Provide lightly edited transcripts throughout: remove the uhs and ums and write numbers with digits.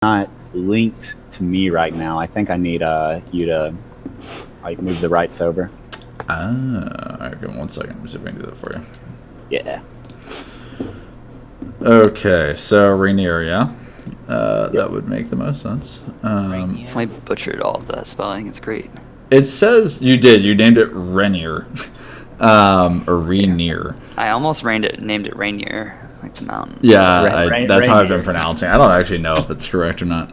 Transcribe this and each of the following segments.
not linked to me right now. I think I need you to like move the rights over. Alright, give me 1 second. Let me see if I can do that for you. Yeah. Okay, so Rainier, yeah? That would make the most sense. I butchered all of that spelling. It's great. It says you did. You named it Rainier. Or Rainier. I almost named it Rainier, like the mountain. Yeah, that's how I've been Rainier. pronouncing. I don't actually know if it's correct or not.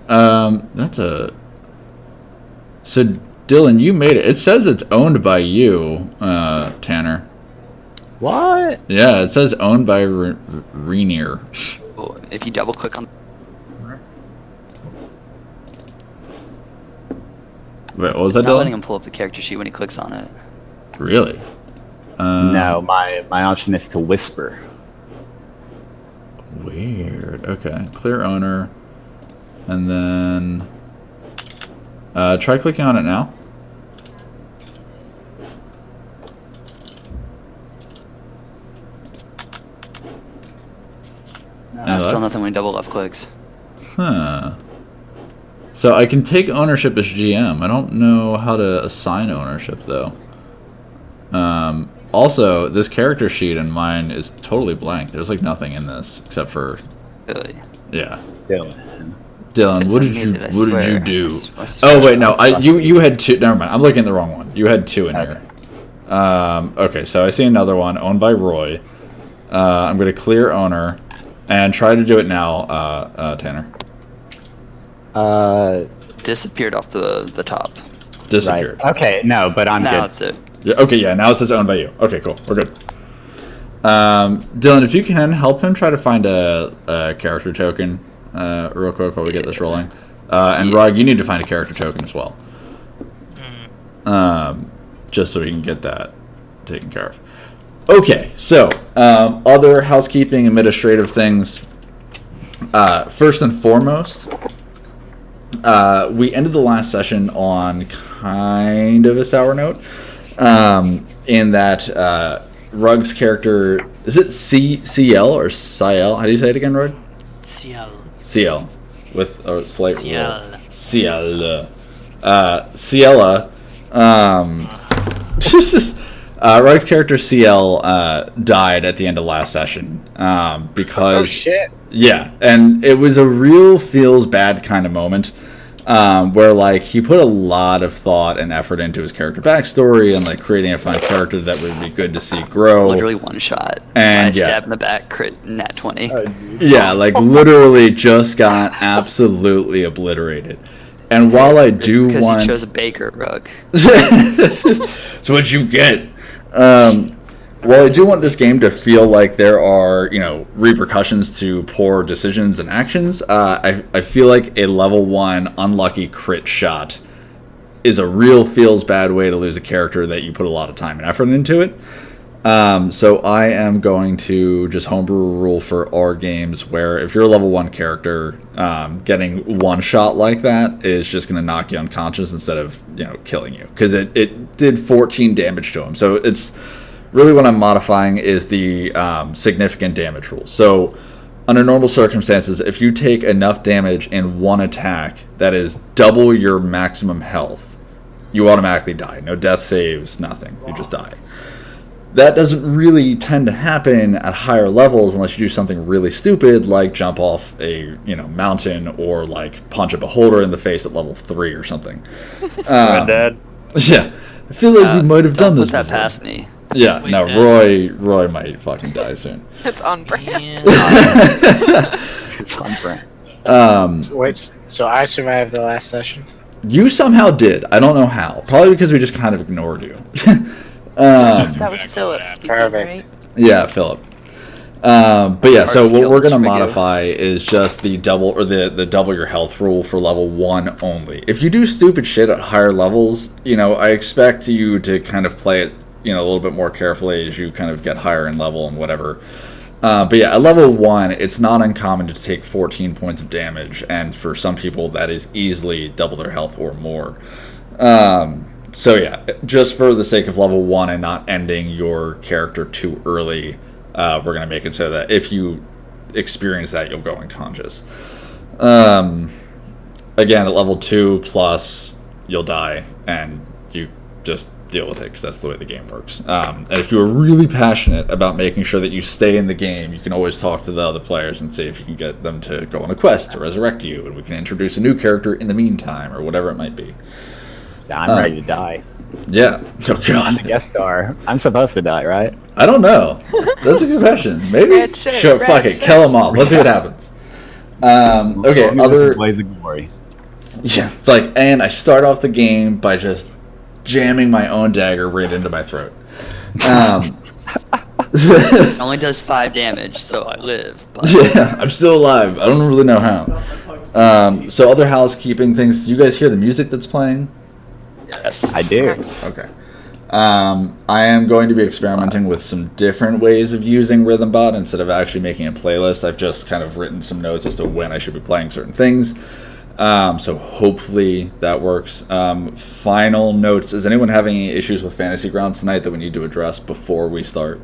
So Dylan, you made it. It says it's owned by you, Tanner. What? Yeah, it says owned by Rainier. Oh, if you double click on. Wait, what was that, It's not letting Dylan? him pull up the character sheet when he clicks on it. Really? No, my option is to whisper. Weird. Okay, clear owner, and then try clicking on it now. Still nothing when he double left clicks. Huh. So I can take ownership as GM. I don't know how to assign ownership though. Also, this character sheet in mine is totally blank. There's like nothing in this except for Really. yeah. Dylan. What did you do? Oh wait, no. You had two. Never mind. I'm looking at the wrong one. You had two in here. Okay, so I see another one owned by Roy. I'm going to clear owner and try to do it now, Tanner. Disappeared off the top. Disappeared. Right. Okay, no, but I'm Now good. it's it. Yeah, okay, yeah, now it says owned by you. Okay, cool. We're good. Dylan, if you can, help him try to find a character token real quick while we get this rolling. And Rog, you need to find a character token as well. Just so we can get that taken care of. Okay, so other housekeeping administrative things. First and foremost, we ended the last session on kind of a sour note. In that Rug's character, is it CL or Ciel? How do you say it again, Rug? CL with a slight CL. Ciela. Rug's character CL died at the end of last session because Oh shit. yeah, and it was a real feels bad kind of moment. Where like he put a lot of thought and effort into his character backstory and like creating a fun character that would be good to see grow. Literally one shot. And yeah. Stab in the back, crit, nat 20. Yeah, like literally just got absolutely obliterated. And while I do because want, you chose a baker rug. that's what you get. While I do want this game to feel like there are, repercussions to poor decisions and actions, I feel like a level 1 unlucky crit shot is a real feels bad way to lose a character that you put a lot of time and effort into it. So I am going to just homebrew a rule for our games where if you're a level 1 character, getting one shot like that is just going to knock you unconscious instead of, killing you. Because it did 14 damage to him. So it's... Really what I'm modifying is the significant damage rule. So under normal circumstances, if you take enough damage in one attack that is double your maximum health, you automatically die. No death saves, nothing. You just die. That doesn't really tend to happen at higher levels unless you do something really stupid like jump off a mountain or like punch a beholder in the face at level 3 or something. Dead. Yeah. I feel like we might have done this Put that before. past me. Yeah, no, Roy might fucking die soon. It's on brand. It's on brand. Wait, so I survived the last session? You somehow did. I don't know how. Probably because we just kind of ignored you. That was Philip speaking, Perfect. right? Yeah, Philip. But yeah, so what we're gonna Pretty good. modify is just the double or the double your health rule for level 1 only. If you do stupid shit at higher levels, I expect you to kind of play it a little bit more carefully as you kind of get higher in level and whatever. But yeah, at level 1, it's not uncommon to take 14 points of damage, and for some people that is easily double their health or more. So yeah, just for the sake of level 1 and not ending your character too early, we're going to make it so that if you experience that, you'll go unconscious. again, at level 2 plus, you'll die, and you just deal with it because that's the way the game works. And if you are really passionate about making sure that you stay in the game, you can always talk to the other players and see if you can get them to go on a quest to resurrect you, and we can introduce a new character in the meantime, or whatever it might be. I'm ready to die. Yeah. Oh, I'm God. the guest star. I'm supposed to die, right? I don't know. That's a good question. Maybe? Red shirt, Sure, red fuck it. shirt. Kill them off. Let's see what happens. Okay, other... Blaze of Glory. Yeah, it's like, and I start off the game by just jamming my own dagger right into my throat. It only does 5 damage, so I live. But Yeah, I'm still alive. I don't really know how. So other housekeeping things. Do you guys hear the music that's playing? yes. I do. Okay. I am going to be experimenting with some different ways of using Rhythmbot instead of actually making a playlist. I've just kind of written some notes as to when I should be playing certain things. So hopefully that works. Final notes. Is anyone having any issues with Fantasy Grounds tonight that we need to address before we start?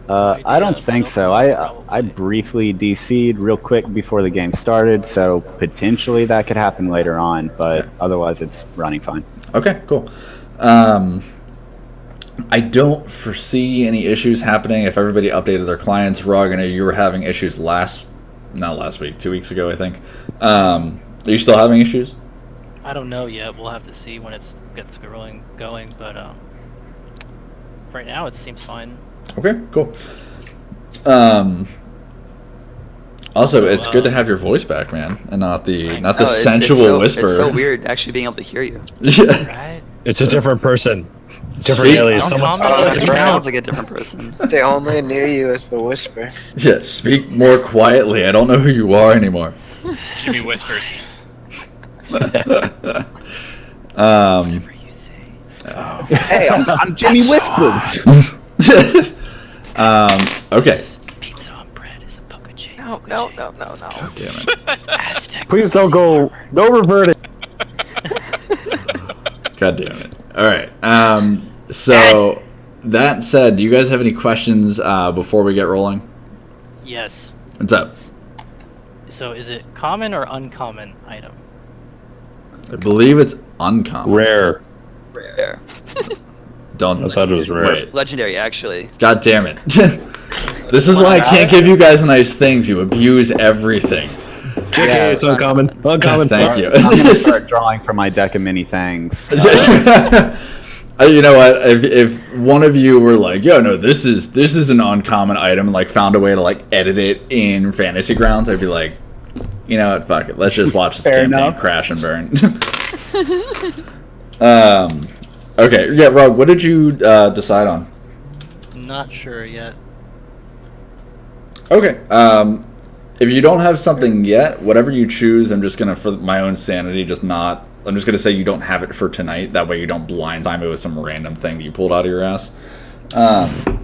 I don't think so. I briefly DC'd real quick before the game started, so potentially that could happen later on, but otherwise it's running fine. Okay, cool. I don't foresee any issues happening if everybody updated their clients. Rog, I know you were having issues not last week, 2 weeks ago, I think. Are you still having issues? I don't know yet. We'll have to see when it gets going. But right now it seems fine. Okay, cool. Also, it's good to have your voice back, man, and not the Oh, it's sensual so, whisper. It's so weird actually being able to hear you. Yeah. Right? It's a different person. Different Speak- alias. Don't Someone's comment on It it. sounds like a different person. They only knew you as the Whisper. Yeah, speak more quietly. I don't know who you are anymore. Jimmy Whispers. Whatever you say. Hey, I'm Jimmy Whispers. Okay. Pizza on bread is a poke chain. No. God damn it. It's Aztec. Please don't go. No reverting. God damn it. All right. So that said, do you guys have any questions before we get rolling? Yes. What's up? So is it common or uncommon item? I believe it's uncommon. Rare. Rare. Don't. I thought it was rare. Wait. Legendary, actually. God damn it. This is why I can't give you guys nice things. You abuse everything. JK, Yeah, it's uncommon. Uncommon. Thank you. I'm gonna start drawing from my deck of many things. You know what? If one of you were like, "Yo, no, this is an uncommon item," and like found a way to like edit it in Fantasy Grounds, I'd be like, you know what? Fuck it. Let's just watch this Fair campaign enough. crash and burn. Okay. Yeah, Rob. What did you decide on? Not sure yet. Okay. If you don't have something yet, whatever you choose, I'm just gonna, for my own sanity, I'm just gonna say you don't have it for tonight. That way you don't blindside me with some random thing that you pulled out of your ass.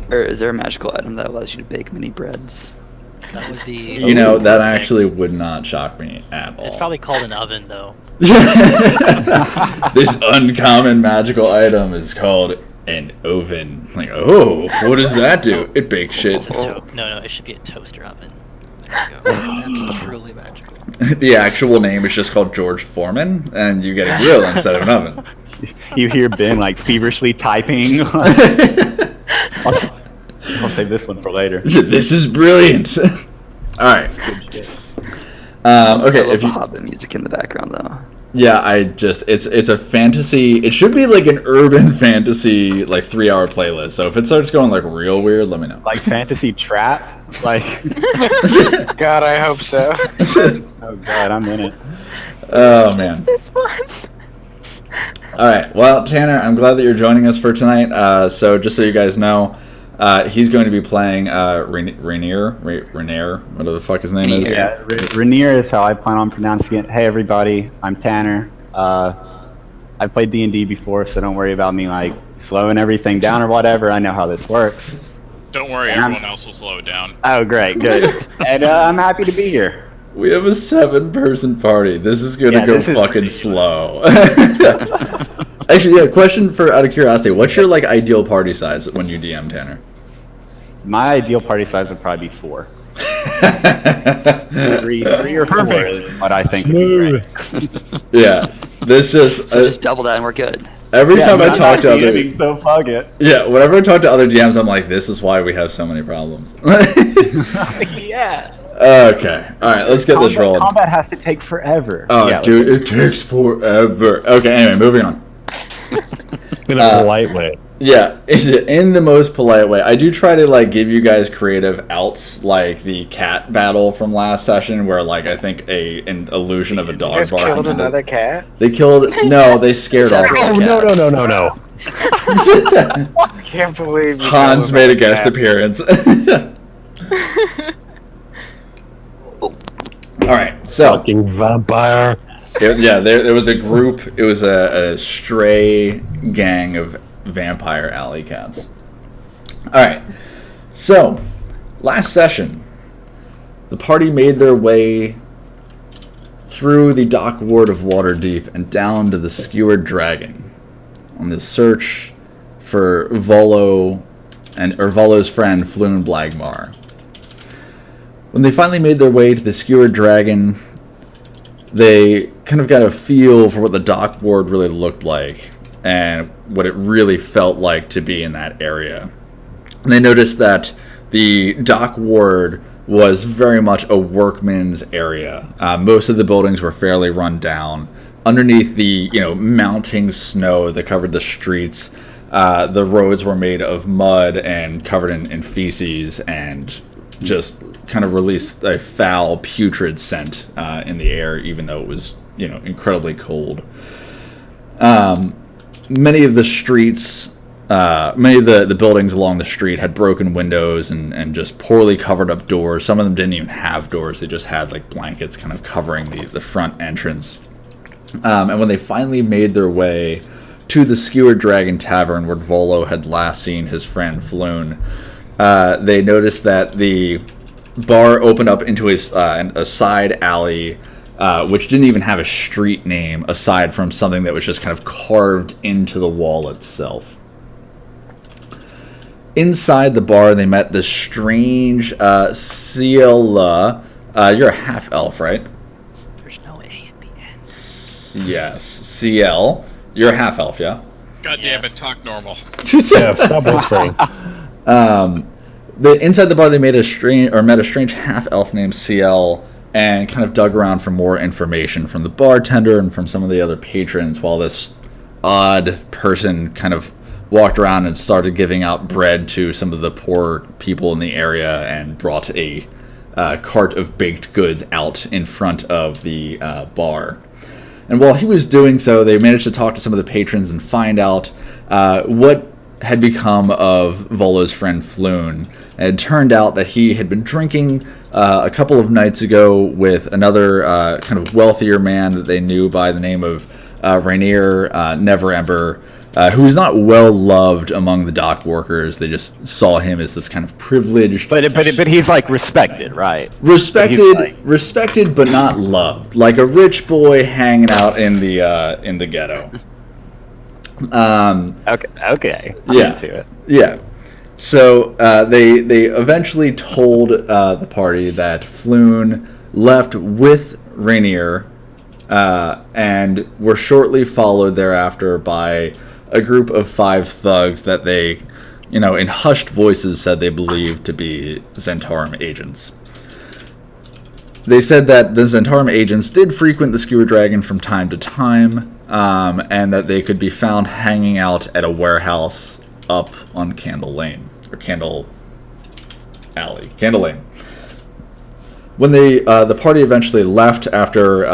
Or is there a magical item that allows you to bake mini breads? That would be. You know, that actually would not shock me at all. It's probably called an oven, though. This uncommon magical item is called an oven. Like, oh, what does that do? It bakes shit. It's a no, it should be a toaster oven. There you go. That's truly magical. The actual name is just called George Foreman, and you get a grill instead of an oven. You hear Ben like feverishly typing. I'll save this one for later. This is brilliant. All right. I Okay. love If the you, Hobbit music in the background, though. yeah, it's a fantasy. It should be like an urban fantasy, like 3-hour playlist. So if it starts going like real weird, let me know. Like fantasy trap. Like, God, I hope so. oh god, I'm in it. Oh man. This one. All right. Well, Tanner, I'm glad that you're joining us for tonight. So just so you guys know, he's going to be playing Rainier, whatever the fuck his name is. Yeah, Rainier is how I plan on pronouncing it. Hey everybody, I'm Tanner. I've played D&D before, so don't worry about me like slowing everything down or whatever. I know how this works. Don't worry, And everyone else will slow it down. Oh great, good. And I'm happy to be here. We have a 7-person party. This is gonna Yeah, go this is fucking ridiculous. slow. Actually, yeah. Question for out of curiosity: what's your like ideal party size when you DM, Tanner? My ideal party size would probably be 4. Three or four Perfect. is what I think would be Smooth. great. Yeah, this just So just double that and we're good. every time I I'm talk not to other DMing, so fuck it. whenever I talk to other DMs, I'm like, this is why we have so many problems. Yeah. Okay, all right, let's get this rolling. Combat has to take forever. Oh, Yeah, dude, it takes forever. Okay, anyway, moving on. In a polite way. Yeah, in the most polite way. I do try to like give you guys creative outs, like the cat battle from last session, where like I think an illusion of a You dog just barking. killed another cat? They killed. No, they scared off. Oh, no. I can't believe you Hans killed made a another guest cat. appearance. All right, so Fucking vampire. there was a group. It was a stray gang of vampire alley cats. All right, so last session, the party made their way through the dock ward of Waterdeep and down to the Skewered Dragon on the search for Volo's friend Floon Blagmar. When they finally made their way to the Skewered Dragon, they kind of got a feel for what the dock ward really looked like and what it really felt like to be in that area. And they noticed that the dock ward was very much a workman's area. Most of the buildings were fairly run down. Underneath the mounting snow that covered the streets, the roads were made of mud and covered in feces and just kind of released a foul, putrid scent in the air, even though it was incredibly cold. Many of the streets, many of the buildings along the street had broken windows and just poorly covered up doors. Some of them didn't even have doors. They just had like blankets kind of covering the front entrance. And when they finally made their way to the Skewered Dragon Tavern where Volo had last seen his friend Floon, they noticed that the bar opened up into a side alley, which didn't even have a street name aside from something that was just kind of carved into the wall itself. Inside the bar, they met this strange Ciela. You're a half-elf, right? There's no A at the end. Yes, CL. You're a half-elf, yeah? God damn it, Yes. talk normal. Yeah, stop whispering. Inside the bar, they met a strange half-elf named CL and kind of dug around for more information from the bartender and from some of the other patrons, while this odd person kind of walked around and started giving out bread to some of the poor people in the area and brought a cart of baked goods out in front of the bar. And while he was doing so, they managed to talk to some of the patrons and find out what had become of Volo's friend Floon. And it turned out that he had been drinking a couple of nights ago with another kind of wealthier man that they knew by the name of Rainier Neverember, who was not well loved among the dock workers. They just saw him as this kind of privileged, But he's like respected, right? respected but not loved, like a rich boy hanging out in the ghetto. Okay. I'm Yeah. into it. Yeah. So they eventually told the party that Floon left with Rainier and were shortly followed thereafter by a group of 5 thugs that they, in hushed voices said they believed to be Zentarum agents. They said that the Zentarum agents did frequent the Skewered Dragon from time to time, and that they could be found hanging out at a warehouse up on Candle Lane, or Candle Alley, Candle Lane. When the party eventually left after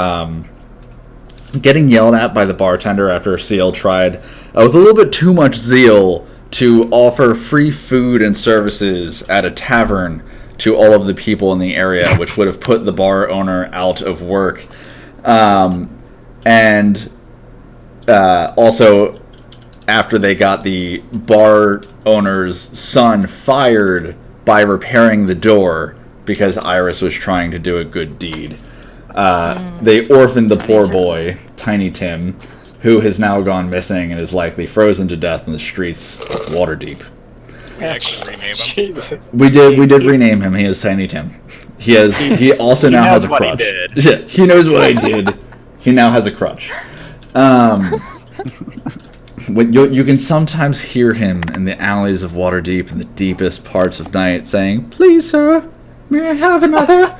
getting yelled at by the bartender after CL tried, with a little bit too much zeal, to offer free food and services at a tavern to all of the people in the area, which would have put the bar owner out of work. And also, after they got the bar owner's son fired by repairing the door because Iris was trying to do a good deed. They orphaned the poor boy, Tiny Tim, who has now gone missing and is likely frozen to death in the streets of Waterdeep. We actually rename him. Jesus. We did rename him. He is Tiny Tim. He also now has a knows what he crutch. did. Yeah, he knows what I did. He now has a crutch. When you can sometimes hear him in the alleys of Waterdeep in the deepest parts of night saying, "Please, sir, may I have another?"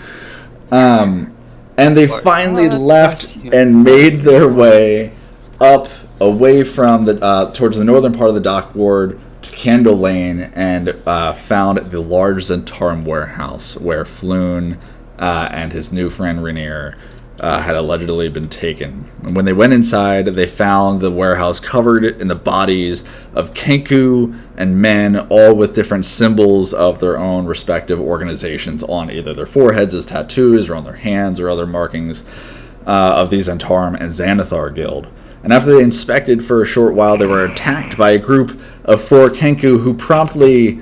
And they finally left and made their way up away from the towards the northern part of the dock ward to Candle Lane and found the large Zentarum warehouse where Floon and his new friend Rainier had allegedly been taken. And when they went inside, they found the warehouse covered in the bodies of Kenku and men, all with different symbols of their own respective organizations on either their foreheads as tattoos or on their hands or other markings of the Zentarum and Xanathar Guild. And after they inspected for a short while, they were attacked by a group of 4 Kenku who promptly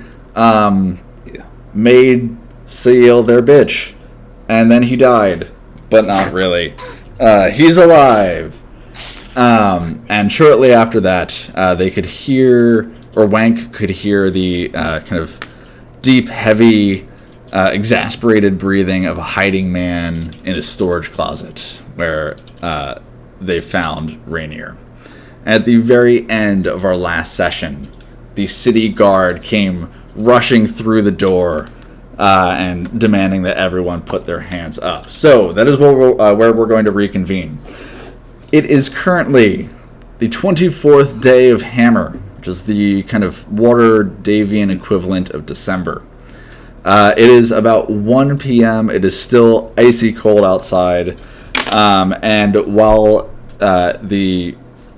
made Seal their bitch. And then he died. But not really. He's alive. And shortly after that, they could hear, or Wank could hear the kind of deep, heavy, exasperated breathing of a hiding man in a storage closet where they found Rainier. At the very end of our last session, the city guard came rushing through the door and demanding that everyone put their hands up. So that is where we're going to reconvene. It is currently the 24th day of Hammer, which is the kind of Water Davian equivalent of December. It is about 1 p.m. It is still icy cold outside. And while the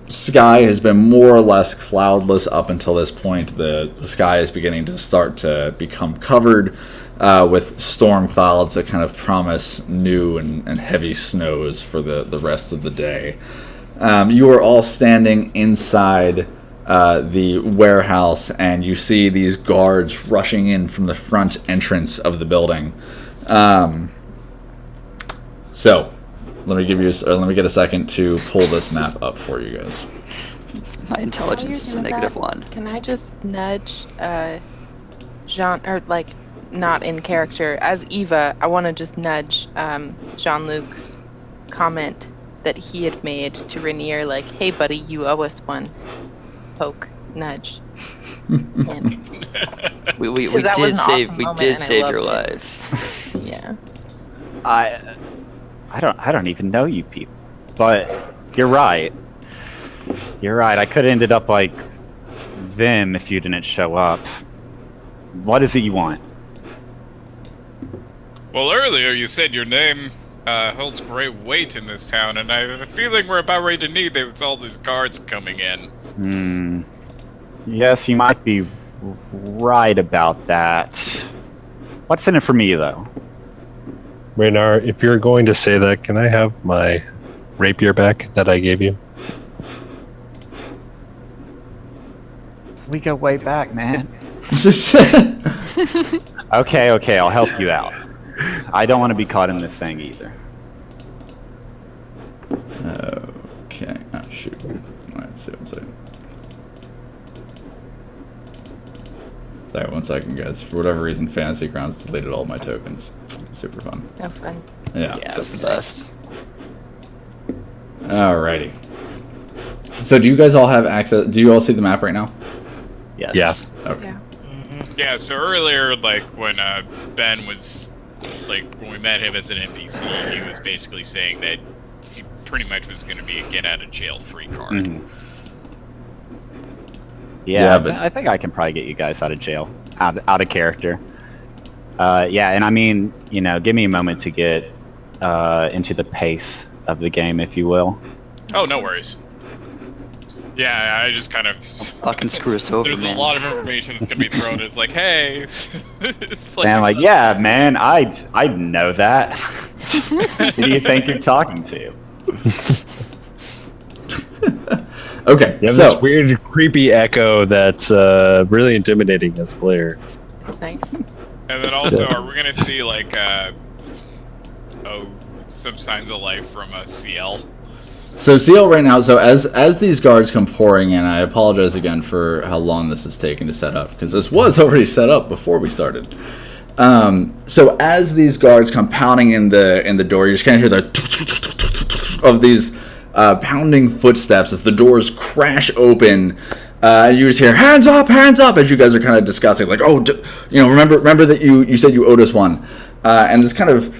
sky has been more or less cloudless up until this point, the sky is beginning to start to become covered with storm clouds that kind of promise new and heavy snows for the rest of the day. You are all standing inside the warehouse, and you see these guards rushing in from the front entrance of the building. So, let me get a second to pull this map up for you guys. My intelligence is a -1. Can I just nudge Jean, or like not in character as Eva? I want to just nudge Jean-Luc's comment that he had made to Rainier, like, "Hey, buddy, you owe us one." Poke, nudge. And, We 'cause that did was an save awesome we moment, did and I save your loved life. yeah. I don't even know you people, but you're right. You're right. I could have ended up like them if you didn't show up. What is it you want? Well, earlier you said your name holds great weight in this town, and I have a feeling we're about ready to need it with all these guards coming in. Yes, you might be right about that. What's in it for me, though? Raynar, if you're going to say that, can I have my rapier back that I gave you? We go way back, man. Okay, I'll help you out. I don't want to be caught in this thing either. Okay. Oh, shoot. Let's see. Sorry, 1 second, guys. For whatever reason, Fantasy Grounds deleted all my tokens. Super fun. No fun. Yeah. Yeah, that's the best. Alrighty. So, do you guys all have access? Do you all see the map right now? Yes. Yeah. Okay. Yeah, so earlier, like, when Ben was, like, when we met him as an NPC, he was basically saying that he pretty much was going to be a get-out-of-jail-free card. Mhm. Yeah, Yeah, but- but I think I can probably get you guys out of jail, out of character. Yeah, and I mean, give me a moment to get into the pace of the game, if you will. Oh, no worries. Yeah, I just kind of... Fucking screw us over, There's man. a lot of information that's going to be thrown. It's like, hey... it's And I'm like, yeah, man, I know that. Who do you think you're talking to? Okay. You have So, this weird, creepy echo that's really intimidating as a player. That's nice. And then also, are we going to see, like, some signs of life from a CL? So CL right now, so as these guards come pouring in, I apologize again for how long this has taken to set up, because this was already set up before we started. So as these guards come pounding in the door, you just kind of hear the of these pounding footsteps as the doors crash open. And you just hear hands up as you guys are kind of discussing, like, oh, remember that you said you owed us one. And this kind of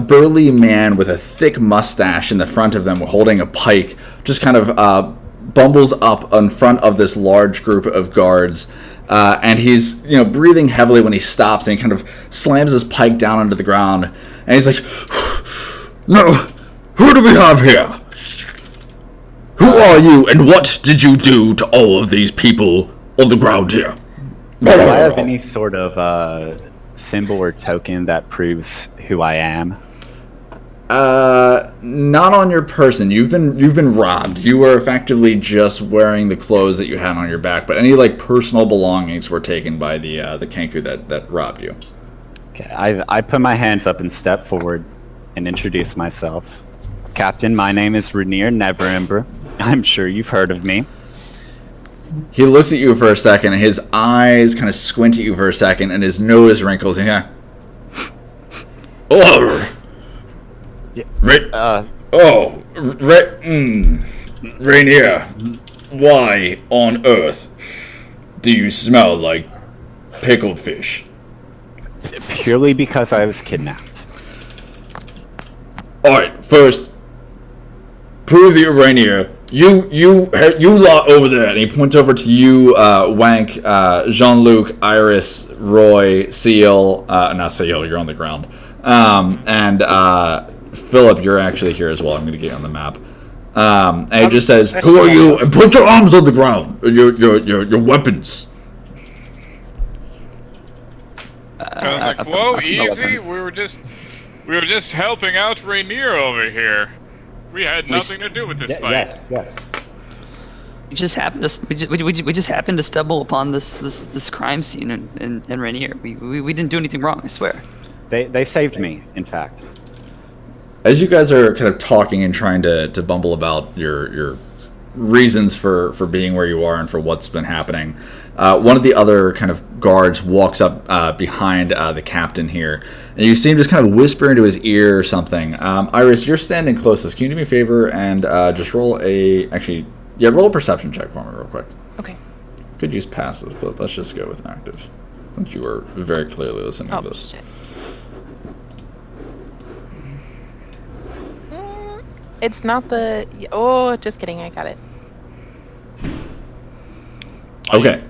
burly man with a thick mustache in the front of them holding a pike just kind of bumbles up in front of this large group of guards. And he's, breathing heavily when he stops, and he kind of slams his pike down onto the ground. And he's like, "No, who do we have here? Who are you, and what did you do to all of these people on the ground here?" Do I have any sort of symbol or token that proves who I am? Not on your person. You've been robbed. You were effectively just wearing the clothes that you had on your back, but any personal belongings were taken by the Kenku that robbed you. Okay, I put my hands up and step forward and introduce myself. Captain, my name is Rainier Neverember. I'm sure you've heard of me. He looks at you for a second, and his eyes kind of squint at you for a second, and his nose wrinkles. And oh. Rainier, why on earth do you smell like pickled fish? Purely because I was kidnapped. Alright, first, prove that you're Rainier. You lot over there, and he points over to you, Wank, Jean-Luc, Iris, Roy, Seal, not Seal, you're on the ground, and Philip, you're actually here as well. I'm going to get you on the map. And it just says, "Who are you?" And put your arms on the ground. Your weapons. I was like, "Whoa, easy. We were just helping out Rainier over here. We had nothing to do with this fight." Yes. We just happened to stumble upon this crime scene in Rainier. We didn't do anything wrong, I swear. They saved me, in fact. As you guys are kind of talking and trying to bumble about your reasons for being where you are and for what's been happening, one of the other kind of guards walks up behind the captain here, and you see him just kind of whisper into his ear or something. Iris, you're standing closest. Can you do me a favor and just roll a perception check for me real quick? Okay. Could use passive, but let's just go with active, since you were very clearly listening to this. Shit. It's not the... Oh, just kidding. I got it. Okay.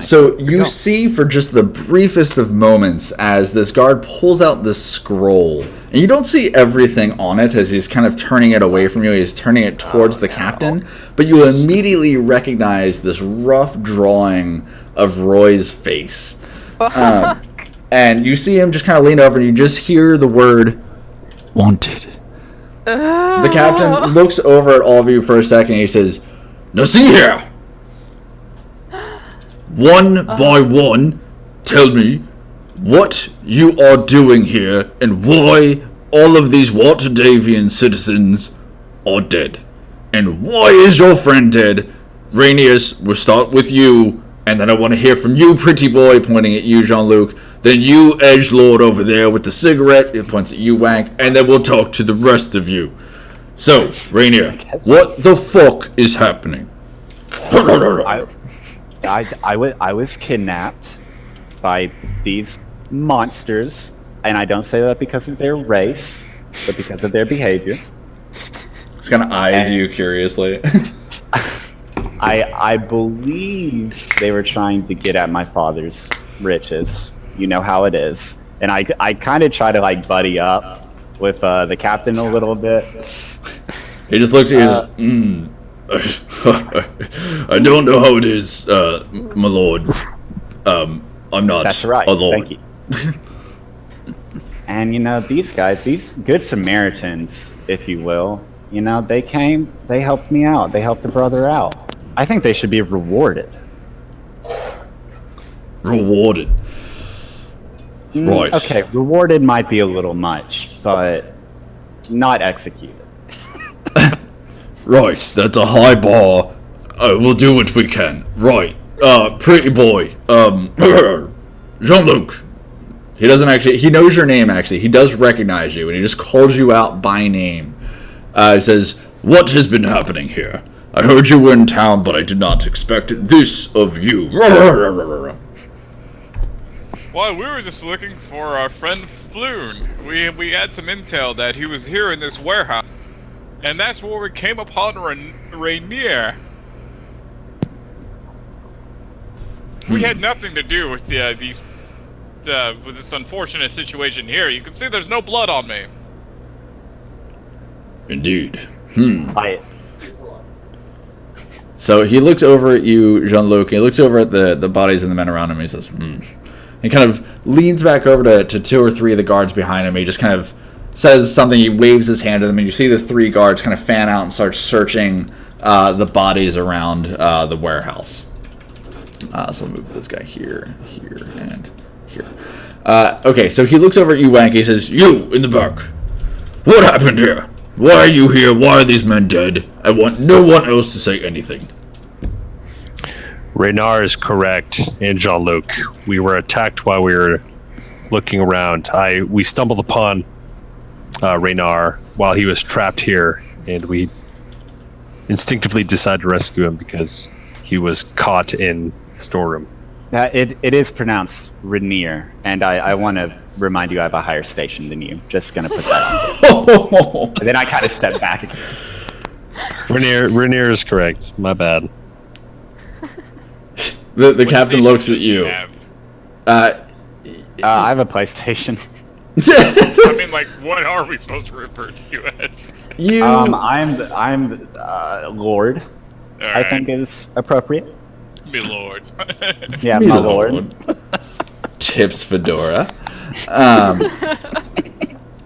So you see for just the briefest of moments as this guard pulls out this scroll. And you don't see everything on it as he's kind of turning it away from you. He's turning it towards the captain. But you immediately recognize this rough drawing of Roy's face. And you see him just kind of lean over and you just hear the word, "Wanted." The captain looks over at all of you for a second and he says, "Now see here! One by one, tell me what you are doing here and why all of these Waterdavian citizens are dead. And why is your friend dead? Rainius, we'll start with you, and then I want to hear from you, pretty boy," pointing at you, Jean-Luc. "Then you, edgelord over there with the cigarette," it points at you, Wank, "and then we'll talk to the rest of you. So, Rainier, what the fuck is happening?" I was kidnapped by these monsters, and I don't say that because of their race, but because of their behavior. It's kind of eyes you curiously. I believe they were trying to get at my father's riches. You know how it is. And I kind of try to buddy up with the captain a little bit. He just looks at you I don't know how it is, my lord. I'm not That's right. a lord. Thank you. And these guys, these good Samaritans, if you will, they came, they helped me out. They helped the brother out. I think they should be rewarded. Rewarded? Right. Okay, rewarded might be a little much, but not executed. Right, that's a high bar. We'll do what we can. Right. Pretty boy. Jean-Luc, He doesn't actually. He knows your name. Actually, he does recognize you, and he just calls you out by name. He says, "What has been happening here? I heard you were in town, but I did not expect this of you." Well, we were just looking for our friend Floon. We had some intel that he was here in this warehouse, and that's where we came upon Rainier. We had nothing to do with with this unfortunate situation here. You can see there's no blood on me. Indeed. So he looks over at you, Jean-Luc. He looks over at the bodies and the men around him. And he says, He kind of leans back over to 2 or 3 of the guards behind him. He just kind of says something. He waves his hand to them, and you see the 3 guards kind of fan out and start searching the bodies around the warehouse. So we'll move this guy here, and here. Okay, so he looks over at you, Wank. He says, "You in the back. What happened here? Why are you here? Why are these men dead? I want no one else to say anything." Reynard is correct, and Jean-Luc. We were attacked while we were looking around. We stumbled upon Reynard while he was trapped here, and we instinctively decided to rescue him because he was caught in the storeroom. It is pronounced Rainier, and I want to remind you I have a higher station than you. Just going to put that on. And then I kind of step back. Rainier is correct. My bad. The captain looks at you. I have a PlayStation. I mean, like, what are we supposed to refer to you as? I'm Lord. I Alright. think is appropriate. Me lord. Yeah, my lord. Tips Fedora.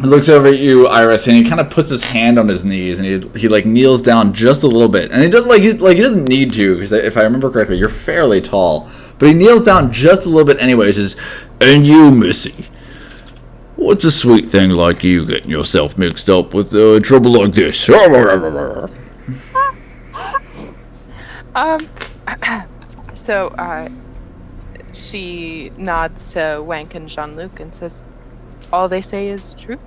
He looks over at you, Iris, and he kind of puts his hand on his knees, and he like kneels down just a little bit, and he doesn't he doesn't need to, because if I remember correctly, you're fairly tall, but he kneels down just a little bit anyway. He says, "And you, Missy, what's a sweet thing like you getting yourself mixed up with trouble like this?" So she nods to Wank and Jean-Luc and says, "All they say is true.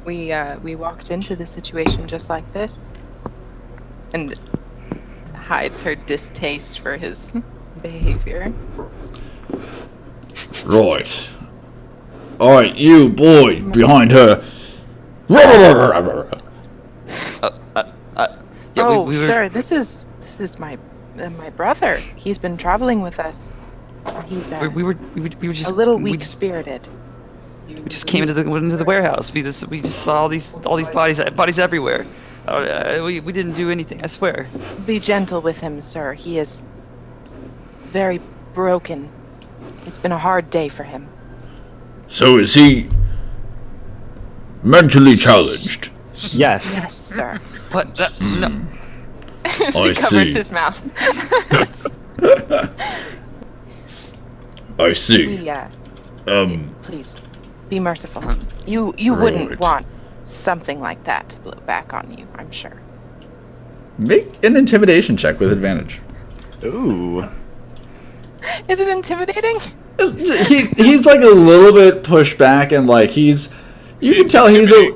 We walked into the situation just like this," and hides her distaste for his behavior. Right. Alright, you boy behind her. Yeah, we were, Sir, this is my brother. He's been traveling with us. He's we were just a little we weak-spirited. We just came into the warehouse. We just saw all these bodies everywhere. We didn't do anything. I swear. Be gentle with him, sir. He is very broken. It's been a hard day for him. So is he mentally challenged? Yes. Yes, sir. What? No. She covers see. his mouth. I see. Please, be merciful. You Right. wouldn't want something like that to blow back on you, I'm sure. Make an intimidation check with advantage. Ooh. Is it intimidating? He's like a little bit pushed back, and like you can tell he's a.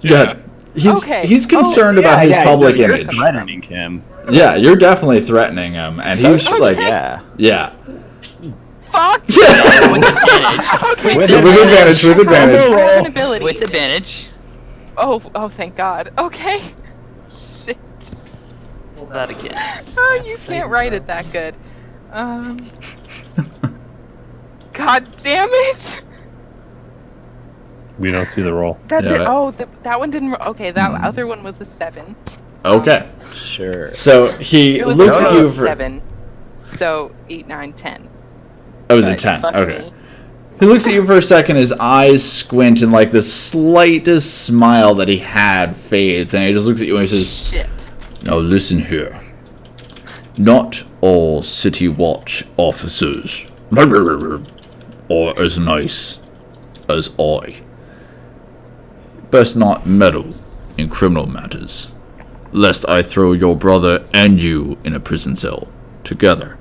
Yeah. He's concerned about his public you're image. threatening him. Yeah, you're definitely threatening him, and he's like, Yeah. yeah. Fuck! Okay. With advantage. I have an ability. With advantage. Oh, thank God. Okay. Shit. Roll that again. Oh, you can't write it that good. God damn it! We don't see the roll. That Yeah, did. that- Oh, that one didn't. Okay, that other one was a 7. Okay. Sure. So he It was looks a at you for. 7. So 8, 9, 10. Oh, it was a But 10. fuck Okay. me. He looks at you for a second, his eyes squint, and like the slightest smile that he had fades, and he just looks at you and he says, Shit. "Now listen here. Not all City Watch officers are as nice as I. Best not meddle in criminal matters, lest I throw your brother and you in a prison cell together."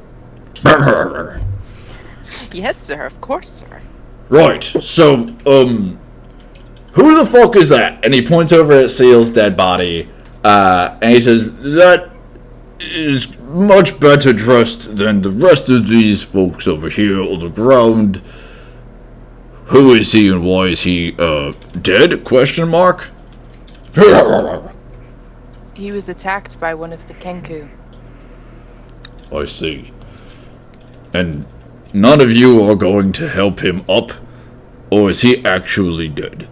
Yes, sir. Of course, sir. Right. So, who the fuck is that? And he points over at Seal's dead body, and he says, "That is much better dressed than the rest of these folks over here on the ground. Who is he and why is he, dead? Question mark." He was attacked by one of the Kenku. I see. And none of you are going to help him up? Or is he actually dead?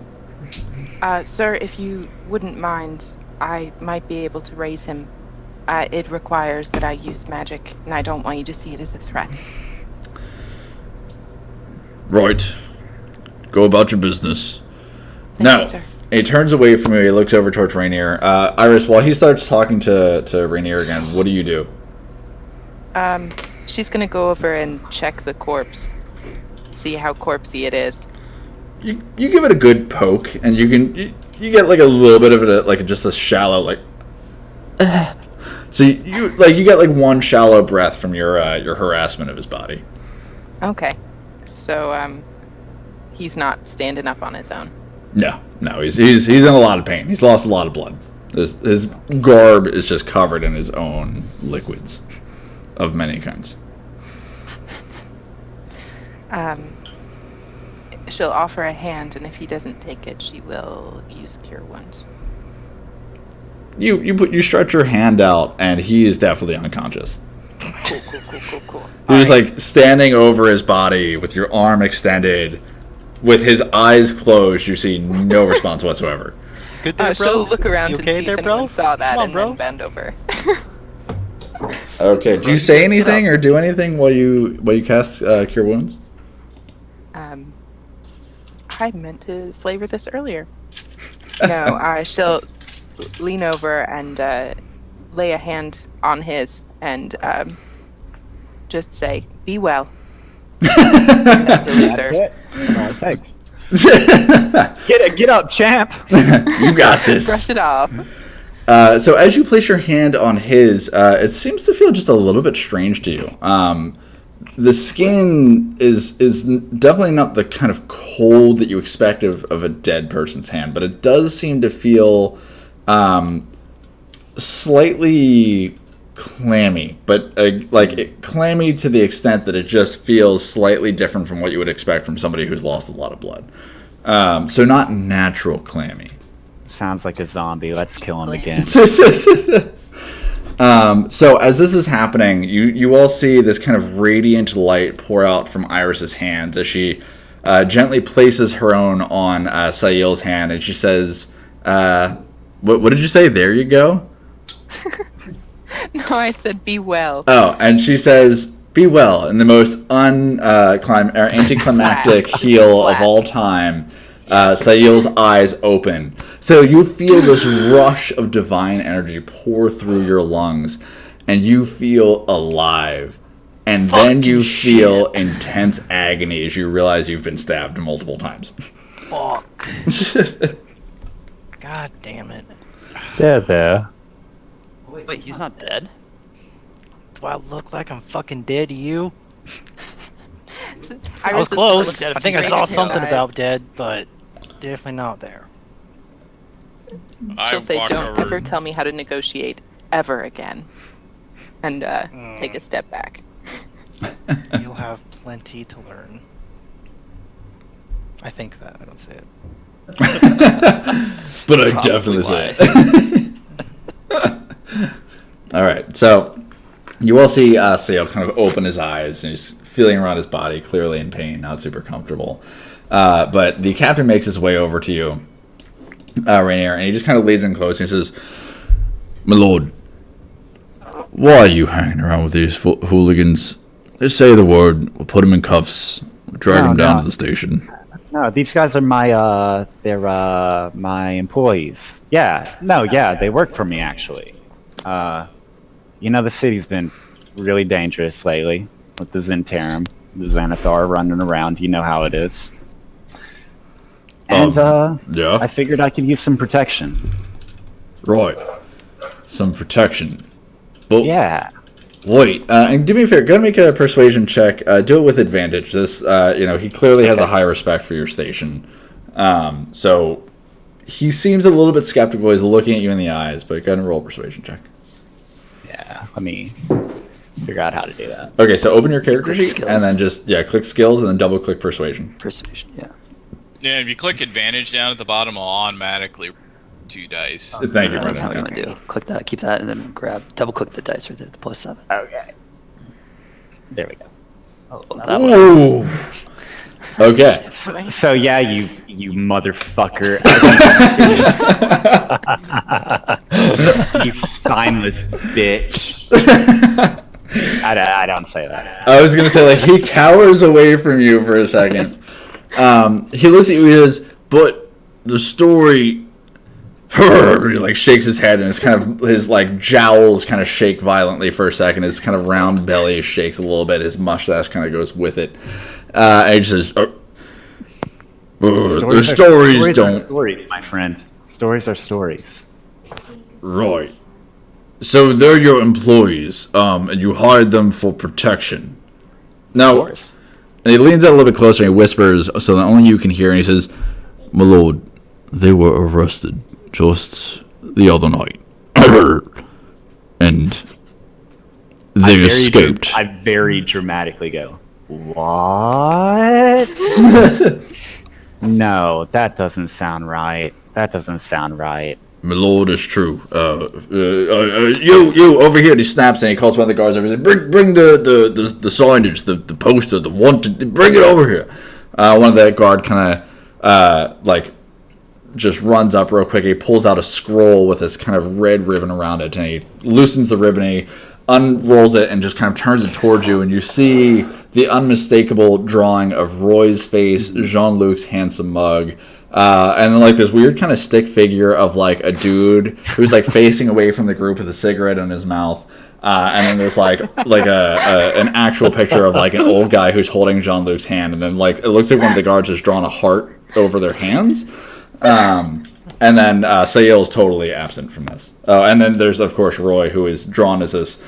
Sir, if you wouldn't mind, I might be able to raise him. It requires that I use magic, and I don't want you to see it as a threat. Right. Go about your business. Thank Now, you, sir. he turns away from you. He looks over towards Rainier. Iris, while he starts talking to Rainier again, what do you do? She's gonna go over and check the corpse, see how corpsey it is. You give it a good poke, and you get like a little bit of it, like just a shallow like. So you get like one shallow breath from your harassment of his body. Okay, so he's not standing up on his own. No, he's in a lot of pain. He's lost a lot of blood. His garb is just covered in his own liquids of many kinds. She'll offer a hand, and if he doesn't take it, she will use Cure Wounds. You stretch your hand out, and he is definitely unconscious. Cool. He's like standing over his body with your arm extended, with his eyes closed. You see no response whatsoever. Good there, bro. She'll look around You and okay see there, if bro? anyone saw that, Come on, and bro. then bend over. Okay. Do you say anything or do anything while you cast Cure Wounds? I meant to flavor this earlier. No, she'll lean over and lay a hand on his and just say, "Be well." That's it. That's all it takes. Get up, champ. You got this. Brush it off. So as you place your hand on his, it seems to feel just a little bit strange to you. The skin is definitely not the kind of cold that you expect of a dead person's hand, but it does seem to feel slightly clammy, but clammy to the extent that it just feels slightly different from what you would expect from somebody who's lost a lot of blood. So not natural clammy. Sounds like a zombie. Let's kill him again. So as this is happening, you all see this kind of radiant light pour out from Iris's hands as she gently places her own on Sail's hand, and she says, what did you say? There you go? No, I said, "Be well." Oh, and she says, "Be well," in the most anticlimactic heel of all time. Sail's eyes open. So you feel this rush of divine energy pour through your lungs, and you feel alive. And then you feel intense agony as you realize you've been stabbed multiple times. Fuck. God damn it. There. Wait, he's not dead? Do I look like I'm fucking dead to you? I Iris was is close. looking I think I straight saw in his something eyes. about dead, but definitely not there. She'll say, walk "Don't over- ever tell me how to negotiate ever again," and take a step back. You'll have plenty to learn. I think that. I don't say it. But I Probably definitely say why. it. All right, so you all see Sail kind of open his eyes, and he's feeling around his body, clearly in pain, not super comfortable. But the captain makes his way over to you, Rainier, and he just kind of leads in close and he says, "My lord, why are you hanging around with these hooligans? Just say the word, we'll put them in cuffs, drag them down to the station." No, these guys are my my employees. Yeah, they work for me actually. The city's been really dangerous lately with the Zentarum, the Xanathar running around. You know how it is. And Yeah, I figured I could use some protection. right. Some protection. But Yeah. Wait, and do me a favor. Go and make a persuasion check. Do it with advantage. This, he clearly has a high respect for your station. So he seems a little bit skeptical. He's looking at you in the eyes, but go ahead and roll a persuasion check. Yeah, let me figure out how to do that. Okay, so open your character Click sheet skills. and then just click skills and then double click persuasion. Persuasion, yeah. Yeah, if you click advantage down at the bottom, it'll automatically 2 dice. Thank you, That's how brother. we want to do. Click that, keep that, and then double click the dice right there, the +7. Okay. There we go. Oh, that one. Ooh. Okay. So yeah, you motherfucker. You spineless bitch. I don't say that. I was gonna say, like, he cowers away from you for a second. He looks at you and says, but the story, he like shakes his head and it's kind of, his like jowls kind of shake violently for a second. His kind of round belly shakes a little bit. His mustache kind of goes with it. And he says, the stories are don't. stories, my friend. Stories are stories. Right. So they're your employees, and you hired them for protection. Now, Of course. and he leans out a little bit closer and he whispers so that only you can hear, and he says, my lord, they were arrested just the other night. And they escaped. I very dramatically go, what? No, that doesn't sound right. That doesn't sound right. My lord, it's true. You over here. And he snaps and he calls one of the guards over. And says, bring the signage, the poster, the wanted. Bring it over here. One of the guard kind of just runs up real quick. He pulls out a scroll with this kind of red ribbon around it, and he loosens the ribbon. And he unrolls it and just kind of turns it towards you, and you see the unmistakable drawing of Roy's face, Jean-Luc's handsome mug. And then like this weird kind of stick figure of like a dude who's like facing away from the group with a cigarette in his mouth. And then there's like an actual picture of like an old guy who's holding Jean-Luc's hand. And then like it looks like one of the guards has drawn a heart over their hands. And then Sayil is totally absent from this. And then there's of course Roy, who is drawn as this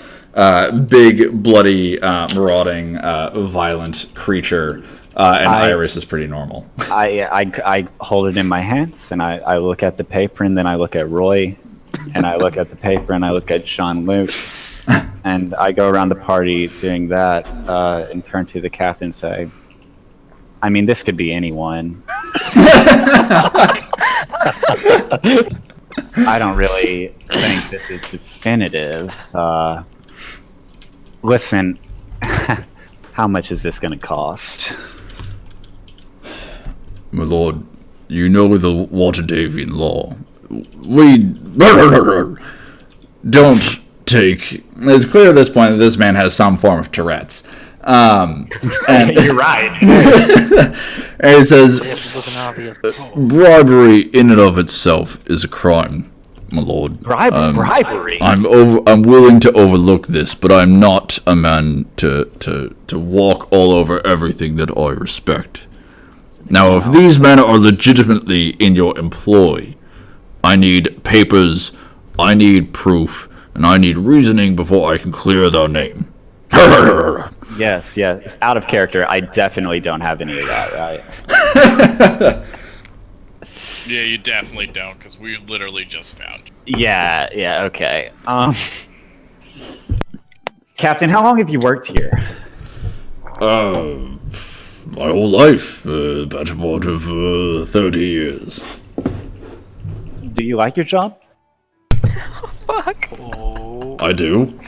big, bloody, marauding, violent creature. And Iris is pretty normal. I hold it in my hands, and I look at the paper, and then I look at Roy, and I look at the paper, and I look at Jean-Luc, and I go around the party doing that, and turn to the captain and say, I mean, this could be anyone. I don't really think this is definitive. Listen, how much is this going to cost? My lord, you know the Waterdavian law. We don't take... It's clear at this point that this man has some form of Tourette's. And You're right. and it says, It wasn't obvious. bribery in and of itself is a crime, my lord. Bribery? I'm willing to overlook this, but I'm not a man to walk all over everything that I respect. Now, if these men are legitimately in your employ, I need papers, I need proof, and I need reasoning before I can clear their name. Yes, it's out of character. I definitely don't have any of that, right? Yeah, you definitely don't, because we literally just found you. Yeah, okay. Captain, how long have you worked here? My whole life, better part of 30 years. Do you like your job? Fuck. Oh, I do.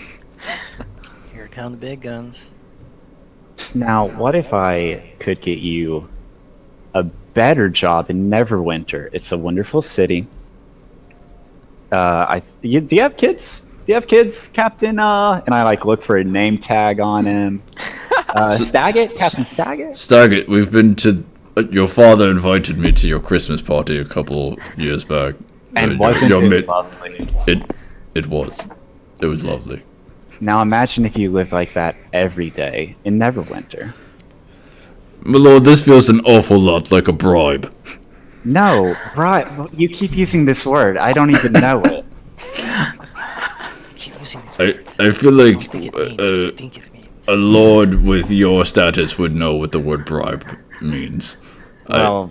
here come the big guns. Now, what if I could get you a better job in Neverwinter? It's a wonderful city. Do you have kids? Do you have kids, Captain? And I like look for a name tag on him. Staggett? Captain Staggett? Staggett, we've been to... your father invited me to your Christmas party a couple years back. And wasn't it lovely? It was. It was lovely. Now imagine if you lived like that every day in Neverwinter. My lord, this feels an awful lot like a bribe. No, right. You keep using this word. I don't even know it. Keep using this I feel like a lord with your status would know what the word bribe means. Well,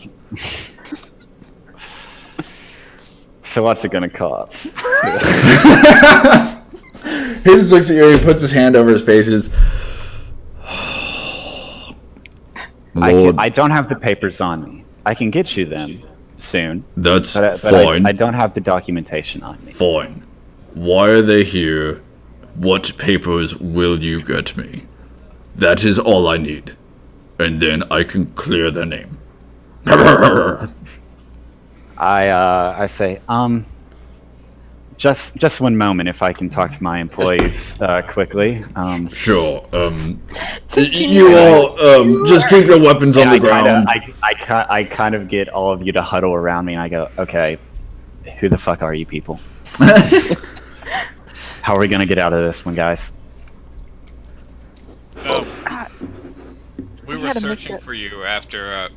so what's it gonna cost? He just looks at you, he puts his hand over his face, and Lord, I don't have the papers on me. I can get you them soon, that's but fine. I don't have the documentation on me. Fine. Why are they here? What papers will you get me? That is all I need. And then I can clear their name. I say, just one moment, if I can talk to my employees quickly. Sure. You all just keep your weapons on the ground. I kind of get all of you to huddle around me, and I go, okay, who the fuck are you people? How are we gonna get out of this one, guys? We were searching for you after.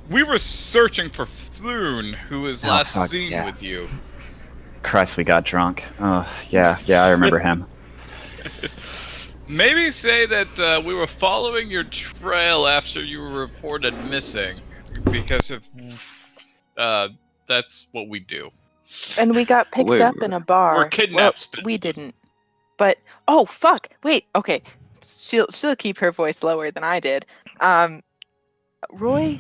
We were searching for Floon, who was last fuck, seen yeah. with you. Christ, we got drunk. Oh, yeah, I remember him. Maybe say that we were following your trail after you were reported missing, because of that's what we do. And we got picked up in a bar. We're kidnapped. Well, we didn't. But oh fuck! Wait. Okay. She'll keep her voice lower than I did. Roy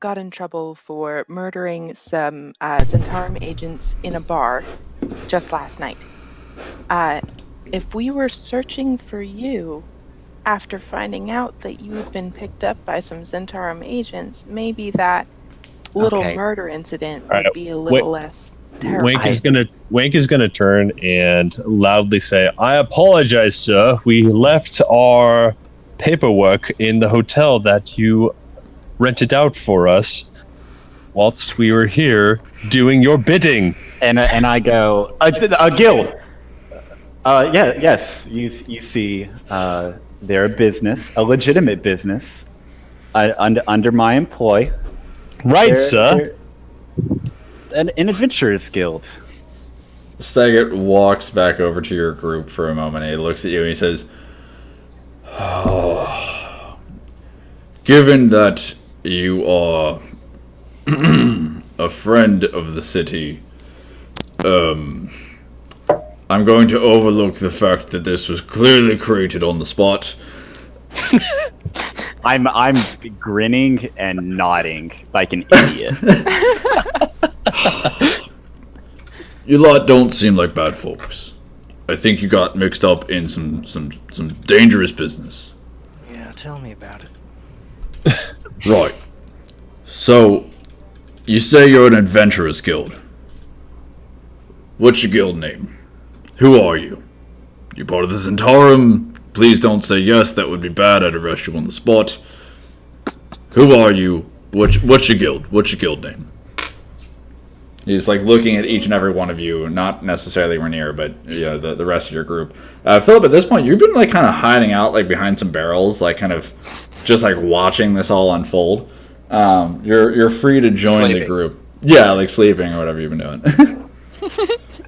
got in trouble for murdering some Zentarum agents in a bar just last night. If we were searching for you after finding out that you had been picked up by some Zentarum agents, maybe that little murder incident would be a little less terrible. Wank is gonna turn and loudly say, "I apologize, sir. We left our paperwork in the hotel that you rented out for us whilst we were here doing your bidding." And I go, a guild. Yes. You see, they're a business, a legitimate business, under my employ. Right, sir. They're an adventurers guild. Staggett walks back over to your group for a moment, and he looks at you and he says, "Oh, given that you are a friend of the city, I'm going to overlook the fact that this was clearly created on the spot." I'm grinning and nodding like an idiot. You lot don't seem like bad folks. I think you got mixed up in some dangerous business. Yeah, tell me about it. Right. So, you say you're an adventurers guild. What's your guild name? Who are you? You part of the Zentarum? Please don't say yes, that would be bad. I'd arrest you on the spot. Who are you? What's your guild? What's your guild name? He's like looking at each and every one of you, not necessarily Rainier, but the rest of your group. Philip, at this point, you've been like kind of hiding out like behind some barrels, like kind of just like watching this all unfold. You're free to join the group. Yeah, like sleeping or whatever you've been doing.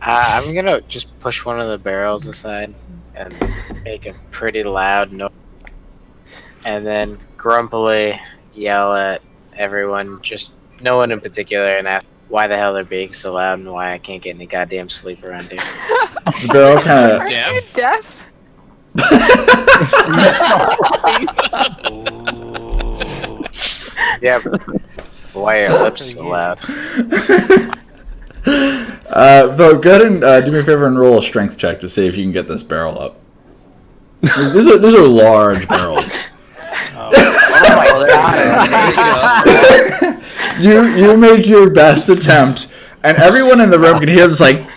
I'm gonna just push one of the barrels aside and make a pretty loud noise, and then grumpily yell at everyone, just no one in particular, and ask why the hell they're being so loud and why I can't get any goddamn sleep around here. The barrel kind of. Aren't you deaf? Yeah. Why are your lips so loud? Phil, go ahead and do me a favor and roll a strength check to see if you can get this barrel up. These are large barrels. Oh my god. You make your best attempt, and everyone in the room can hear this like.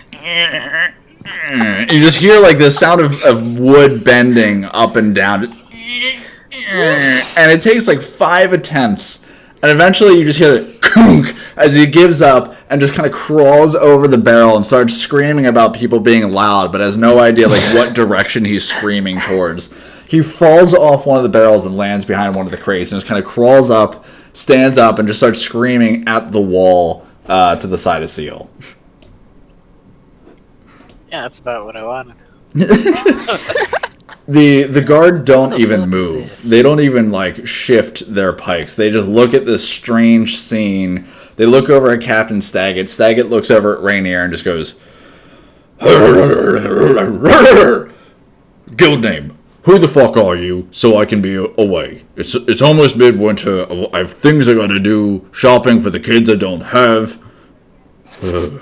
You just hear like the sound of wood bending up and down, and it takes like 5 attempts, and eventually you just hear it kunk as he gives up and just kind of crawls over the barrel and starts screaming about people being loud, but has no idea like what direction he's screaming towards. He falls off one of the barrels and lands behind one of the crates, and just kind of crawls up, stands up, and just starts screaming at the wall to the side of Seal. Yeah, that's about what I wanted. The guard don't even move. They don't even like shift their pikes. They just look at this strange scene. They look over at Captain Staggett. Staggett looks over at Rainier and just goes, "Guild name. Who the fuck are you? So I can be away. It's almost midwinter. I have things I gotta do. Shopping for the kids I don't have. Who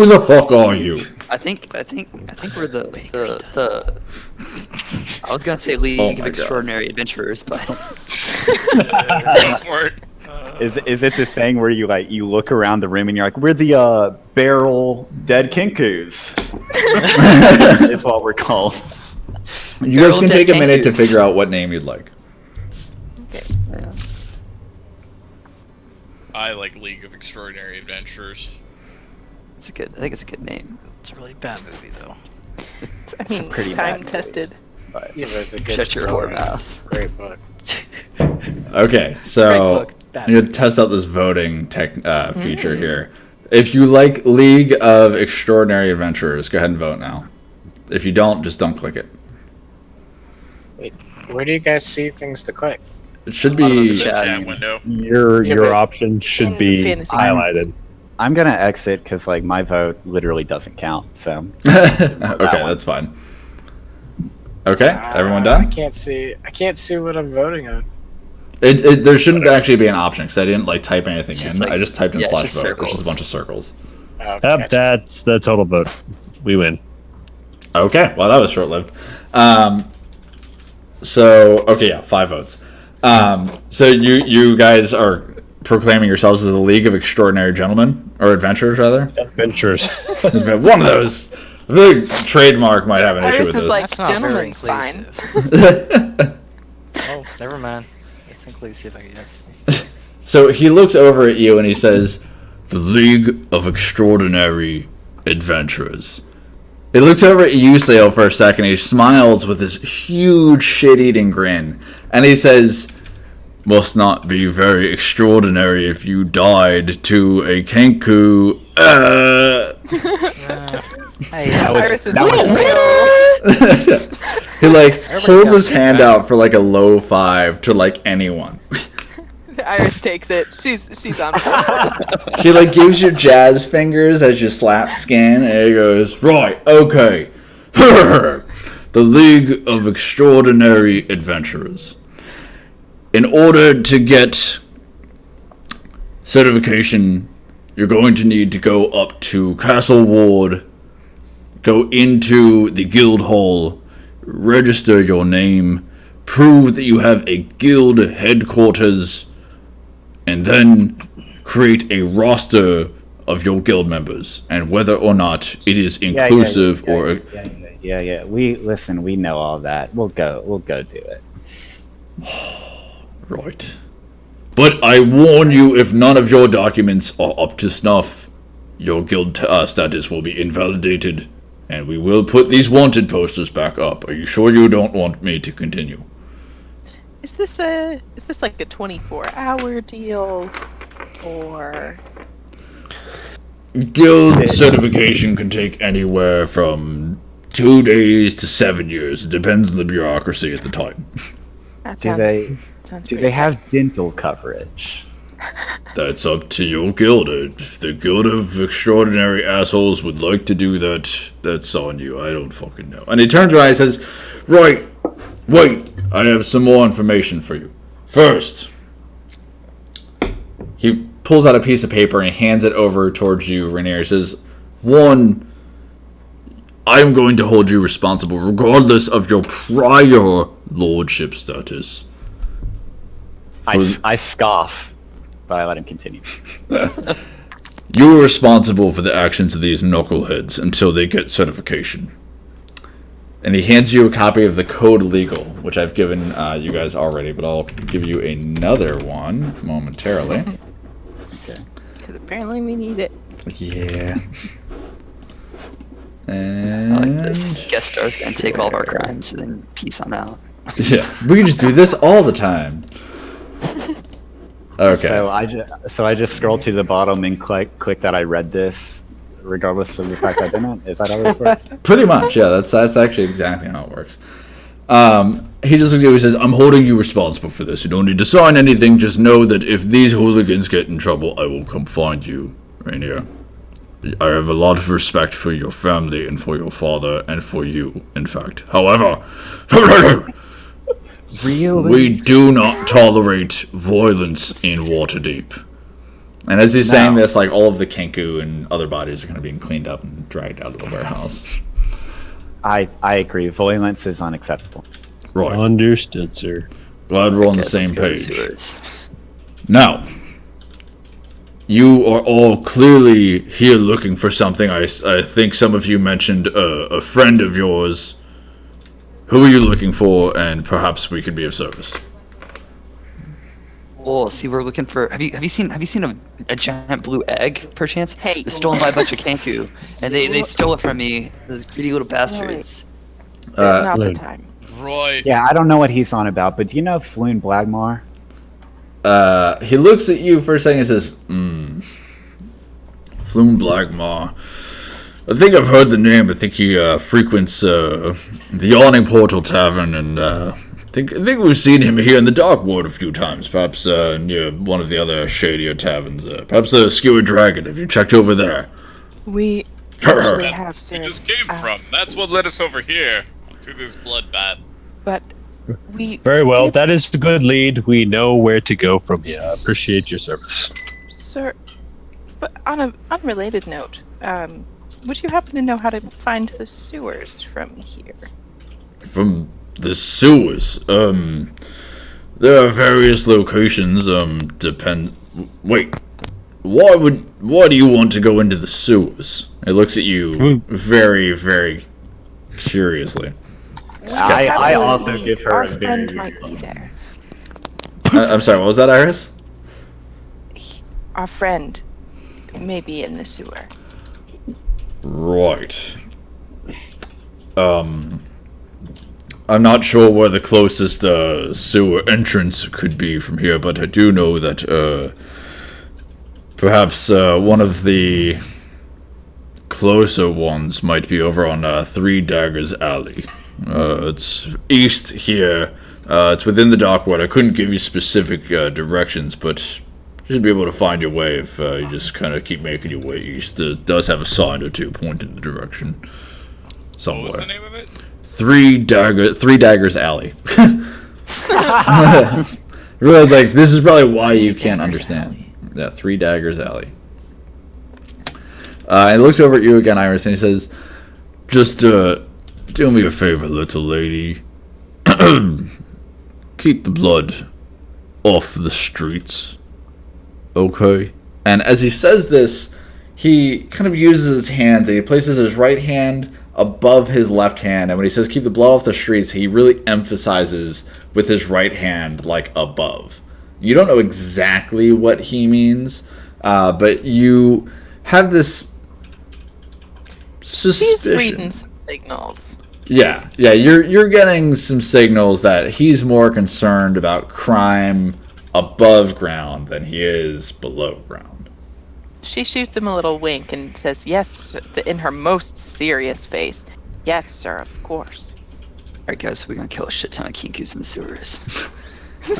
the fuck are you?" I think we're the I was gonna say League Oh of my God. Extraordinary Adventurers, but Or- Is it the thing where you look around the room and you're like, we're the barrel dead kinkus? It's what we're called. You guys Girl can take a Dead minute to Kangaroos. figure out what name you'd like. yeah. I like League of Extraordinary Adventurers. I think it's a good name. It's a really bad movie though. I mean, pretty bad time tested. Yeah, but it's a good Shut your story. whore mouth. Great book. Okay, so Great book, bad I'm gonna test out this voting feature here. If you like League of Extraordinary Adventurers, go ahead and vote now. If you don't, just don't click it. Wait, where do you guys see things to click? It should Bottom of the be. The chat. chat window. Your Yeah, your but- option should In be fantasy highlighted. I'm gonna exit because my vote literally doesn't count. So Okay, that's fine. Okay, everyone I done? can't see what I'm voting on. There shouldn't actually be an option because I didn't type anything It's just in. like- I just typed in yeah, it's slash just vote, which is circles. a bunch of circles. Oh, Yep, gotcha. that's the total vote. We win. Okay, well that was short lived. So okay, yeah, 5 votes. So you guys are proclaiming yourselves as the League of Extraordinary Gentlemen or Adventurers, rather. Adventures. One of those. The trademark might have an issue Iris with is this. like, That's not very gentlemen's fine. inclusive. Oh, never mind. It's inclusive, I guess. So he looks over at you and he says, "The League of Extraordinary Adventurers." He looks over at you, Sale, for a second. He smiles with this huge shit-eating grin, and he says, "Must not be very extraordinary if you died to a Kenku." Hey, Iris is that was real. He holds his hand out for a low 5 to anyone. Iris takes it. She's on board. He gives you jazz fingers as you slap skin, and he goes, "Right, okay." The League of Extraordinary Adventurers. In order to get certification, you're going to need to go up to Castle Ward, go into the guild hall, register your name, prove that you have a guild headquarters, and then create a roster of your guild members and whether or not it is inclusive or yeah. We know all that. We'll go do it. right. But I warn you, if none of your documents are up to snuff, your guild status will be invalidated, and we will put these wanted posters back up. Are you sure you don't want me to continue? Is this like a 24-hour deal, or Guild certification can take anywhere from 2 days to 7 years. It depends on the bureaucracy at the time. that Do sounds they sounds do pretty they have dental coverage? That's up to your guild. If the Guild of Extraordinary Assholes would like to do that, that's on you. I don't fucking know. And he turns around and says, "Right, wait, I have some more information for you. First," he pulls out a piece of paper and he hands it over towards you, Rainier. He says, "One, I'm going to hold you responsible regardless of your prior lordship status." I scoff, but I let him continue. You're responsible for the actions of these knuckleheads until they get certification. And he hands you a copy of the Code Legal, which I've given you guys already, but I'll give you another one momentarily. because apparently we need it. Yeah. I like And this. Guest star's gonna take all of our crimes and then peace on out. yeah, we can just do this all the time. Okay. So I just scroll to the bottom and click that I read this regardless of the fact I didn't? Is that how this works? Pretty much, yeah. That's actually exactly how it works. He just looked at you and says, I'm holding you responsible for this. You don't need to sign anything. Just know that if these hooligans get in trouble, I will come find you, Rainier. I have a lot of respect for your family and for your father and for you, in fact. However, Really? we do not tolerate violence in Waterdeep. And as he's saying this, like, all of the Kenku and other bodies are kind of being cleaned up and dragged out of the warehouse. I agree. Violence is unacceptable. Right. Understood, sir. Glad we're on the Guess same let's go to page. sewers. Now, you are all clearly here looking for something. I think some of you mentioned a friend of yours. Who are you looking for? And perhaps we could be of service. Oh, see, we're looking for. Have you seen a giant blue egg, perchance? Hey. It was stolen by a bunch of Kenku, and they stole it from me. Those greedy little bastards. Not the Loon. time. Roy. Yeah, I don't know what he's on about, but do you know Floon Blagmar? He looks at you for a second and says, Flume Blackmaw. I think I've heard the name. I think he frequents the Yawning Portal Tavern, and I think we've seen him here in the Dark Ward a few times, perhaps near one of the other shadier taverns. Perhaps the Skewer Dragon. Have you checked over there? We actually have, We sir. just came from. That's what led us over here to this bloodbath. But we. Very well. did- That is a good lead. We know where to go from here. I appreciate your service. Sir, but on a unrelated note, would you happen to know how to find the sewers from here? From the sewers. There are various locations. Wait. Why do you want to go into the sewers? It looks at you very, very curiously. I also give her Our a friend very. might be there. I'm sorry, what was that, Iris? Our friend may be in the sewer. Right. I'm not sure where the closest sewer entrance could be from here, but I do know that perhaps one of the closer ones might be over on Three Daggers Alley. It's east here. It's within the dock ward. I couldn't give you specific directions, but you should be able to find your way if you just kind of keep making your way east. It does have a sign or two pointing the direction What somewhere. was the name of it? Three Daggers Alley. Realize, like, this is probably why you can't understand. Yeah, Three Daggers Alley. And he looks over at you again, Iris, and he says, just do me a favor, little lady. Keep the blood off the streets. Okay? And as he says this, he kind of uses his hands, and he places his right hand above his left hand, and when he says keep the blood off the streets, he really emphasizes with his right hand, like, above. You don't know exactly what he means, but you have this He's suspicion. reading some signals. Yeah, you're getting some signals that he's more concerned about crime above ground than he is below ground. She shoots him a little wink and says, yes, in her most serious face. Yes, sir, of course. Alright, guys, so we're gonna kill a shit ton of Kinkus in the sewers.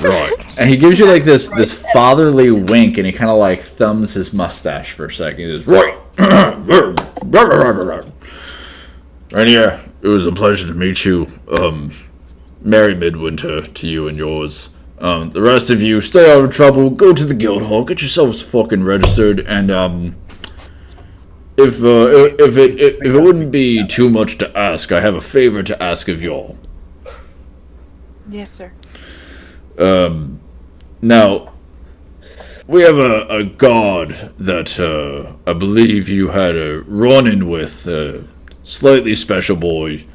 Right. And he gives you like this fatherly wink, and he kind of like thumbs his mustache for a second. He says, right. Rainier, it was a pleasure to meet you. Merry Midwinter to you and yours. The rest of you, stay out of trouble. Go to the guild hall. Get yourselves fucking registered. And if it wouldn't be too much to ask, I have a favor to ask of y'all. Yes, sir. Now, we have a guard that I believe you had a run-in with, slightly special boy.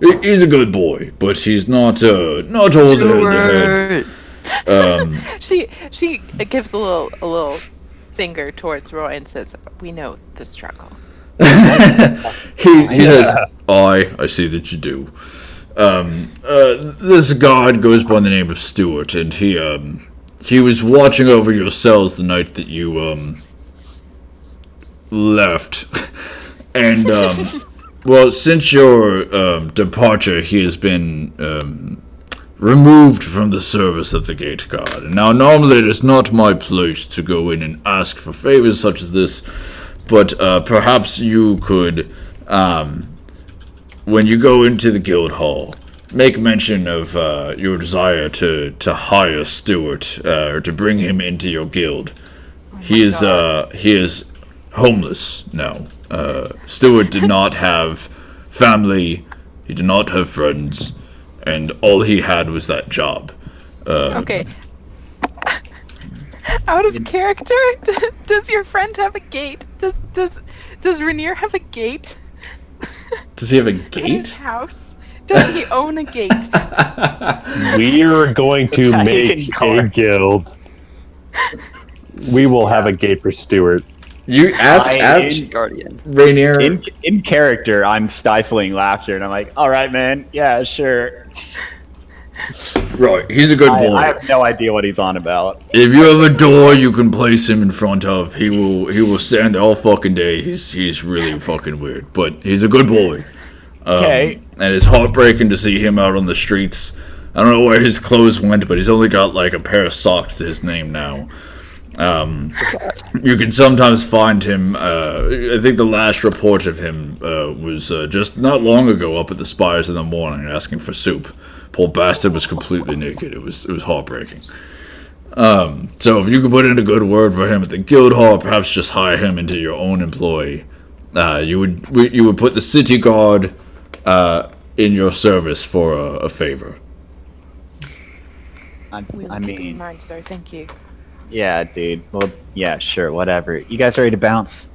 He's a good boy, but he's not older in the head. She gives a little finger towards Roy and says, we know the struggle. He says, I see that you do. This guard goes by the name of Stuart, and he was watching over your cells the night that you left. And, well, since your departure, he has been removed from the service of the Gate Guard. And now, normally it is not my place to go in and ask for favors such as this, but perhaps you could, when you go into the guild hall, make mention of your desire to hire Stuart, or to bring him into your guild. He is homeless now. Stuart did not have family, he did not have friends, and all he had was that job. Okay. Out of character, does your friend have a gate? Does Rainier have a gate? Does he have a At his gate? house? Does he own a gate? We're going to Italian make a card. guild. We will have a gate for Stuart. You ask Guardian. Rainier. In character, I'm stifling laughter, and I'm like, "All right, man, yeah, sure." Right, he's a good boy. I have no idea what he's on about. If you have a door you can place him in front of, he will stand all fucking day. He's really fucking weird, but he's a good boy. Okay. And it's heartbreaking to see him out on the streets. I don't know where his clothes went, but he's only got like a pair of socks to his name now. You can sometimes find him. I think the last report of him was just not long ago up at the Spires in the morning asking for soup. Poor bastard was completely naked. It was heartbreaking. So if you could put in a good word for him at the guild hall, perhaps just hire him into your own employee. You would put the city guard in your service for a favor. I We'll keep it in mean, mind, sir. Thank you. yeah, dude. Well, yeah, sure, whatever. You guys ready to bounce?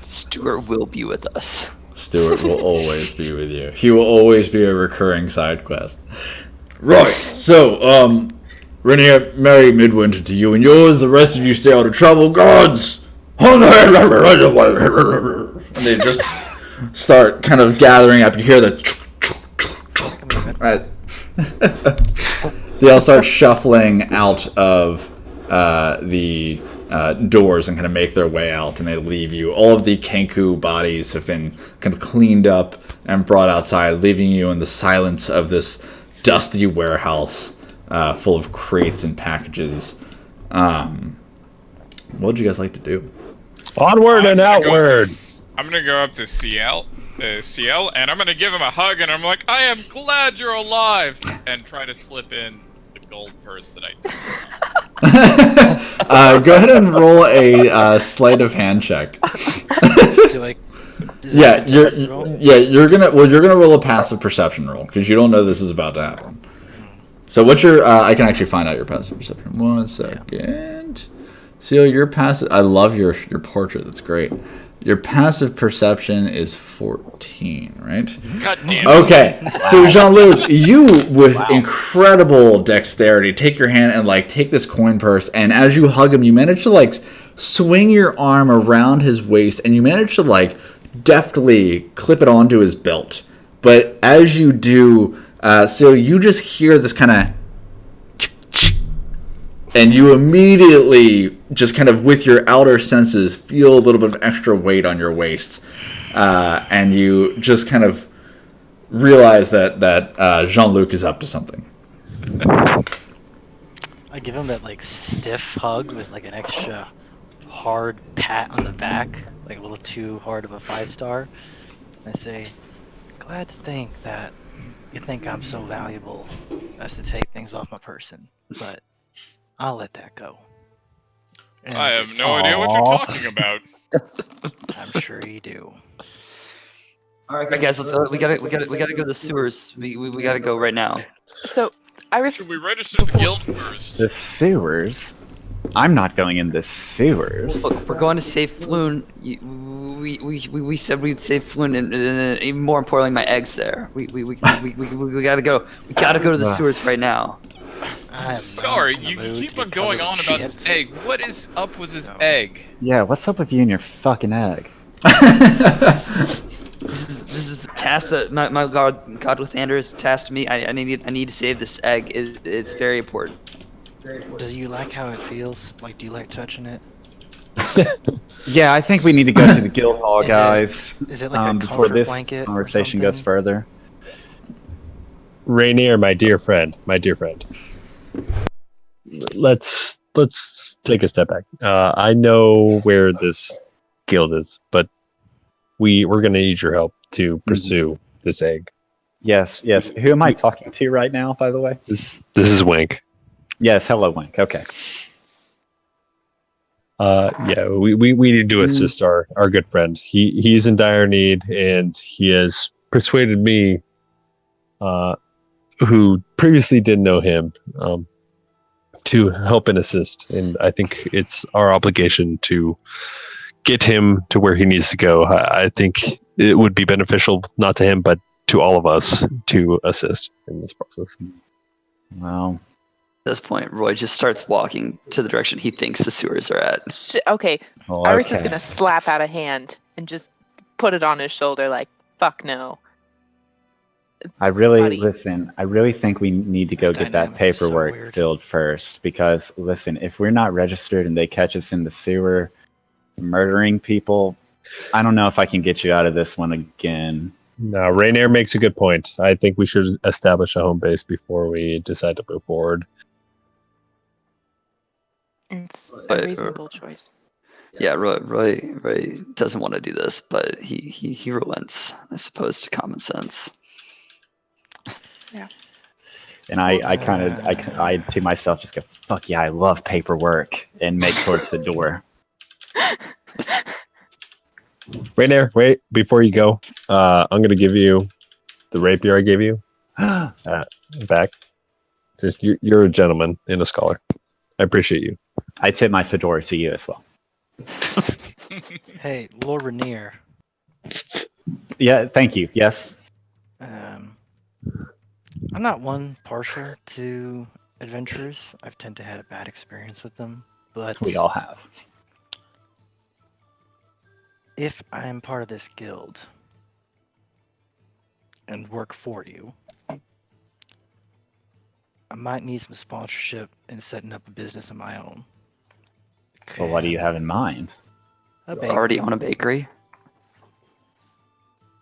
Stuart will be with us. Stuart will always be with you. He will always be a recurring side quest. Right, so, Rainier, Merry Midwinter to you and yours. The rest of you stay out of trouble. Guards! And they just start kind of gathering up. You hear the... Right. They all start shuffling out of the doors and kind of make their way out, and they leave you. All of the Kenku bodies have been kind of cleaned up and brought outside, leaving you in the silence of this dusty warehouse full of crates and packages. What would you guys like to do? Onward and outward. I'm gonna go up to CL, and I'm gonna give him a hug, and I'm like, I am glad you're alive, and try to slip in the gold purse that I took. Go ahead and roll a sleight of hand check. Yeah, you're gonna roll a passive perception roll because you don't know this is about to happen. So what's your? I can actually find out your passive perception. 1 second. Seal, your passive. I love your portrait. That's great. Your passive perception is 14, right? God damn it. Okay, so Jean-Luc, you with incredible dexterity take your hand and like take this coin purse, and as you hug him, you manage to like swing your arm around his waist, and you manage to like deftly clip it onto his belt. But as you do, so you just hear this kind of, and you immediately just kind of with your outer senses feel a little bit of extra weight on your waist, and you just kind of realize that Jean-Luc is up to something. I give him that like stiff hug with like an extra hard pat on the back, like a little too hard of a 5-star. I say, glad to think that you think I'm so valuable as to take things off my person, but I'll let that go. And I have no idea what you're talking about. I'm sure you do. All right, guys, let's, we gotta go to the sewers. We gotta go right now. So, Iris, Should we register the guild first? The sewers? I'm not going in the sewers. Look, we're going to save Floon. We said we'd save Floon, and even more importantly, my eggs there. We gotta go. We gotta go to the sewers right now. I am Sorry, not in you the mood keep to be on going covered on in about shit. this egg. What is up with this egg? Yeah, what's up with you and your fucking egg? This is the task that my god Lathander has tasked me. I need to save this egg. It's very important. Do you like how it feels? Like, do you like touching it? Yeah, I think we need to go to the guild hall, Is it- guys. Is it like a Before comfort this blanket or conversation goes something? further. Rainier, my dear friend, let's take a step back. I know where this guild is, but we're going to need your help to pursue this egg. Yes, yes. Who am I talking to right now, by the way? This is Wink. Yes, hello, Wink. Okay. Yeah, we need to assist our good friend. He's in dire need, and he has persuaded me, who previously didn't know him, to help and assist. And I think it's our obligation to get him to where he needs to go. I think it would be beneficial, not to him, but to all of us, to assist in this process. Well, At this point, Roy just starts walking to the direction he thinks the sewers are at. Okay, well, Iris is okay. gonna slap out a hand and just put it on his shoulder like, fuck no. I really buddy. listen. I really think we need to go That get that dynamic is so paperwork weird. filled first. Because listen, if we're not registered and they catch us in the sewer murdering people, I don't know if I can get you out of this one again. No, Rainier makes a good point. I think we should establish a home base before we decide to move forward. It's But, a reasonable choice. Yeah, Roy doesn't want to do this, but he relents, I suppose, to common sense. And I kind of, I to myself just go, fuck yeah, I love paperwork, and make towards the door. Rainier, wait, before you go, I'm going to give you the rapier I gave you back. Just you're a gentleman and a scholar. I appreciate you. I tip my fedora to you as well. Hey, Lord Rainier. Yeah, thank you. Yes. I'm not one partial to adventurers. I've tend to had a bad experience with them. But We all have. if I am part of this guild and work for you, I might need some sponsorship in setting up a business of my own. Well, what do you have in mind? A bakery. Already on a bakery.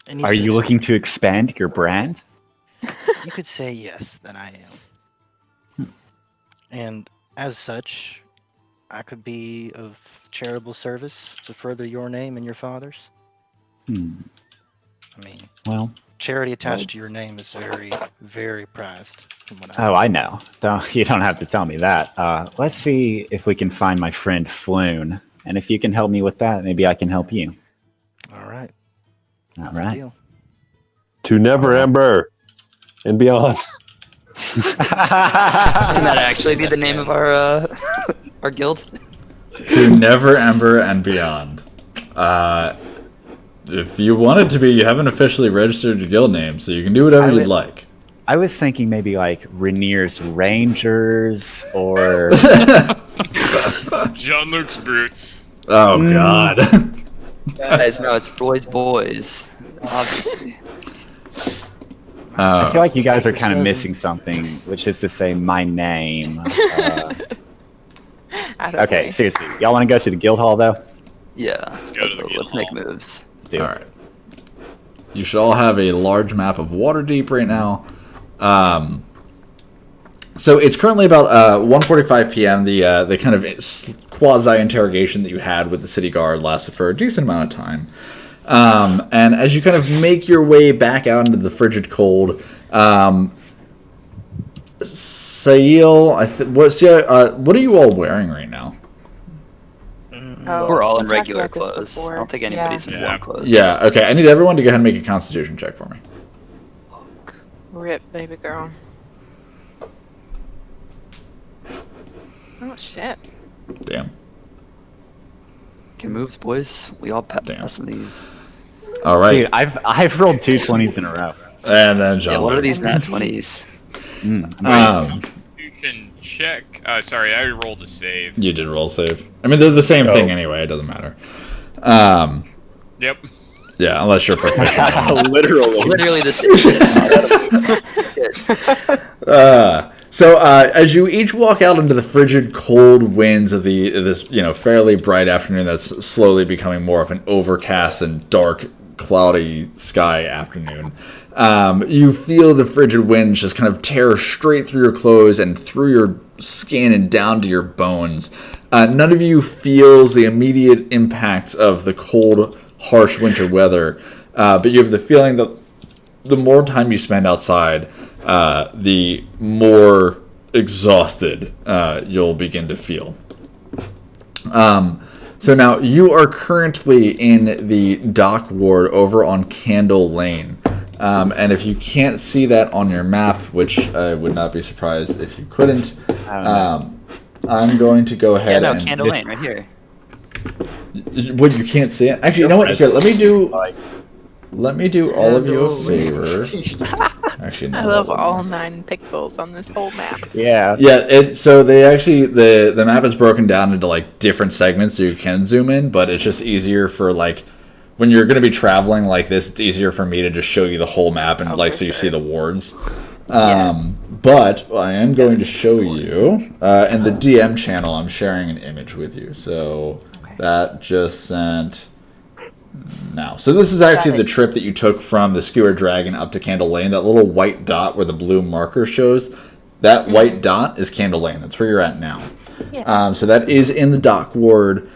It needs Are to you looking to expand your brand? You could say yes, that I am. And as such, I could be of charitable service to further your name and your father's. Hmm. I mean, Well, charity attached to your Let's- name is very, very prized. From what oh, I know. You don't have to tell me that. Let's see if we can find my friend Floon. And if you can help me with that, maybe I can help you. All right. All That's the right. deal. To Never Ember and beyond. Can that actually be the name of our our guild? To Never Ember and beyond. If you want it to be, you haven't officially registered your guild name, so you can do whatever I you'd would- like. I was thinking maybe like Rainier's Rangers or Jean-Luc's Brutes. Oh God. Guys, no, it's Roy's boys, obviously. I feel like you guys are kind of missing something, which is to say my name. Out of Okay, way. seriously. Y'all want to go to the guild hall though? Yeah. Let's go to the guild Let's make hall. moves. Let's do All it. right. You should all have a large map of Waterdeep right now. So it's currently about 1:45 p.m. The kind of quasi interrogation that you had with the city guard lasted for a decent amount of time. And as you kind of make your way back out into the frigid cold, Sail, what are you all wearing right now? Oh, We're all in we talked regular about this clothes. before. I don't think anybody's in Yeah. warm clothes. Yeah, okay. I need everyone to go ahead and make a Constitution check for me. Rip, baby girl. Oh shit. Damn. Can moves, boys. We all Damn. pass in these. All right. Dude, I've rolled 2 20s in a row. And then John. Yeah, what are these nat 20s? Constitution check. Sorry, I rolled a save. You did roll save. I mean, they're the same thing anyway. It doesn't matter. Yep. Yeah, unless you're proficient. Literally. Literally the same. So as you each walk out into the frigid, cold winds of this fairly bright afternoon that's slowly becoming more of an overcast and dark, cloudy sky afternoon, you feel the frigid winds just kind of tear straight through your clothes and through your skin and down to your bones. None of you feels the immediate impacts of the cold, harsh winter weather, but you have the feeling that the more time you spend outside, the more exhausted you'll begin to feel. So now you are currently in the dock ward over on Candle Lane. And if you can't see that on your map, which I would not be surprised if you couldn't, I'm going to go ahead and... Candle Lane, right here. What, you can't see it? Actually, you know what? Here, let me do all of you a favor. Actually, no, I love all 9 pixels on this whole map. Yeah. Yeah, so they actually, the map is broken down into like different segments so you can zoom in, but it's just easier for like, when you're going to be traveling like this, it's easier for me to just show you the whole map and so you see the wards. But I am going to show you, in the DM channel, I'm sharing an image with you. So that just sent now. So this is actually the trip that you took from the Skewer Dragon up to Candle Lane. That little white dot where the blue marker shows, that white dot is Candle Lane. That's where you're at now. Yeah. So that is in the dock ward,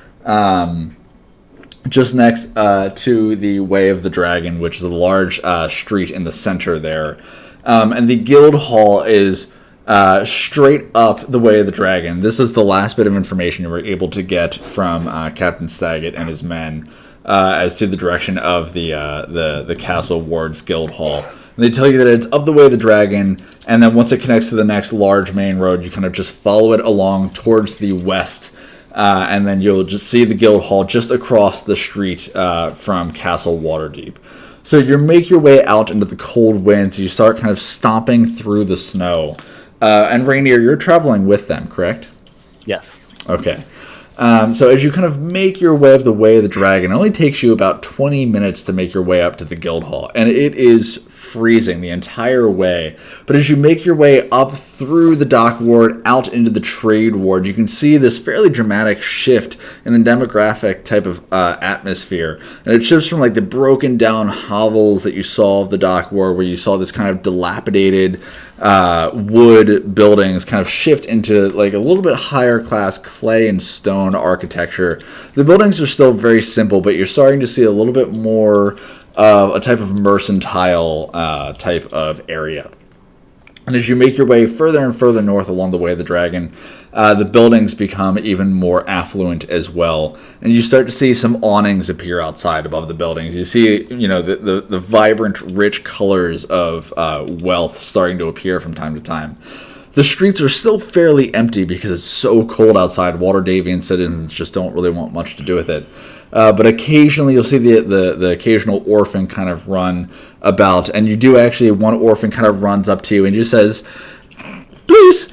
just next to the Way of the Dragon, which is a large street in the center there. And the guild hall is straight up the Way of the Dragon. This is the last bit of information you were able to get from Captain Staggett and his men as to the direction of the Castle Ward's guild hall. And they tell you that it's up the Way of the Dragon, and then once it connects to the next large main road, you kind of just follow it along towards the west, and then you'll just see the guild hall just across the street from Castle Waterdeep. So you make your way out into the cold winds. You start kind of stomping through the snow. And Rainier, you're traveling with them, correct? Yes. Okay. So as you kind of make your way up the Way of the Dragon, it only takes you about 20 minutes to make your way up to the guild hall. And it is freezing the entire way. But as you make your way up through the dock ward, out into the trade ward, you can see this fairly dramatic shift in the demographic type of atmosphere. And it shifts from like the broken down hovels that you saw of the dock ward, where you saw this kind of dilapidated wood buildings kind of shift into like a little bit higher class clay and stone architecture. The buildings are still very simple, but you're starting to see a little bit more of a type of mercantile type of area. And as you make your way further and further north along the Way of the Dragon, the buildings become even more affluent as well. And you start to see some awnings appear outside above the buildings. You see, the vibrant, rich colors of wealth starting to appear from time to time. The streets are still fairly empty because it's so cold outside. Waterdavian citizens just don't really want much to do with it. But occasionally you'll see the occasional orphan kind of run about, and you do actually, one orphan kind of runs up to you and just says, please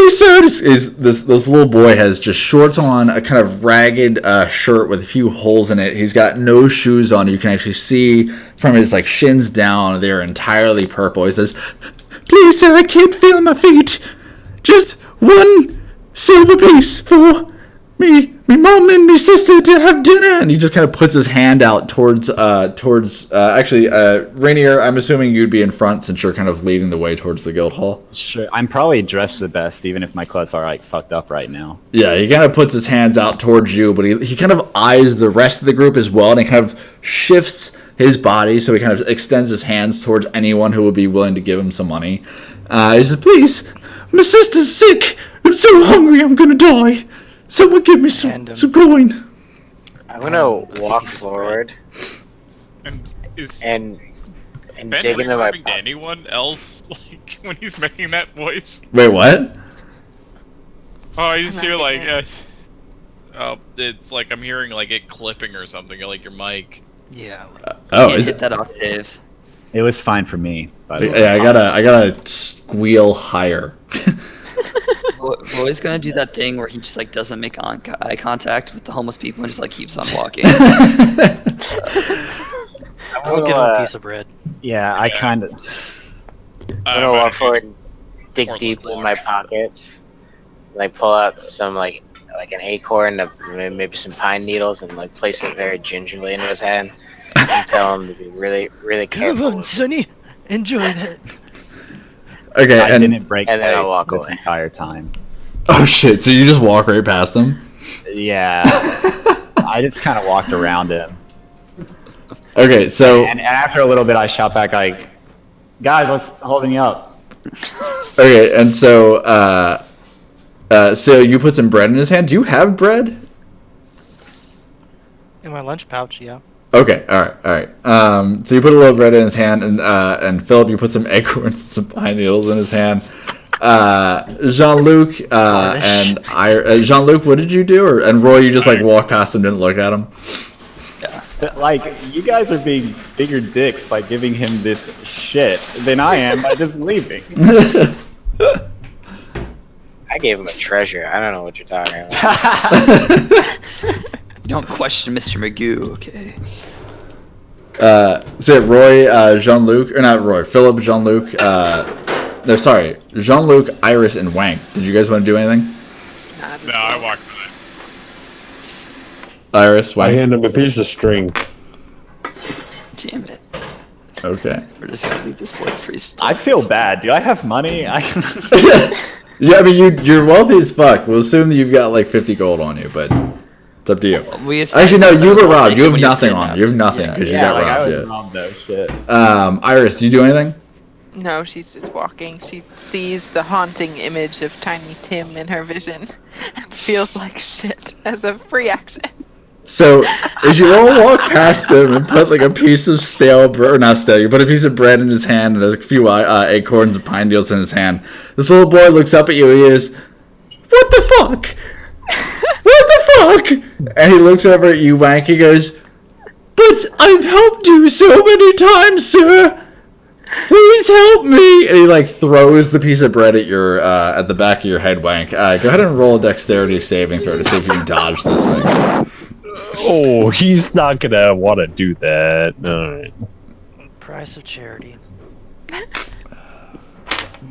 sir, this little boy has just shorts on, a kind of ragged shirt with a few holes in it. He's got no shoes on. You can actually see from his like shins down, they're entirely purple. He says, please sir, I can't feel my feet. Just 1 silver piece for me mom and me sister to have dinner. And he just kind of puts his hand out towards Rainier, I'm assuming you'd be in front since you're kind of leading the way towards the guild hall. Sure. I'm probably dressed the best, even if my clothes are like fucked up right now. Yeah, he kind of puts his hands out towards you, but he kind of eyes the rest of the group as well, and he kind of shifts his body so he kind of extends his hands towards anyone who would be willing to give him some money. He says, please, my sister's sick. I'm so hungry I'm gonna die. Someone give me some coin. I'm gonna walk forward And and Ben dig into my referring to anyone else like when he's making that voice? Wait, what? Oh, I just I'm hear not like getting it's like I'm hearing like it clipping or something, or like your mic. Yeah. Can't hit that octave. It was fine for me, by the way. Yeah, I gotta squeal higher. Boy's gonna do that thing where he just like doesn't make eye contact with the homeless people and just like keeps on walking. I'll give him a piece of bread. Yeah, I kind of... I'm gonna walk forward and dig Or deep in large. my pockets, like pull out some like an acorn, maybe some pine needles, and like place it very gingerly into his hand, and tell him to be really, really Come careful. on, with it. Sonny. Enjoy that. Okay, I and didn't break and then I'll pace walk this away. entire time. oh shit! So you just walk right past them? Yeah. I just kind of walked around him. Okay, so And after a little bit, I shout back like, "Guys, let's holding you up." okay, and so so you put some bread in his hand. Do you have bread? In my lunch pouch, yeah. Okay, all right. So you put a little bread in his hand, and Philip, you put some acorns, and some pine needles in his hand. Jean-Luc and Jean-Luc, what did you do? And Roy, you just like walked past him, didn't look at him. Like, you guys are being bigger dicks by giving him this shit than I am by just leaving. I gave him a treasure. I don't know what you're talking about. Don't question Mr. Magoo, okay? So Roy, Jean-Luc, or not Roy, Philip, Jean-Luc. No, sorry, Jean-Luc, Iris, and Wank. Did you guys want to do anything? No, I walked by. Iris, I Wank. hand him a piece of string. Damn it. Okay. We're just gonna leave this boy free. I feel bad. Do I have money? Yeah, I mean you're wealthy as fuck. We'll assume that you've got like 50 gold on you, but it's up to you. Actually, no, you were robbed. You have nothing on you. You have nothing because you Yeah, got like, I robbed. was Yeah. robbed though, shit. Iris, do you do anything? No, she's just walking. She sees the haunting image of Tiny Tim in her vision and feels like shit as a free action. So, as you all walk past him and put like a piece of stale bread, or not stale, you put a piece of bread in his hand and a few acorns and pine needles in his hand. This little boy looks up at you. He is, "What the fuck? What the fuck?" And he looks over at you, Wank. He goes, "But I've helped you so many times, sir. Please help me!" And he like throws the piece of bread at your at the back of your head, Wank. Go ahead and roll a dexterity saving throw to see if you can dodge this thing. Oh, he's not gonna want to do that. Alright. Price of charity.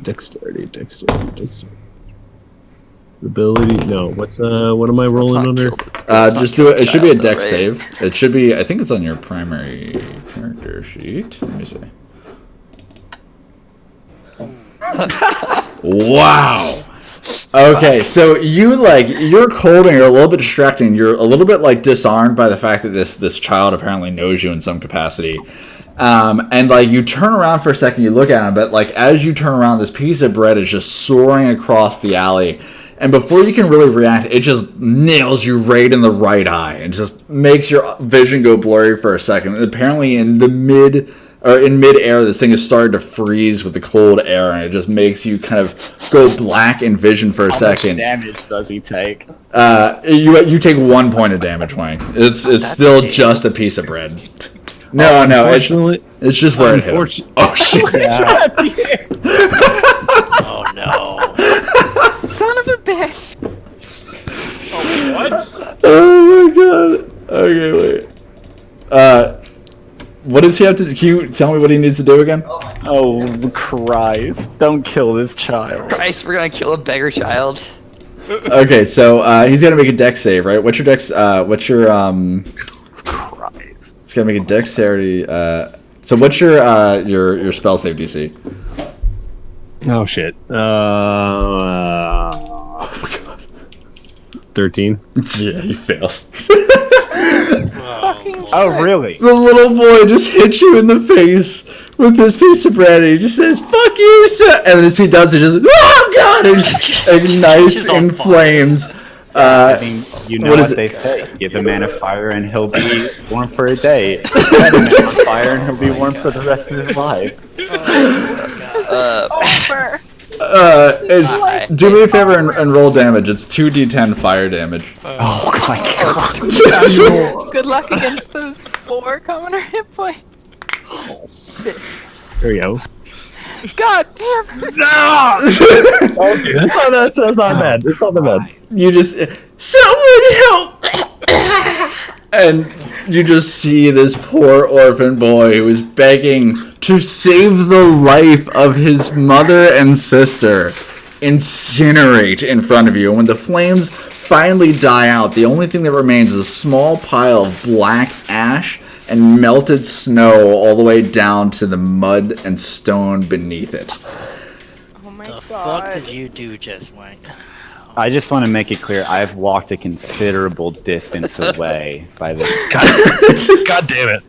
Dexterity. Ability. No, what am I rolling under? Just do it. It should be a dex save. It should be. I think it's on your primary character sheet. Let me see. Wow. Okay, so you're cold and you're a little bit distracting. You're a little bit like disarmed by the fact that this child apparently knows you in some capacity. And like you turn around for a second, you look at him, but like as you turn around, this piece of bread is just soaring across the alley. And before you can really react, it just nails you right in the right eye and just makes your vision go blurry for a second. And apparently in mid-air, this thing is starting to freeze with the cold air, and it just makes you kind of go black in vision for a How much second. damage does he take? You take 1 point of damage, Wang. It's still just a piece of bread. No, Unfortunately, it's just where it hit him. Oh shit! Oh no. Son of a bitch! Oh my god. Okay, wait. What does he have to do? Can you tell me what he needs to do again? Oh Christ! Don't kill this child. Christ, we're gonna kill a beggar child. Okay, so he's gonna make a dex save, right? What's your dex? Christ. It's gonna make a dexterity. So what's your spell save DC? oh shit. 13. Yeah, he fails. Fucking Oh shit. really? The little boy just hits you in the face with this piece of bread, and he just says, "Fuck you, sir!" And as he does it, just oh god, it just ignites She's on in fire. flames. I mean, you know what what, is it? they say. Give a man a fire and he'll be warm for a day. Set a man on fire and he'll be warm for the rest of his life. Over. It's do me a favor and roll damage. It's 2d10 fire damage. Oh my god. Good luck against those 4 commoner hit points. Shit. There we go. God damn it. Okay, that's not bad. It's not that bad. You just someone help! And you just see this poor orphan boy who is begging to save the life of his mother and sister incinerate in front of you. And when the flames finally die out, the only thing that remains is a small pile of black ash and melted snow all the way down to the mud and stone beneath it. Oh my The god. fuck did you do just, Wang? I just want to make it clear, I've walked a considerable distance away by this. God damn it!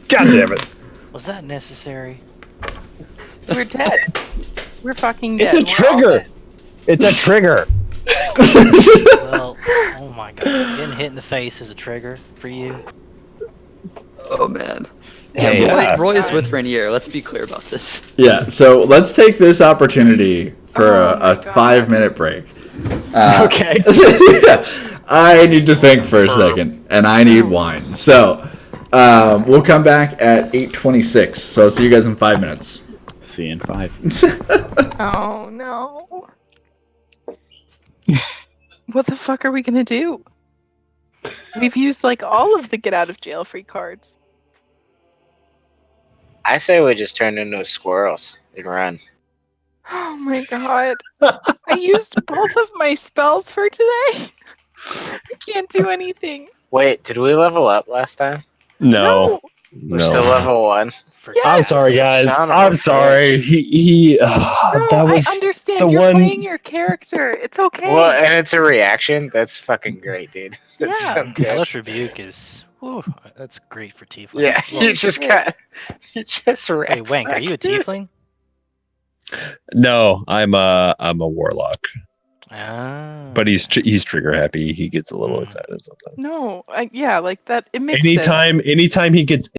God damn it! Was that necessary? We're dead. We're fucking It's dead. a trigger. It's a trigger. Well, oh my god. Getting hit in the face is a trigger for you. Oh man. Hey, Yeah, uh, Roy is with Rainier. Let's be clear about this. Yeah, so let's take this opportunity for Oh my a God. 5-minute break. Okay. I need to think for a second, and I need wine. So we'll come back at 8:26. So see you guys in 5 minutes. See you in 5. Oh no. What the fuck are we gonna do? We've used like all of the get out of jail free cards. I say we just turn into squirrels and run. Oh my god. I used both of my spells for today. I can't do anything. Wait, did we level up last time? No. We're still level 1. Yeah. I'm sorry, guys. Son of I'm a sorry. He No, that was I understand. the You're one. playing your character. It's okay. Well, and it's a reaction. That's fucking great, dude. That's Yeah. so good. Hellish Rebuke is. Whew, that's great for tiefling. Yeah, Well, you just shit. got. You just ran. Hey, Wank, are you a tiefling? No, I'm a warlock. Ah. But he's trigger happy. He gets a little Hmm. excited sometimes. No, yeah, like that. It makes sense. Anytime he gets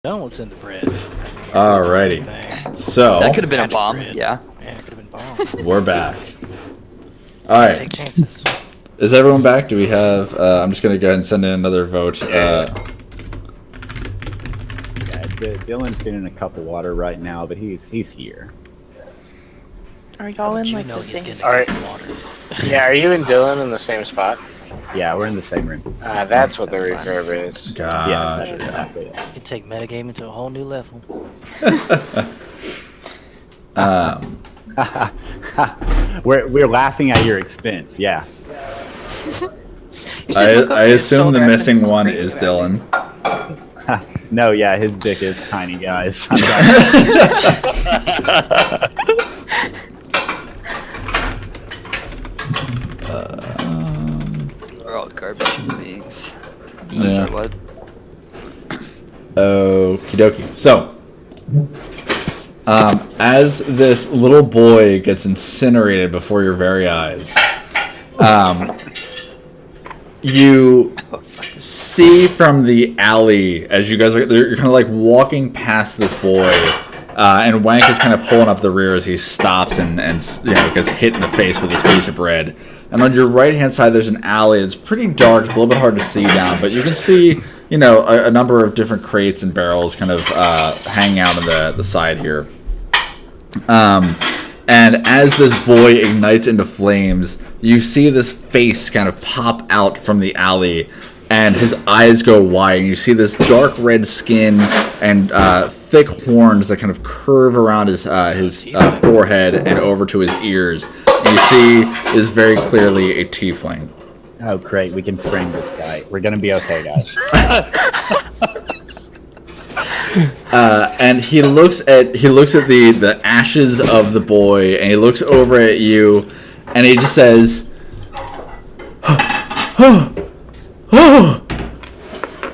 know what's in the bread. Alrighty. Thing. So That could have been a Magic bomb. bread. Yeah. Yeah, it could have been bomb. we're back. Alright. Take chances. Is everyone back? Do we have I'm just gonna go ahead and send in another vote. Yeah, Dylan's getting a cup of water right now, but he's here. Are y'all in You like know the he's same? getting Alright. water. Yeah, are you and Dylan in the same spot? Yeah, we're in the same room. That's what the reverb is. God. Yeah, that's exactly it. You can take metagaming to a whole new level. We're laughing at your expense. Yeah. You should look over I your assume shoulder the and missing scream one at is me. Dylan. No, yeah, his dick is tiny, guys. I'm We're all garbage human beings. Yeah. Sorry, what? Okie dokie. So, as this little boy gets incinerated before your very eyes, you see from the alley as you guys are you're kind of like walking past this boy, and Wank is kind of pulling up the rear as he stops and gets hit in the face with this piece of bread. And on your right hand side, there's an alley. It's pretty dark. It's a little bit hard to see down, but you can see a number of different crates and barrels kind of hanging out on the side here. And as this boy ignites into flames, you see this face kind of pop out from the alley, and his eyes go wide, and you see this dark red skin and thick horns that kind of curve around his forehead and over to his ears. And you see is very clearly a tiefling. Oh, great. We can frame this guy. We're going to be okay, guys. And he looks at the ashes of the boy, and he looks over at you, and he just says, "Oh,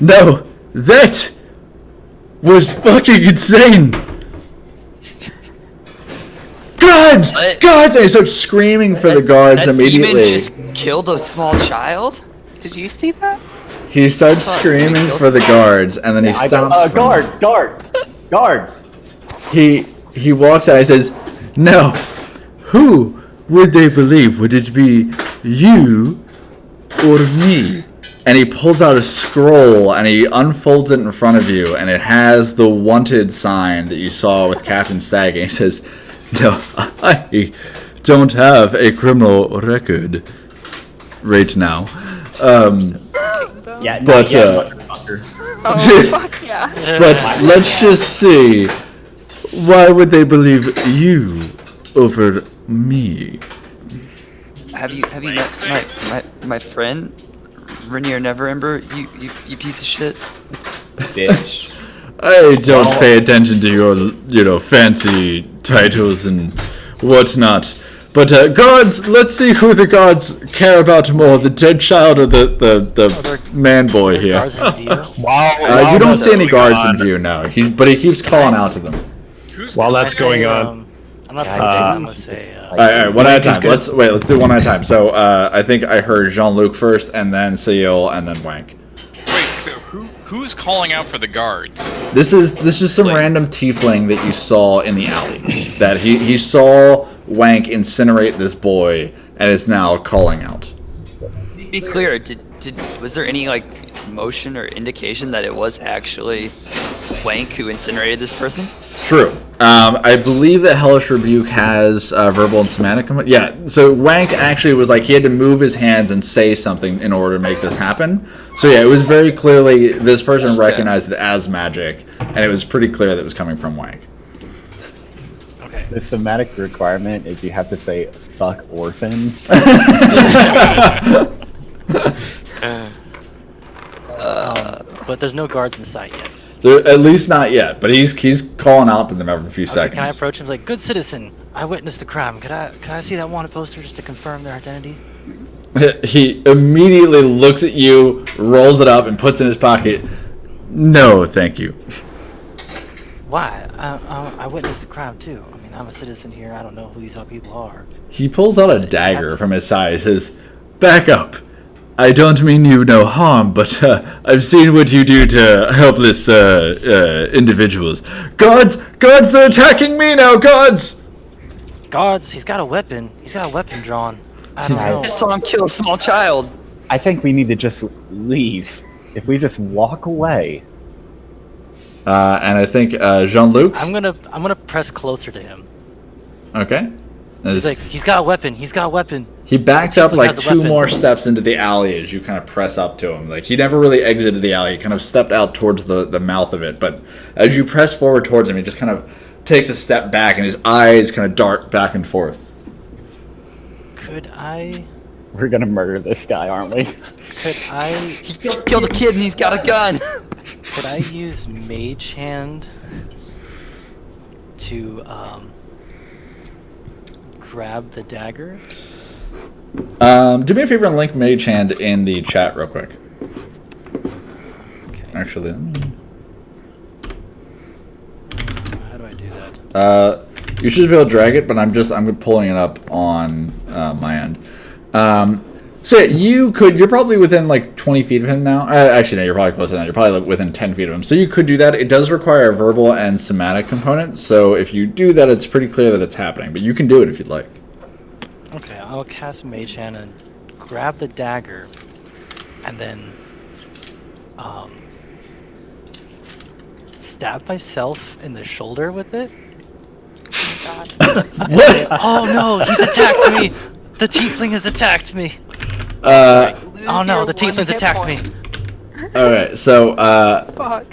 no, that was fucking insane. Guards, What? guards!" And he starts screaming for the guards That immediately. demon just killed a small child? Did you see that? He starts Fuck, screaming we killed for the guards, and then he I go, stops. guards! He walks out and says, "No, who would they believe? Would it be you or me?" And he pulls out a scroll and he unfolds it in front of you, and it has the wanted sign that you saw with Captain Stag. And he says, "No, I don't have a criminal record right now." Yeah, But, motherfucker. Oh fuck yeah! But let's just see. Why would they believe you over me? Have you met my friend? Rainier Neverember? You piece of shit? Bitch. I don't pay attention to your fancy titles and whatnot. But guards, let's see who the guards care about more, the dead child or the man boy here. Guards in view. While You don't that's see any going guards in on- view, no. But he keeps calling out to them. Who's While calling that's out? going on, I'm not Yeah, paying I I'm think gonna say. All right, one at a He's time. good. Let's do one at a time. So I think I heard Jean-Luc first, and then Seal, and then Wank. Wait, so who's calling out for the guards? This is some random tiefling that you saw in the alley. That he saw Wank incinerate this boy and is now calling out. Be clear, was there any like motion or indication that it was actually Wank who incinerated this person? True. I believe that Hellish Rebuke has verbal and somatic. Yeah. So Wank actually was like he had to move his hands and say something in order to make this happen. So yeah, it was very clearly this person recognized it as magic, and it was pretty clear that it was coming from Wank. Okay. The somatic requirement is you have to say "fuck orphans." But there's no guards in sight yet. At least not yet, but he's calling out to them every few Okay, seconds. can I approach him like, "Good citizen, I witnessed the crime. Could I see that wanted poster just to confirm their identity?" He immediately looks at you, rolls it up, and puts it in his pocket. "No, thank you." Why? I witnessed the crime too. I mean, I'm a citizen here. I don't know who these people are. He pulls out a dagger from his side. He says, "Back up. I don't mean you no harm, but I've seen what you do to helpless individuals. Guards, they're attacking me now, guards! Guards, he's got a weapon. He's got a weapon drawn. I don't I know. just saw him kill a small child. I think we need to just leave. If we just walk away. And I think Jean-Luc. I'm gonna press closer to him. Okay. He's like, he's got a weapon. He's got a weapon. He backs up He like has a 2 weapon. more steps into the alley as you kind of press up to him. Like, he never really exited the alley. He kind of stepped out towards the mouth of it. But as you press forward towards him, he just kind of takes a step back, and his eyes kind of dart back and forth. Could I? We're gonna murder this guy, aren't we? Could I? He killed a kid and he's got a gun. Could I use Mage Hand to grab the dagger? Do me a favor and link Mage Hand in the chat real quick. Okay. Actually, How do I do that? you should be able to drag it, but I'm pulling it up on my end. So yeah, you're probably within like 20 feet of him now. Actually, no, you're probably closer than that. You're probably within 10 feet of him. So you could do that. It does require a verbal and somatic component. So if you do that, it's pretty clear that it's happening. But you can do it if you'd like. Okay, I'll cast Mage Hand and grab the dagger, and then stab myself in the shoulder with it. God. What? Oh no, he's attacked me! The tiefling has attacked me! Lose Oh no, your the one tiefling's hit attacked me! point. All right. So Fuck.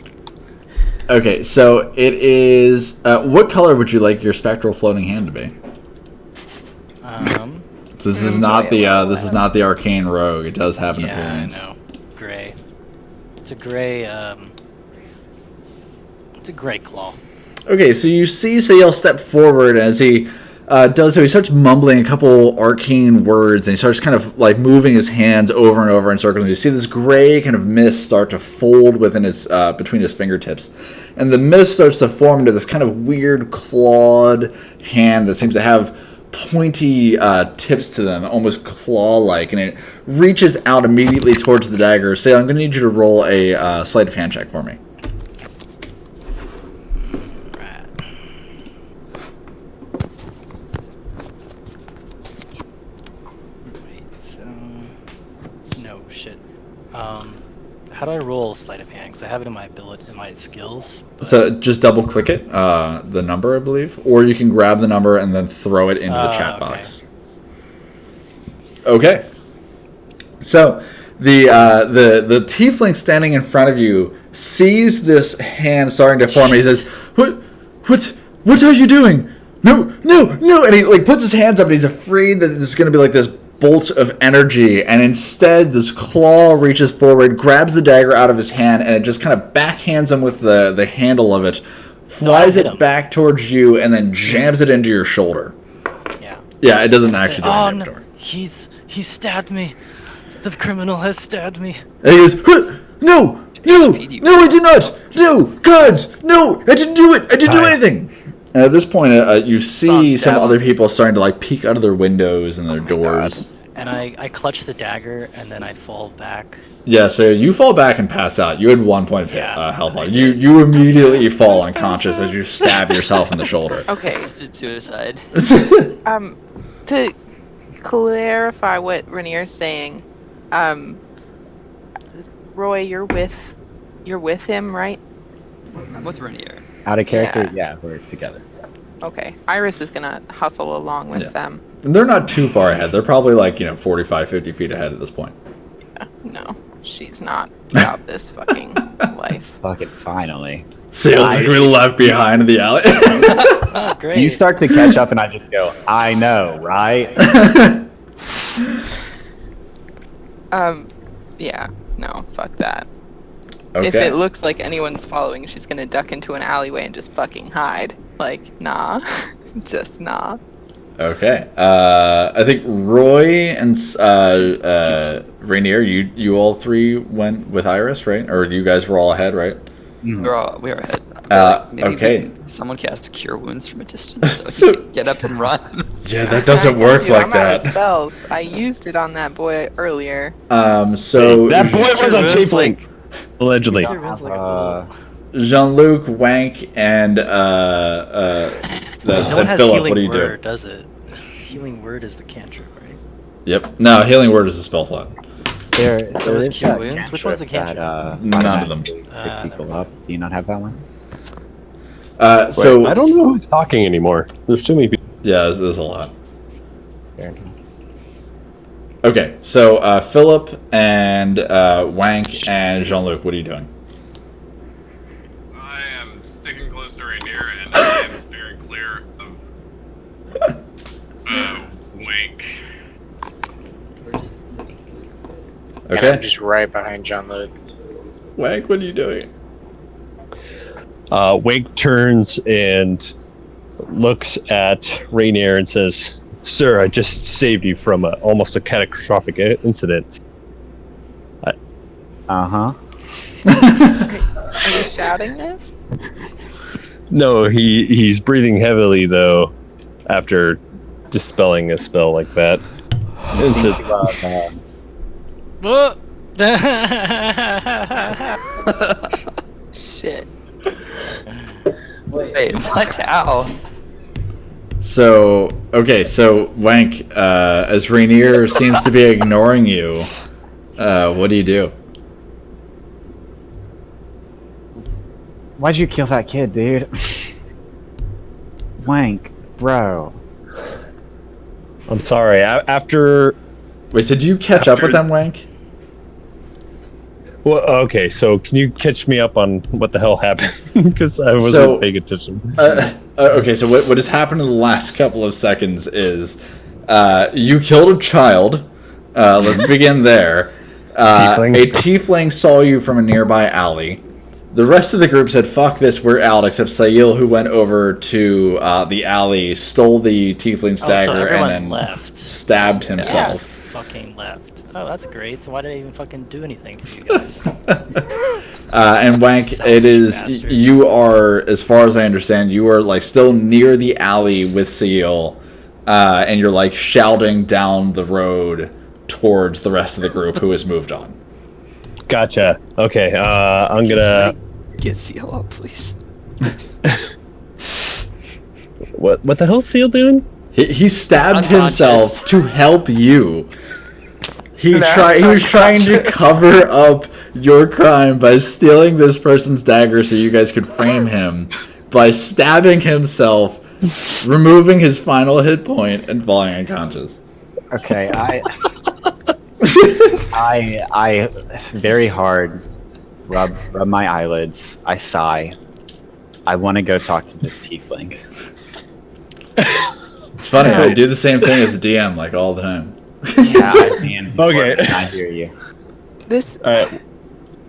okay. So it is. What color would you like your spectral floating hand to be? So this is not the arcane rogue. It does have an Yeah, appearance. I know. Gray. It's a gray, it's a gray claw. Okay, so you see Sayel step forward as he does so. He starts mumbling a couple arcane words, and he starts kind of like moving his hands over and over in circles. And you see this gray kind of mist start to fold within his between his fingertips, and the mist starts to form into this kind of weird clawed hand that seems to have pointy tips to them, almost claw-like, and it reaches out immediately towards the dagger. Sayel, I'm going to need you to roll a sleight of hand check for me. Wait, so... No, shit. How do I roll sleight of hand? Because I have it in my skills. So just double click it, the number, I believe, or you can grab the number and then throw it into the chat Okay. box. Okay. So the tiefling standing in front of you sees this hand starting to form. He says, "What are you doing? No!" And he like puts his hands up, and he's afraid that there's going to be like this bolt of energy, and instead this claw reaches forward, grabs the dagger out of his hand, and it just kind of backhands him with the handle of it, flies hit it him. back towards you, and then jams it into your shoulder. Yeah. Yeah, it doesn't actually do Oh anything. no! He stabbed me! The criminal has stabbed me! And he goes, "Huh! No, I did not! No, guards! No, I didn't do it! I didn't do Hi. anything!" And at this point, you see some stab other him. people starting to like peek out of their windows and their doors. And I clutch the dagger, and then I fall back. Yeah, so you fall back and pass out. You had 1 point of Yeah. health left. You immediately fall unconscious as you stab yourself in the shoulder. Okay. Assisted suicide. To clarify what Rainier's saying, Roy, you're with him, right? I'm with Rainier. Out of character? Yeah, we're together. Okay. Iris is gonna hustle along with Yeah. them. They're not too far ahead. They're probably like 45, 50 feet ahead at this point. No, she's not about this fucking life. Fuck it, finally. Sales is really left behind in the alley. Oh, great! You start to catch up, and I just go, I know, right? Yeah, no, fuck that. Okay. If it looks like anyone's following, she's gonna duck into an alleyway and just fucking hide. Like, nah. Just nah. Okay. I think Roy and Rainier, you all three went with Iris, right? Or you guys were all ahead, right? We are ahead. Maybe okay. Someone cast Cure Wounds from a distance, so, So- he can get up and run. Yeah, that doesn't I work told you, like I'm out of that. spells. I used it on that boy earlier. So That boy was a Rune's tiefling. Allegedly. Cure Rune's like a little. Jean-Luc, Wank, and No one and has Philip. healing What do you word, do? does it? Healing word is the cantrip, right? Yep. No, healing word is a spell slot. There So is is Cure that Wounds? Which one's the cantrip cantrip? that, None of them. picks people up. Do you not have that one? So I don't know who's talking anymore. There's too many people. Yeah, there's a lot. Fair enough. Okay, so Philip and Wank and Jean-Luc, what are you doing? I am sticking close to Rainier, and I am steering clear of Wank. And I'm Okay, just right behind John Luke. Wank, what are you doing? Wake turns and looks at Rainier and says, "Sir, I just saved you from almost a catastrophic incident." Uh-huh. Are you shouting this? No, he's breathing heavily though, after dispelling a spell like that. And says, Shit. Wait, what? How? So, okay, so Wank, as Rainier seems to be ignoring you, what do you do? Why'd you kill that kid, dude? Wank, bro. "I'm sorry. After Wait, so do you catch up with them, Wank? Well, okay, so can you catch me up on what the hell happened? Because I wasn't So- paying attention. Okay, so what has happened in the last couple of seconds is you killed a child. Let's begin there. Tiefling. A tiefling saw you from a nearby alley. The rest of the group said, "Fuck this, we're out," except Sayil, who went over to the alley, stole the tiefling's Oh, so dagger, everyone and then left. stabbed himself. Fucking left. Oh, that's great. So why did I even fucking do anything for you guys? And Wank, Selfish it is bastards. you are, as far as I understand, you are like still near the alley with Seal, and you're like shouting down the road towards the rest of the group who has moved on. Gotcha. Okay, I'm gonna. Get Seal up, please. What the hell's Seal doing? He stabbed Unconscious. himself to help you. He No, was trying to unconscious. cover up your crime by stealing this person's dagger so you guys could frame him by stabbing himself, removing his final hit point, and falling unconscious. Okay, I very hard rub my eyelids. I sigh. I want to go talk to this tiefling. It's funny, I do the same thing as a DM like all the time. Yeah, I can. Okay. I hear you. This. All right.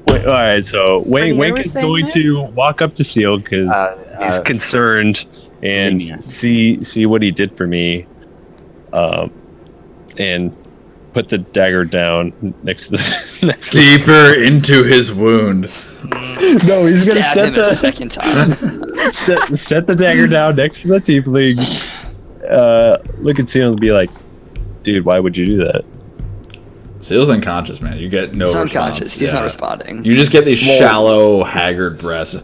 Wait, all right. So Rainier Wink was is saying going this? to walk up to Seal because he's concerned and Rainier. see what he did for me, and put the dagger down next to the next. Deeper into his wound. No, he's gonna Stab set him a the second time. set the dagger down next to the tiefling. Look at Seal and be like, "Dude, why would you do that?" Seal's unconscious, man. You get no He's response. unconscious. He's Yeah. not responding. You just get these shallow, haggard breaths.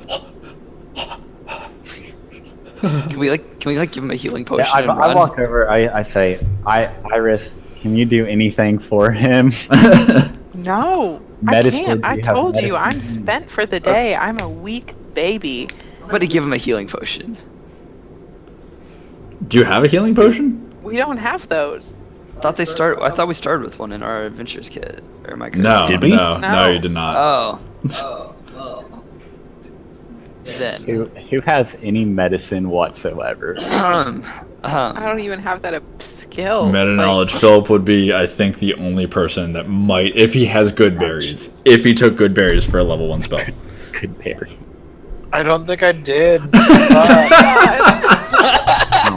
Can we give him a healing potion Yeah, and I run? walk over. I say, Iris, can you do anything for him? No, Medicine, I do you can't. have I told you, I'm medicine? spent for the day. I'm a weak baby. But to give him a healing potion. Do you have a healing potion? We don't have those. I thought we started with one in our adventures kit. Or am I correct? No, Did we? no, No. you did not. Oh. Then. Who has any medicine whatsoever? I don't even have that skill. Meta Like, knowledge. Philip would be, I think, the only person that might, if he has good berries, if he took good berries for a level 1 spell. Good berry. I don't think I did. Oh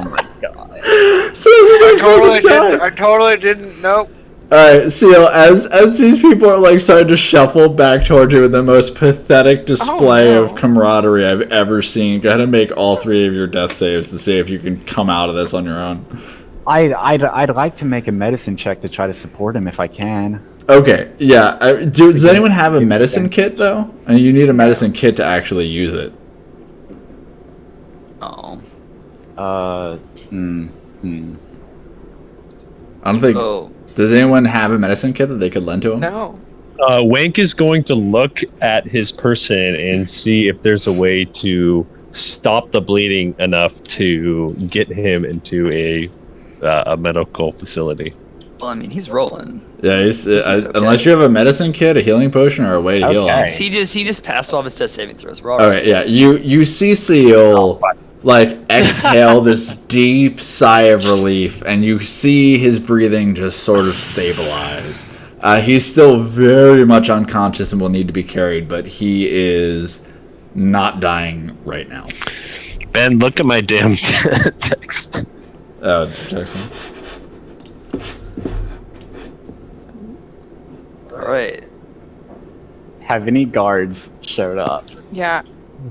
my god. So I totally didn't. Nope. Alright, Seal, as these people are like starting to shuffle back towards you with the most pathetic display no. of camaraderie I've ever seen, go ahead and make all 3 of your death saves to see if you can come out of this on your own. I'd like to make a medicine check to try to support him if I can. Okay, yeah. Does anyone have a medicine kit, though? And you need a medicine kit to actually use it. Oh. I don't think... Oh. Does anyone have a medicine kit that they could lend to him? No. Wank is going to look at his person and see if there's a way to stop the bleeding enough to get him into a medical facility. Well, I mean, he's rolling. Yeah, okay. Unless you have a medicine kit, a healing potion, or a way to heal him. Okay. He just passed all of his death saving throws. We're all All right, yeah. You see Seal like exhale this deep sigh of relief, and you see his breathing just sort of stabilize. He's still very much unconscious and will need to be carried, but he is not dying right now. Ben, look at my damn text. Oh, Jackson. All right. Have any guards showed up? Yeah.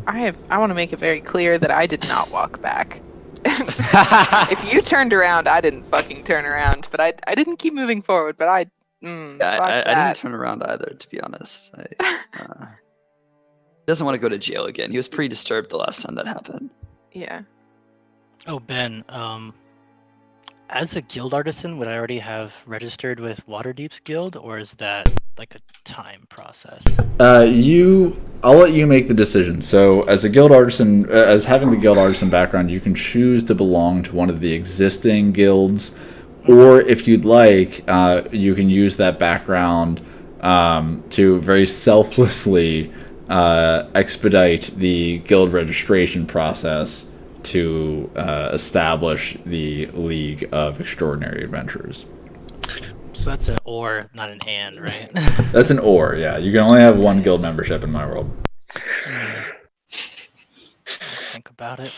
I want to make it very clear that I did not walk back. If you turned around, I didn't fucking turn around. But I didn't keep moving forward. But I didn't turn around either, to be honest. He doesn't want to go to jail again. He was pretty disturbed the last time that happened. Yeah. Oh, Ben, as a guild artisan, would I already have registered with Waterdeep's guild, or is that like a time process? I'll let you make the decision. So, as a guild artisan, as having the guild artisan background, you can choose to belong to one of the existing guilds, or if you'd like, you can use that background to very selflessly expedite the guild registration process to establish the League of Extraordinary Adventurers. So that's an or, not an and, right? That's an or, yeah. You can only have one guild membership in my world. Think about it.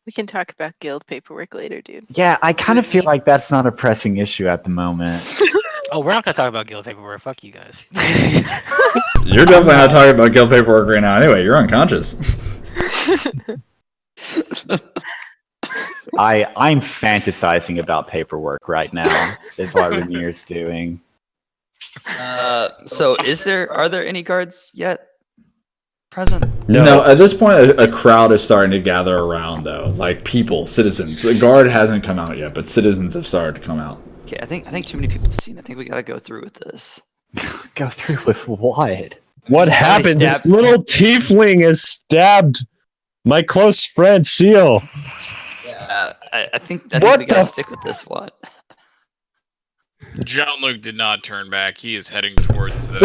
We can talk about guild paperwork later, dude. Yeah, I kind of feel like that's not a pressing issue at the moment. Oh, we're not gonna talk about guild paperwork. Fuck you guys. You're definitely not talking about guild paperwork right now anyway. You're unconscious. I'm fantasizing about paperwork right now. Is what Rainier's doing. So are there any guards yet present? No, at this point, a crowd is starting to gather around, though. Like people, citizens. The guard hasn't come out yet, but citizens have started to come out. Okay, I think too many people have seen. I think we gotta go through with this. Go through with what? What happened? This little tiefling has stabbed my close friend Seal. Yeah, I think What we gotta the stick with this one. Jean-Luc did not turn back. He is heading towards the...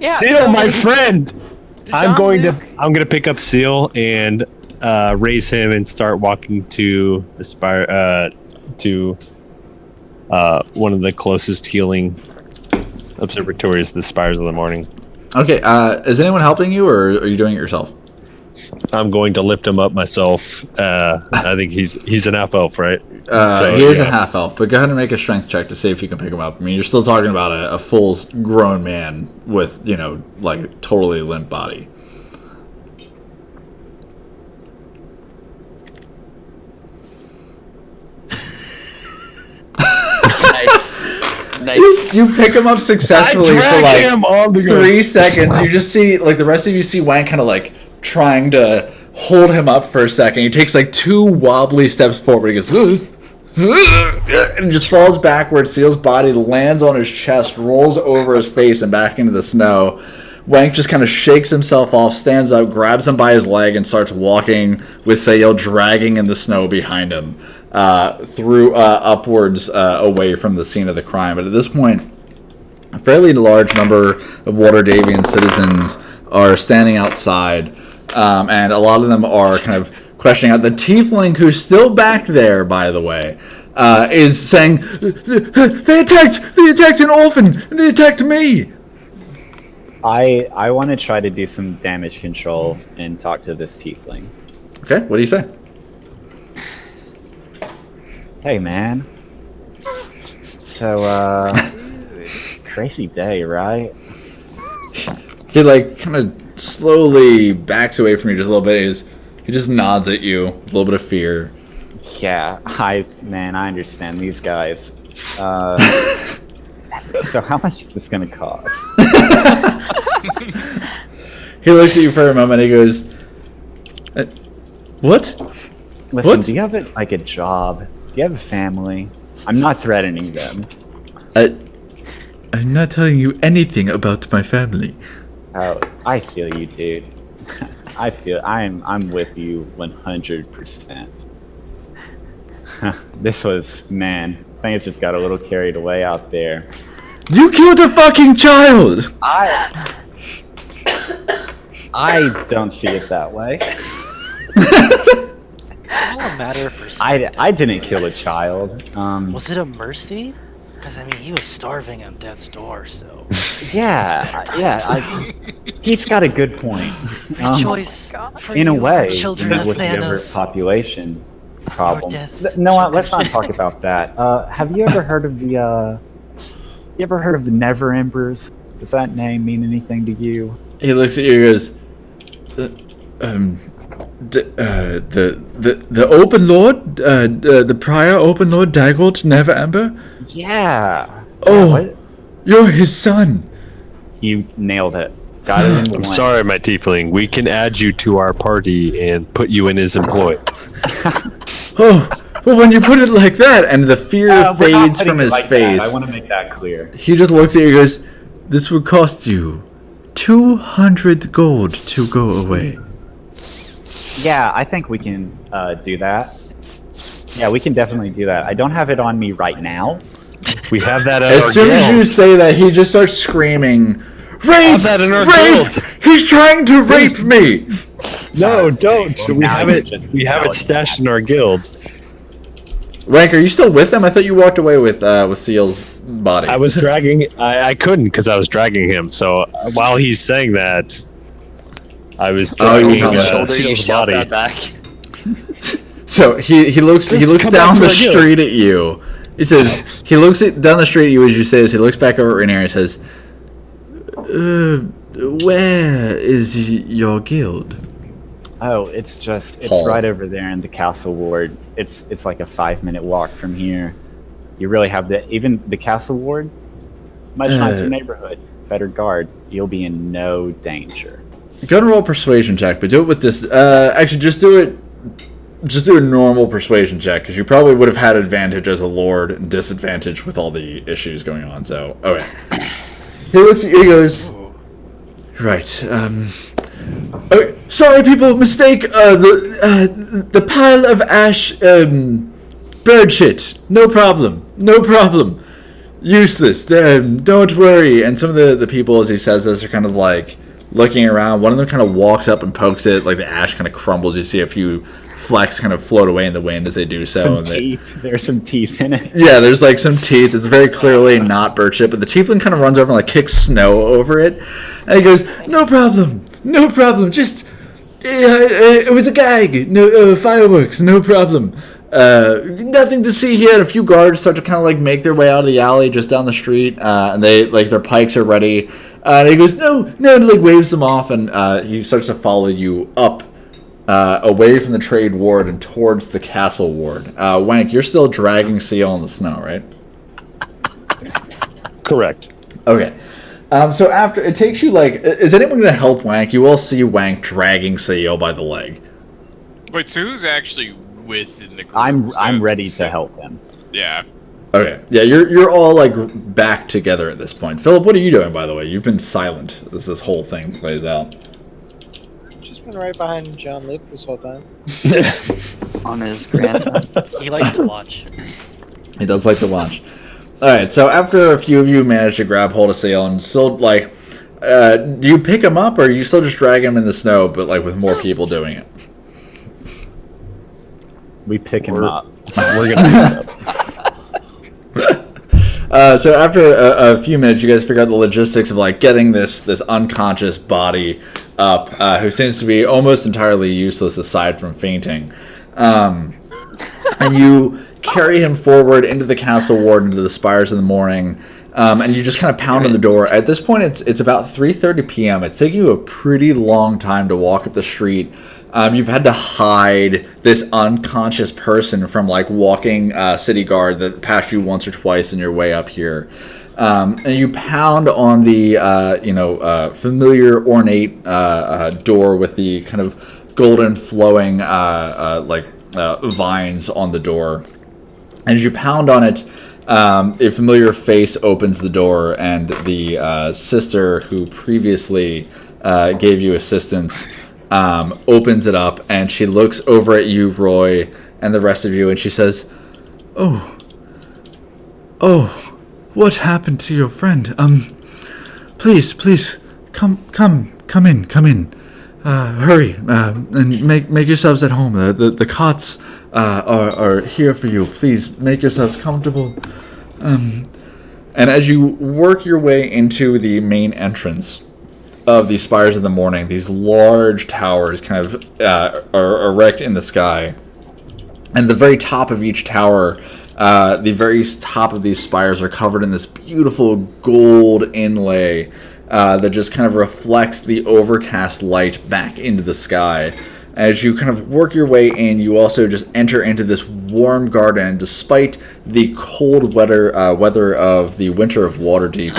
Yeah, Seal, so, my like, friend. I'm going Jean-Luc. to pick up Seal and raise him and start walking to the spire to one of the closest healing observatories, the Spires of the Morning. Okay, is anyone helping you, or are you doing it yourself? I'm going to lift him up myself. I think he's an half elf, right? He is a half elf, but go ahead and make a strength check to see if you can pick him up. I mean, you're still talking about a full grown man with, like totally limp body. Nice. You pick him up successfully for like him on the 3 seconds. You just see, like, the rest of you see Wang kind of like trying to hold him up for a second. He takes like 2 wobbly steps forward. He goes, and just falls backwards. Seal's body lands on his chest, rolls over his face and back into the snow. Wank just kind of shakes himself off, stands up, grabs him by his leg, and starts walking with Sayil dragging in the snow behind him through upwards away from the scene of the crime. But at this point, a fairly large number of Waterdavian citizens are standing outside, and a lot of them are kind of questioning out. The tiefling, who's still back there, by the way, is saying, they attacked an orphan, and they attacked me. I want to try to do some damage control and talk to this tiefling. Okay, what do you say? Hey, man. So, crazy day, right? He like kind of slowly backs away from you just a little bit. He just nods at you with a little bit of fear. Yeah, I understand these guys. So how much is this gonna cost? He looks at you for a moment. He goes, "What? Listen, What? do you have a job? Do you have a family? I'm not threatening them. I'm not telling you anything about my family." Oh, I feel you, dude. I'm with you 100%. This was, man, things just got a little carried away out there. You killed a fucking child. I don't see it that way. It's all a matter of perspective. I didn't kill a child. Was it a mercy? Because I mean, he was starving at death's door, so. He's got a good point. Rejoice for In a you, way, children of with the Thanos. overpopulation problem. death No, shall let's not continue. talk about that. Have you ever heard of the Never Embers? Does that name mean anything to you? He looks at you and goes, the Open Lord, the prior Open Lord Dagolt Never Ember? Yeah. Oh. What? You're his son. You nailed it. Got it in I'm one. sorry, my tiefling. We can add you to our party and put you in his employ. Oh, well, when you put it like that, and the fear We're not fades putting from it his like face, that. I want to make that clear. he just looks at you and goes, this would cost you 200 gold to go away. Yeah, I think we can do that. Yeah, we can definitely do that. I don't have it on me right now. We have that at As our soon as guild. you say that, he just starts screaming, rape! that in our Rape! guild. He's trying to rape me! No, don't. Well, We now have you it. just We have it acknowledge stashed that. in our guild. Rank, are you still with him? I thought you walked away with Seal's body. I was dragging. I couldn't because I was dragging him. So while he's saying that, I was Oh, you dragging were telling me. Shoulder, you Seal's shout body. that back. So he looks Just come down back the to our guild. street at you. He says he looks down the street at you as you say this. He looks back over at Rainier and says, "Where is your guild?" Oh, it's Hall. right over there in the castle ward. It's like a 5-minute walk from here. You really have even the castle ward, much nicer neighborhood, better guard. You'll be in no danger. Go and roll a persuasion check, but do it with this. Actually, just do it. Just do a normal persuasion check because you probably would have had advantage as a lord and disadvantage with all the issues going on. So, okay. He looks at you. He goes, "Right. Okay, sorry, people. Mistake. The pile of ash. Bird shit. No problem. No problem. Useless. Don't worry." And some of the people, as he says this, are kind of like looking around. One of them kind of walks up and pokes it. Like the ash kind of crumbles. You see a few flecks kind of float away in the wind as they do so. Some and they- teeth. There's some teeth in it. yeah, there's like some teeth. It's very clearly not bird shit, but the tiefling kind of runs over and like kicks snow over it. And he goes, "No problem. No problem. Just, it was a gag. No, fireworks. No problem. Nothing to see here." And a few guards start to kind of like make their way out of the alley just down the street. And they, like, their pikes are ready. And he goes, no, and like waves them off. And he starts to follow you up. Away from the trade ward and towards the castle ward. Wank, you're still dragging Seal in the snow, right? Correct. Okay. So after it takes you like, is anyone going to help Wank? You will see Wank dragging Seal by the leg. Wait, so who's actually within the group? I'm ready to help him. Yeah. Okay. Yeah, you're all like back together at this point. Philip, what are you doing, by the way? You've been silent as this whole thing plays out. Just been right behind John Luke this whole time. On his grandson. He likes to watch. He does like to watch. All right. So after a few of you manage to grab hold of Seal and still like, do you pick him up or are you still just dragging him in the snow, but like with more people doing it? We pick him up. We're gonna. So after a few minutes, you guys figure out the logistics of like getting this unconscious body up, who seems to be almost entirely useless aside from fainting. And you carry him forward into the castle ward, into the spires in the morning, and you just kind of pound on the door. At this point, it's about 3:30 p.m. It's taking you a pretty long time to walk up the street. You've had to hide this unconscious person from like walking city guard that passed you once or twice in your way up here. And you pound on the familiar ornate door with the kind of golden flowing vines on the door. And as you pound on it, a familiar face opens the door, and the sister who previously gave you assistance opens it up, and she looks over at you, Roy, and the rest of you, and she says, "Oh, what happened to your friend? Please, come in. Hurry, and make yourselves at home. The cots are here for you. Please make yourselves comfortable." And as you work your way into the main entrance of the Spires of the Morning, these large towers kind of are erect in the sky, and the very top of each tower, the very top of these spires are covered in this beautiful gold inlay that just kind of reflects the overcast light back into the sky. As you kind of work your way in, you also just enter into this warm garden. Despite the cold weather of the winter of Waterdeep,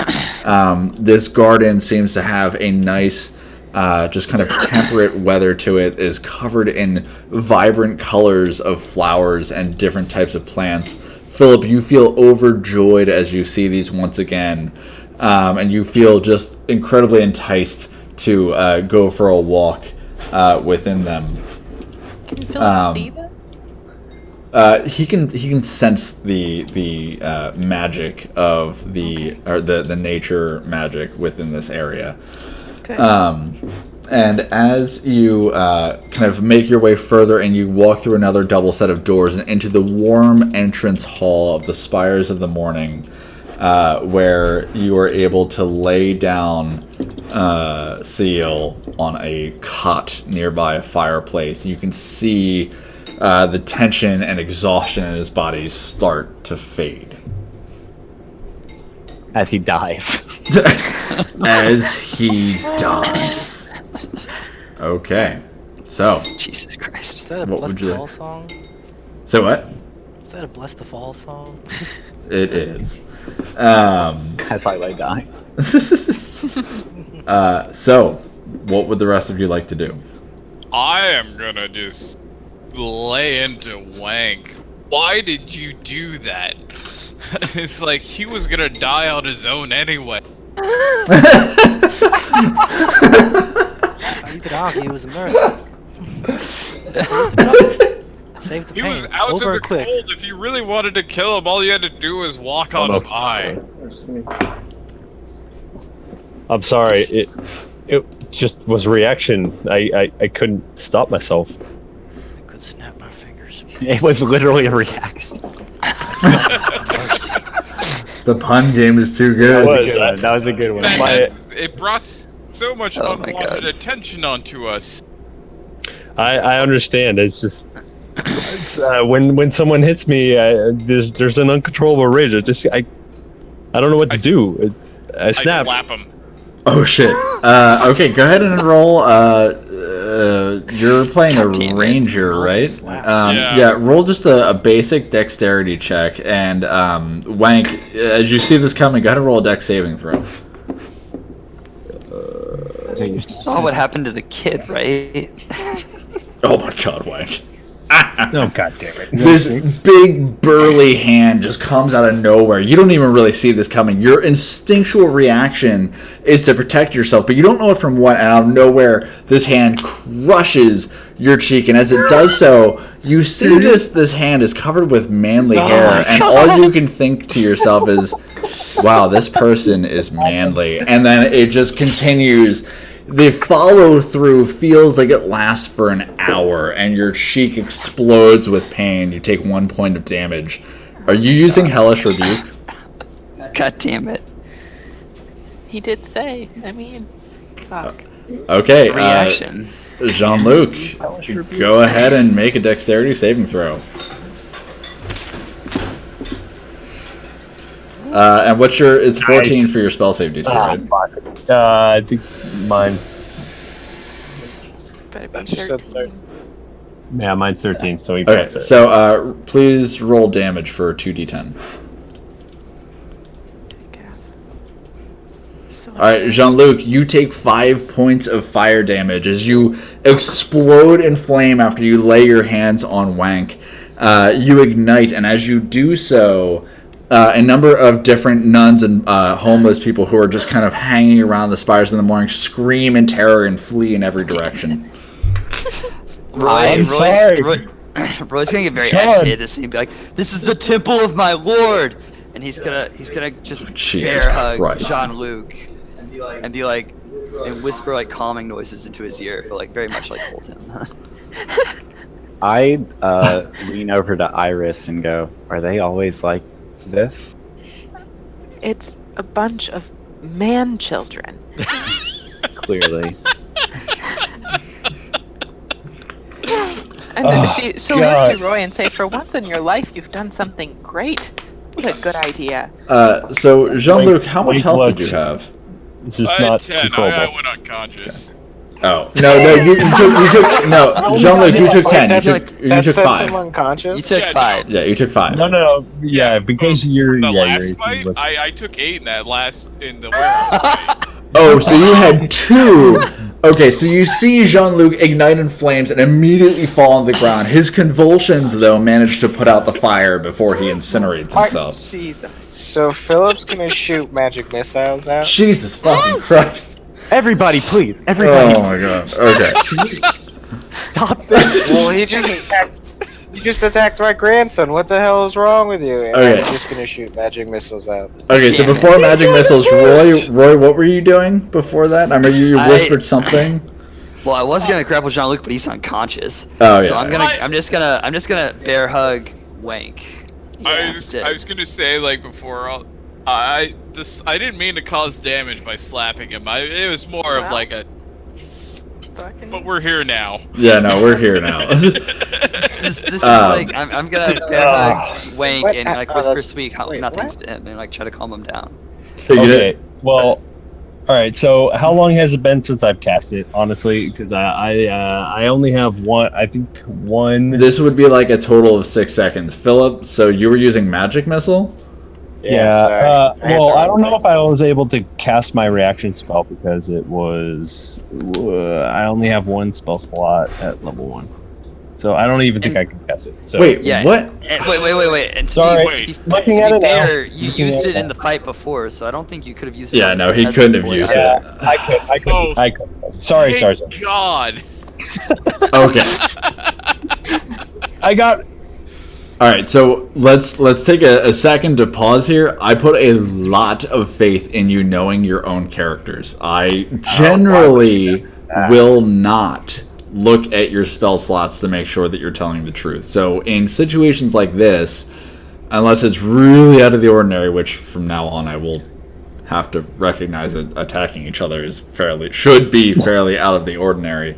this garden seems to have a nice, just kind of temperate weather to it. It is covered in vibrant colors of flowers and different types of plants. Philip, you feel overjoyed as you see these once again, and you feel just incredibly enticed to go for a walk within them. Can Philip see that? He can sense the magic of the nature magic within this area. Okay. And as you kind of make your way further, and you walk through another double set of doors and into the warm entrance hall of the Spires of the Morning, where you are able to lay down Seal on a cot nearby a fireplace. You can see the tension and exhaustion in his body start to fade. As he dies. As he dies. Okay. So, Jesus Christ. Is that a What Bless would the you- Fall song? so what? Is that a Bless the Fall song? It is. As I lay dying. So, what would the rest of you like to do? I am gonna just lay into Wank. Why did you do that? It's like he was gonna die on his own anyway. You could argue it was a miracle. Save the He pain. was out in Over the and quick. cold. If you really wanted to kill him, all you had to do was walk on by. I'm sorry. It just was reaction. I couldn't stop myself. I could snap my fingers. It was literally a reaction. Mercy. The pun game is too good. That was a good one. It brought so much Oh my unwanted God. attention onto us. I understand. It's just when someone hits me, there's an uncontrollable rage. I don't know what to do. I snap. I slap him. Oh shit. Okay, go ahead and roll. You're playing a God damn it. ranger, right? Yeah. Yeah. Roll just a basic dexterity check, and Wank, as you see this coming, go ahead and roll a dex saving throw. Saw what happened to the kid, right? Oh my god, Wank. Oh god damn it! This big burly hand just comes out of nowhere. You don't even really see this coming. Your instinctual reaction is to protect yourself, but you don't know it from what. And out of nowhere, this hand crushes your cheek, and as it does so, you see this hand is covered with manly hair, and all you can think to yourself is, "Wow, this person is manly." And then it just continues. The follow through feels like it lasts for an hour, and your cheek explodes with pain. You take 1 point of damage. Are you using Hellish Rebuke? God damn it. He did say. I mean, fuck. Okay, Reaction. Jean-Luc, go ahead and make a dexterity saving throw. And what's your? It's 14 Nice. for your spell save DC, right? I think mine's Better be You said 13. yeah, mine's 13. So he Okay, puts it. so please roll damage for 2d10. So All right, Jean-Luc, you take 5 points of fire damage as you explode in flame after you lay your hands on Wank. You ignite, and as you do so, a number of different nuns and homeless people who are just kind of hanging around the spires in the morning scream in terror and flee in every direction. I'm sorry. Roy's gonna get very Sean. agitated to see and be like, "This is the temple of my lord," and he's gonna just Jesus bear hug Christ. Jean-Luc and be like, and whisper like calming noises into his ear, but like very much like hold him. I lean over to Iris and go, "Are they always like this?" it's a bunch of man children. Clearly. And then Oh, she'll God. look to Roy and say, "For once in your life, you've done something great. What a good idea." So, Jean-Luc, how much Wink health did looks. you have? It's just I not had 10. I controllable. went unconscious. Oh no, you took no, Jean-Luc, you took 10. You took That sets him 5. unconscious? You took Yeah, no. 5. Yeah, you took 5. No. Yeah, because you're The yeah, last you're fight, was- I took 8 in that last in the warehouse fight. Oh, so you had 2. Okay, so you see Jean-Luc ignite in flames and immediately fall on the ground. His convulsions, though, manage to put out the fire before he incinerates himself. Jesus. So Philip's gonna shoot magic missiles out. Jesus fucking Christ. Everybody, please. Everybody, Oh my god. Okay. stop this. Well, he just attacked my grandson. What the hell is wrong with you? And Okay. I'm just gonna shoot magic missiles out. Okay, so Damn it. before magic missiles, Roy, what were you doing before that? I remember you I- whispered something. Well, I was gonna grapple Jean-Luc, but he's unconscious. Oh yeah. So I'm just gonna bear hug Wank. I Instead. was gonna say like before all, I didn't mean to cause damage by slapping him. It was more of Well. like a. Fucking- But we're here now. Yeah, no, we're here now. This is like I'm gonna bear hug Wank What? and like Oh, whisper that's- sweet wait, nothings what? to him and like try to calm him down. You Okay. did- Well, all right. So, how long has it been since I've cast it? Honestly, because I only have one. I think one. This would be like a total of 6 seconds. Philip, so you were using magic missile? Yeah. sorry. Well, I don't know if I was able to cast my reaction spell because it was. I only have one spell slot at level 1, so I don't even think I can cast it. So Wait, Yeah. what? And, wait. And Sorry. Wait. Looking to at be it now. fair, you Looking used at it it in now. the fight before, so I don't think you could have used it. Yeah, no, he as couldn't have before. used Yeah, I could. Oh. I could. Sorry. Thank God. Okay. I got. All right, so let's take a second to pause here. I put a lot of faith in you knowing your own characters. I generally will not look at your spell slots to make sure that you're telling the truth. So in situations like this, unless it's really out of the ordinary, which from now on I will have to recognize that attacking each other should be fairly out of the ordinary.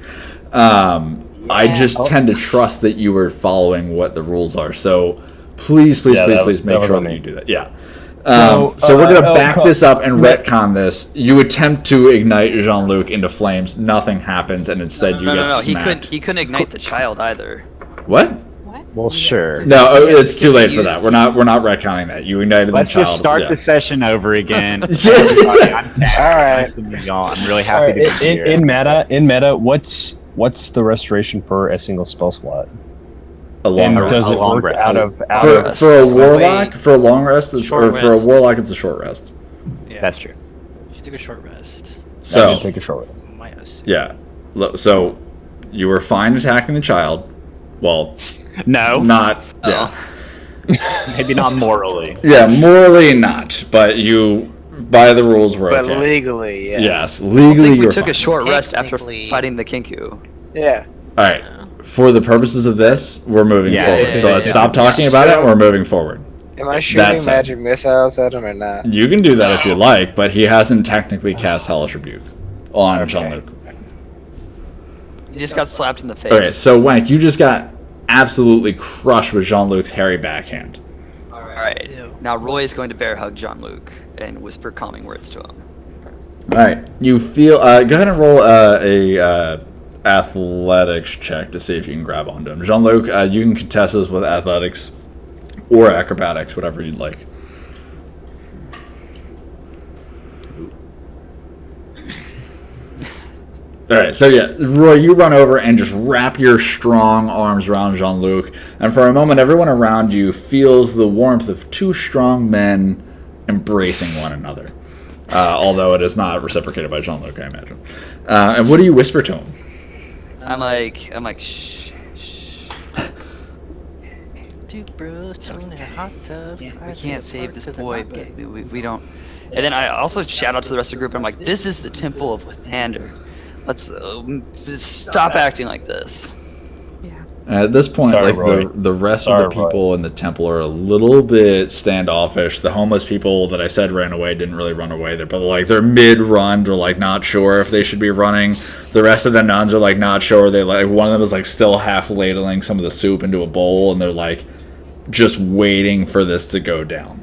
I just tend to trust that you are following what the rules are. So please Yeah, make that sure was that on you me. do that. Yeah. So, So we're gonna oh, back co- this up and retcon this. You attempt to ignite Jean-Luc into flames. Nothing happens, and instead you No, get no, he smacked. couldn't ignite the child either. What? Well, sure. No, it's too late for used- that. We're not retconning that. You ignited Let's the child. just start yeah. the session over again. Yeah. Everybody, I'm tagged. Alright. Nice to meet y'all. I'm really All happy right, to be here. in meta, what's the restoration for a single spell slot? A long And rest. does a it long work rest. out of For a warlock, Wait. for a long rest, it's, Short or for a rest. warlock, it's a short rest. Yeah. That's true. You took a short rest. I So did take a short rest. My OC. yeah, so you were fine attacking the child. Well, No, not Oh. yeah, maybe not morally. yeah, morally not, but you by the rules were But okay. legally, yes. Yes, I legally think we you're took fine. a short rest after Technically- fighting the Kinku. Yeah. All right. For the purposes of this, we're moving Yeah, forward. yeah, So yeah, let's yeah. stop talking about it, and we're moving forward. Am I shooting That's it. magic missiles at him or not? You can do that if you No. like, but he hasn't technically cast Hellish Rebuke on Jean-Luc. He just got slapped in the face. Okay, so Wank, you just got absolutely crushed with Jean-Luc's hairy backhand. Alright, right. Ew. Now Roy is going to bear hug Jean-Luc and whisper calming words to him. All right, you feel. Go ahead and roll a athletics check to see if you can grab onto him. Jean-Luc, you can contest this with athletics or acrobatics, whatever you'd like. All right, so yeah, Roy, you run over and just wrap your strong arms around Jean-Luc, and for a moment, everyone around you feels the warmth of two strong men embracing one another. Although it is not reciprocated by Jean-Luc, I imagine. And what do you whisper to him? I'm like, shh. Two bros chilling in a hot tub. We can't save this boy, but we don't. And then I also shout out to the rest of the group. I'm like, this is the temple of Lathander. Let's stop acting like this. Yeah. At this point, Sorry, like Roy. the rest Sorry, of the people in the temple are a little bit standoffish. The homeless people that I said ran away didn't really run away. They're mid-run. They're like not sure if they should be running. The rest of the nuns are like not sure. They like one of them is like still half ladling some of the soup into a bowl, and they're like just waiting for this to go down.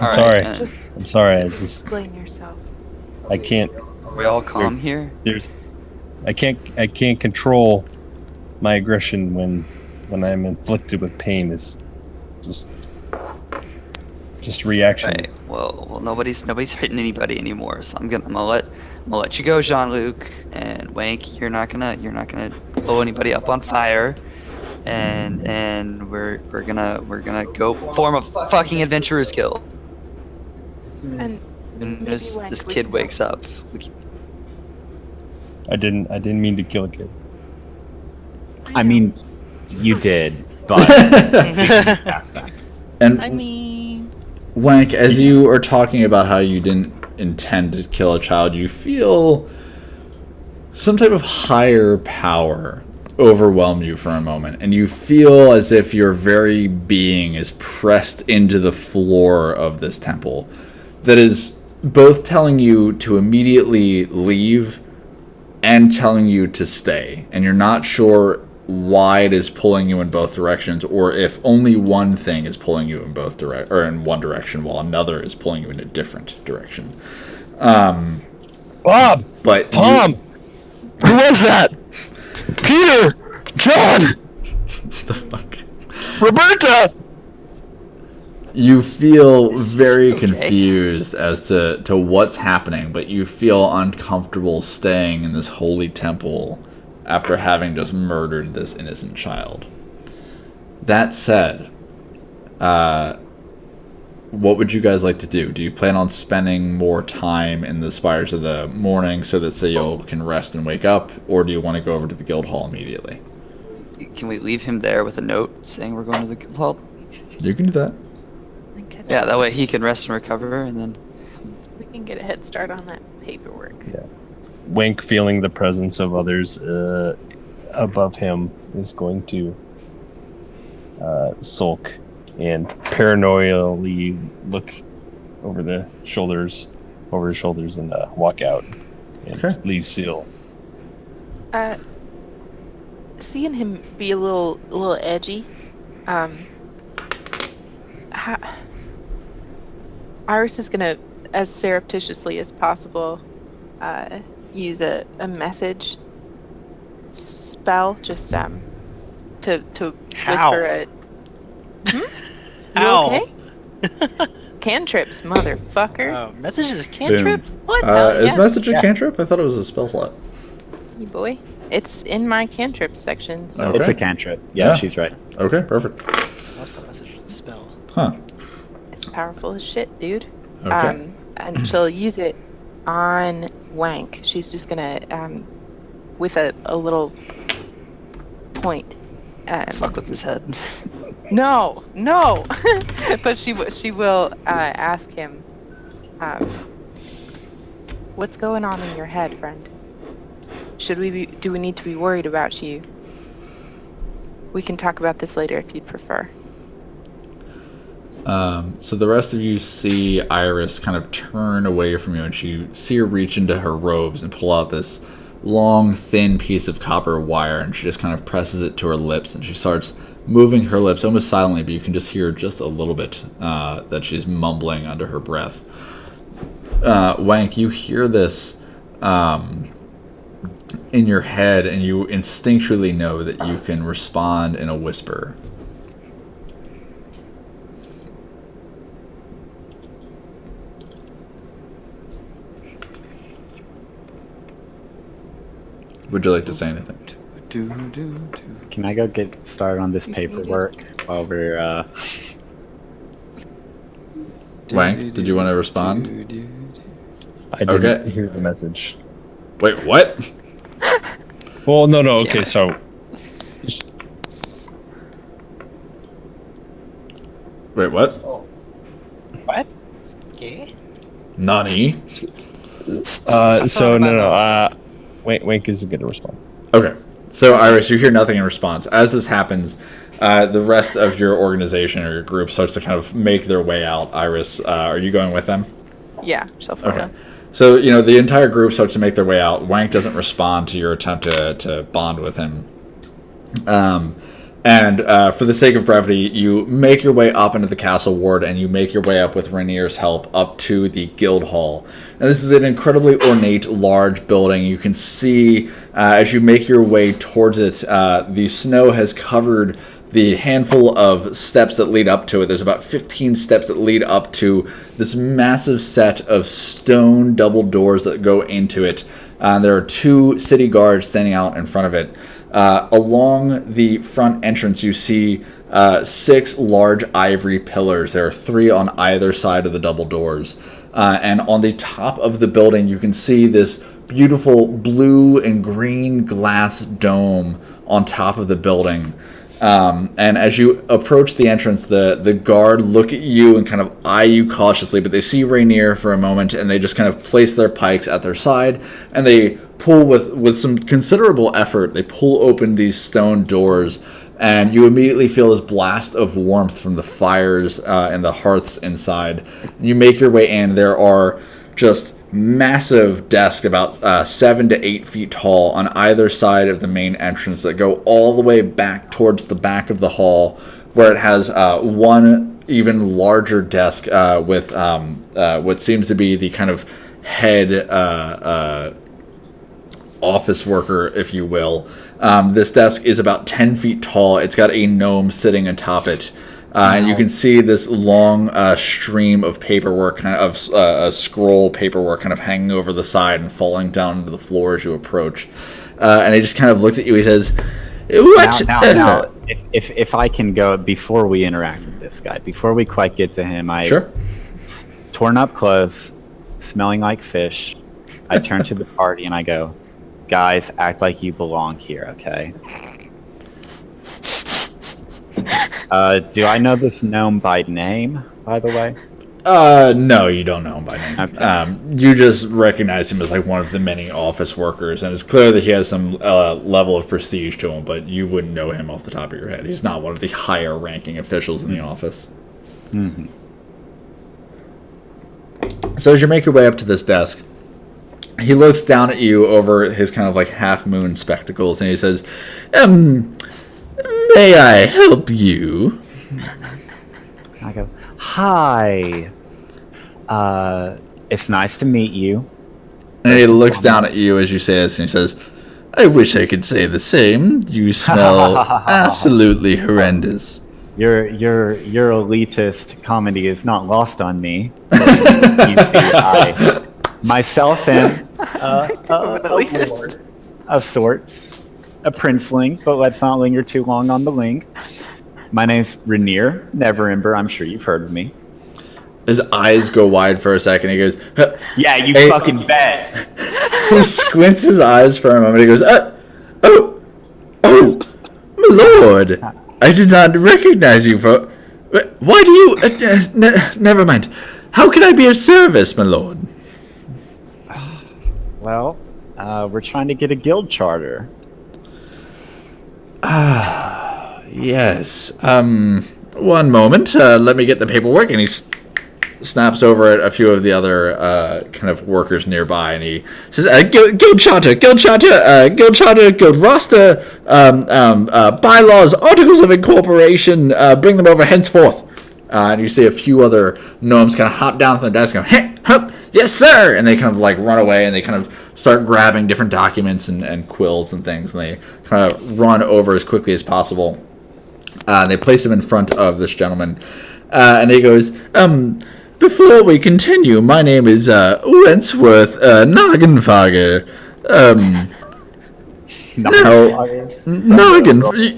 All sorry. right, Just I'm sorry. I just explain yourself. I can't. are we all calm here? I can't control my aggression when I'm inflicted with pain. Is just reaction. Right. Well, nobody's hitting anybody anymore. So I'm gonna let you go, Jean-Luc and Wank. You're not gonna blow anybody up on fire, and we're gonna go form a fucking adventurers guild. And And maybe this Wank, we kid can- wakes up. I didn't mean to kill a kid. I mean, you did, but past that. And I mean, Wank, as you are talking about how you didn't intend to kill a child, you feel some type of higher power overwhelm you for a moment, and you feel as if your very being is pressed into the floor of this temple that is both telling you to immediately leave and telling you to stay, and you're not sure why it is pulling you in both directions, or if only one thing is pulling you in in one direction while another is pulling you in a different direction. Bob, But Tom, who was that? Peter, John, the fuck? Roberta. You feel very confused as to what's happening, but you feel uncomfortable staying in this holy temple after having just murdered this innocent child. That said, what would you guys like to do? Do you plan on spending more time in the spires of the morning so that Sayol can rest and wake up, or do you want to go over to the guild hall immediately? Can we leave him there with a note saying we're going to the guild hall? You can do that. Yeah, that way he can rest and recover, and then we can get a head start on that paperwork. Wink, feeling the presence of others above him, is going to sulk and paranoially look over his shoulders, and walk out and Okay. leave Seal. Seeing him be a little edgy, Iris is gonna, as surreptitiously as possible, use a message spell just to How? whisper a. You How? okay? Cantrips, motherfucker. Oh, messages cantrip? What? Is yeah. message a cantrip? I thought it was a spell slot. You boy, it's in my cantrip section. So Okay. It's a cantrip. Yeah, Yeah. she's right. Okay, perfect. What's the message with the spell? Huh. it's powerful as shit, dude. Okay. And she'll use it on Wank. She's just gonna, with a little point. fuck with his head. No. But she will ask him, what's going on in your head, friend? Do we need to be worried about you? We can talk about this later if you'd prefer. So the rest of you see Iris kind of turn away from you, and you see her reach into her robes and pull out this long, thin piece of copper wire, and she just kind of presses it to her lips, and she starts moving her lips almost silently, but you can just hear just a little bit that she's mumbling under her breath. Wank, you hear this in your head, and you instinctually know that you can respond in a whisper. Would you like to say anything? Can I go get started on this paperwork while we're Wank, did you want to respond? I didn't Okay. hear the message. Wait, what? Well, no. Okay, so Wait, what? What? Yeah? Nani? so no. Wank isn't going to respond. Okay. So, Iris, you hear nothing in response. As this happens, the rest of your organization or your group starts to kind of make their way out. Iris, are you going with them? Yeah, shuffle Okay. around. So, the entire group starts to make their way out. Wank doesn't respond to your attempt to bond with him. And for the sake of brevity, you make your way up into the castle ward, and you make your way up with Rainier's help up to the guild hall. And this is an incredibly ornate, large building. You can see as you make your way towards it, the snow has covered the handful of steps that lead up to it. There's about 15 steps that lead up to this massive set of stone double doors that go into it. There are 2 city guards standing out in front of it. Along the front entrance, you see 6 large ivory pillars. There are 3 on either side of the double doors. And on the top of the building, you can see this beautiful blue and green glass dome on top of the building. And as you approach the entrance, the guard look at you and kind of eye you cautiously, but they see Rainier for a moment, and they just kind of place their pikes at their side, and they pull with some considerable effort. They pull open these stone doors, and you immediately feel this blast of warmth from the fires and the hearths inside. And you make your way in. There are just massive desks about 7 to 8 feet tall on either side of the main entrance that go all the way back towards the back of the hall, where it has one even larger desk with what seems to be the kind of head office worker, if you will. This desk is about 10 feet tall. It's got a gnome sitting atop it. And you can see this long stream of paperwork, kind of scroll paperwork, kind of hanging over the side and falling down into the floor as you approach. And he just kind of looks at you. He says, "What?" Now, if I can go before we interact with this guy, before we quite get to him, Sure. Torn up clothes, smelling like fish. I turn to the party and I go, "Guys, act like you belong here, okay?" Do I know this gnome by name, by the way? No, you don't know him by name. Okay. You just recognize him as like one of the many office workers, and it's clear that he has some level of prestige to him, but you wouldn't know him off the top of your head. He's not one of the higher ranking officials in the office. Mm-hmm. So as you make your way up to this desk, he looks down at you over his kind of like half-moon spectacles, and he says, "May I help you?" I go, "Hi. It's nice to meet you." And he looks down at you as you say this, and he says, "I wish I could say the same. You smell absolutely horrendous." Your elitist comedy is not lost on me. You see, I myself am a lord of sorts, a princeling, but let's not linger too long on the ling. My name's Rainier Neverember. I'm sure you've heard of me. His eyes go wide for a second. He goes, "Huh." Yeah, you Hey. fucking bet. He squints his eyes for a moment. He goes, "Oh, my lord! I did not recognize you for. Why do you? Never mind. How can I be of service, my lord?" Well, we're trying to get a guild charter. Yes. One moment. Let me get the paperwork. And he snaps over at a few of the other kind of workers nearby, and he says, "Guild charter, guild roster, bylaws, articles of incorporation. Bring them over henceforth." And you see a few other gnomes kind of hop down from the desk and go, "Hey, hup, yes, sir!" And they kind of like run away, and they kind of start grabbing different documents and quills and things, and they kind of run over as quickly as possible. They place him in front of this gentleman, and he goes, "Before we continue, my name is Wentworth Nagenfager.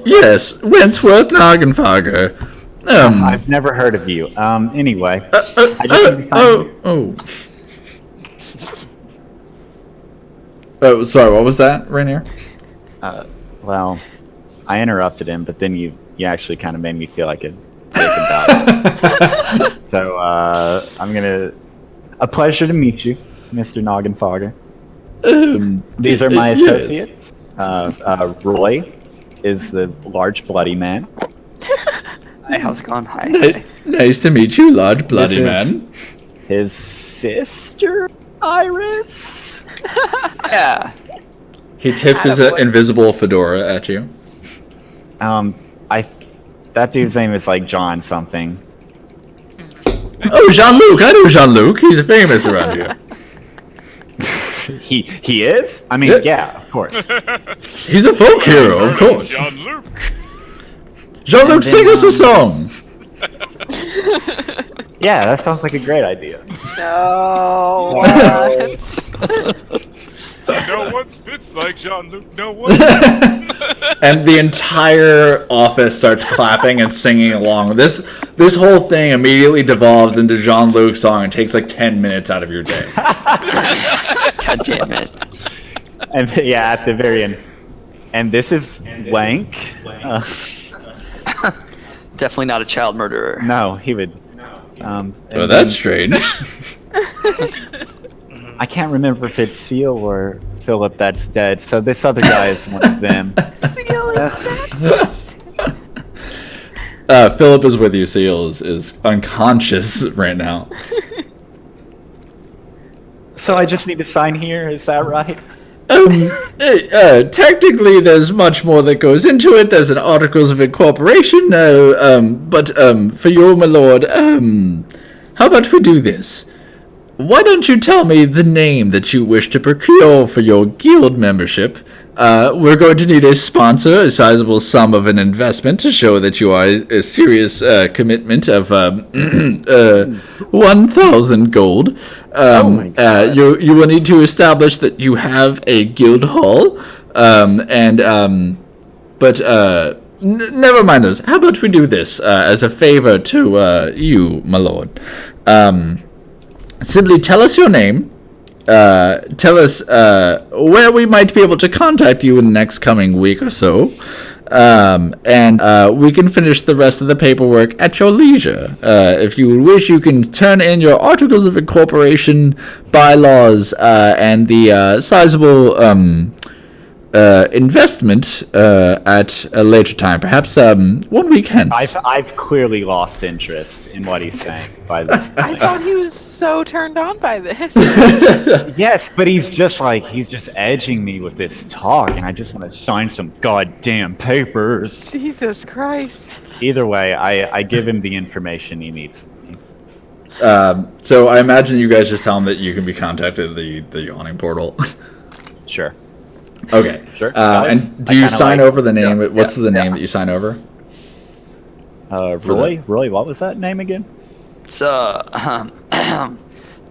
Yes, Wentworth Nagenfager. I've never heard of you. Anyway. I just need to sign sorry, what was that, Rainier? Well, I interrupted him, but then you actually kind of made me feel like a dick about it. So, I'm gonna... A pleasure to meet you, Mr. Noggenfogger. These are my associates. Roy is the large bloody man. Hi, how's it going? Hi. Nice to meet you, large bloody This is man. His sister, Iris. Yeah. He tips his invisible fedora at you. That dude's name is like John something. Oh, Jean-Luc! I know Jean-Luc. He's famous around here. He is? I mean, yeah, of course. He's a folk hero, of course. Jean-Luc. Jean-Luc, sing us a song. Yeah, that sounds like a great idea. No. No one spits like Jean-Luc. No one. And the entire office starts clapping and singing along. This whole thing immediately devolves into Jean-Luc's song and takes like 10 minutes out of your day. God damn it. And yeah, at the very end. And this is Wank. Definitely not a child murderer. No, he would. Oh, that's strange. I can't remember if it's Seal or Philip that's dead, so this other guy is one of them. Seal is dead. Philip is with you. Seal is unconscious right now. So I just need to sign here, is that right? Technically, there's much more that goes into it. There's an articles of incorporation. But for you, my lord, how about we do this? Why don't you tell me the name that you wish to procure for your guild membership? We're going to need a sponsor, a sizable sum of an investment to show that you are a serious commitment of 1,000 gold. You will need to establish that you have a guild hall, never mind those. How about we do this as a favor to you, my lord? Simply tell us your name. Tell us where we might be able to contact you in the next coming week or so. And we can finish the rest of the paperwork at your leisure. If you wish, you can turn in your articles of incorporation, bylaws, and the sizable investment at a later time, perhaps 1 week hence. I've clearly lost interest in what he's saying by this I point. thought he was so turned on by this. Yes, but he's just edging me with this talk, and I just want to sign some goddamn papers. Jesus Christ. Either way, I give him the information he needs. So I imagine you guys just tell him that you can be contacted at the yawning portal. Sure. Okay. Sure. And do you sign over the name? What's the name that you sign over? Roy? Roy, what was that name again? It's the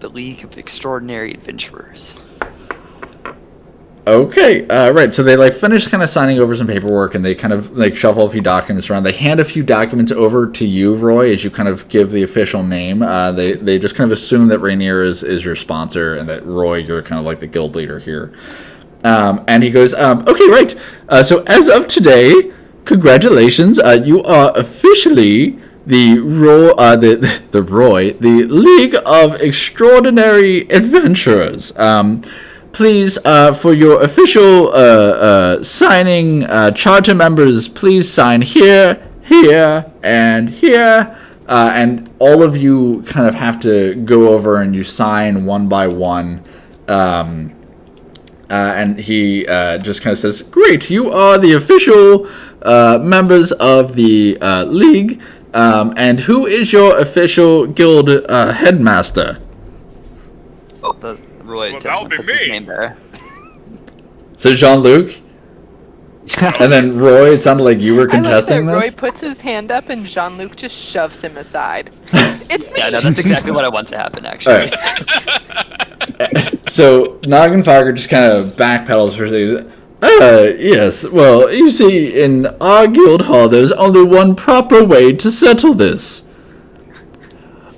League of Extraordinary Adventurers. Okay, right. So they finish kind of signing over some paperwork, and they kind of shuffle a few documents around. They hand a few documents over to you, Roy, as you kind of give the official name. They just kind of assume that Rainier is your sponsor, and that Roy, you're kind of like the guild leader here. And he goes, okay, right. So as of today, congratulations. You are officially the League of Extraordinary Adventurers. Please, for your official signing, charter members, please sign here, here, and here. and all of you kind of have to go over and you sign one by one. And he just kind of says, "Great, you are the official members of the league. And who is your official guild headmaster?" Oh, the Roy. Well, that would be put his me. name there. So Jean-Luc, and then Roy. It sounded like you were contesting I like that this. Roy puts his hand up and Jean-Luc just shoves him aside. It's me. Yeah, no, that's exactly what I want to happen, All actually. right. So Noggenfire just kind of backpedals for a second. Yes. Well, you see, in our guild hall, there's only one proper way to settle this.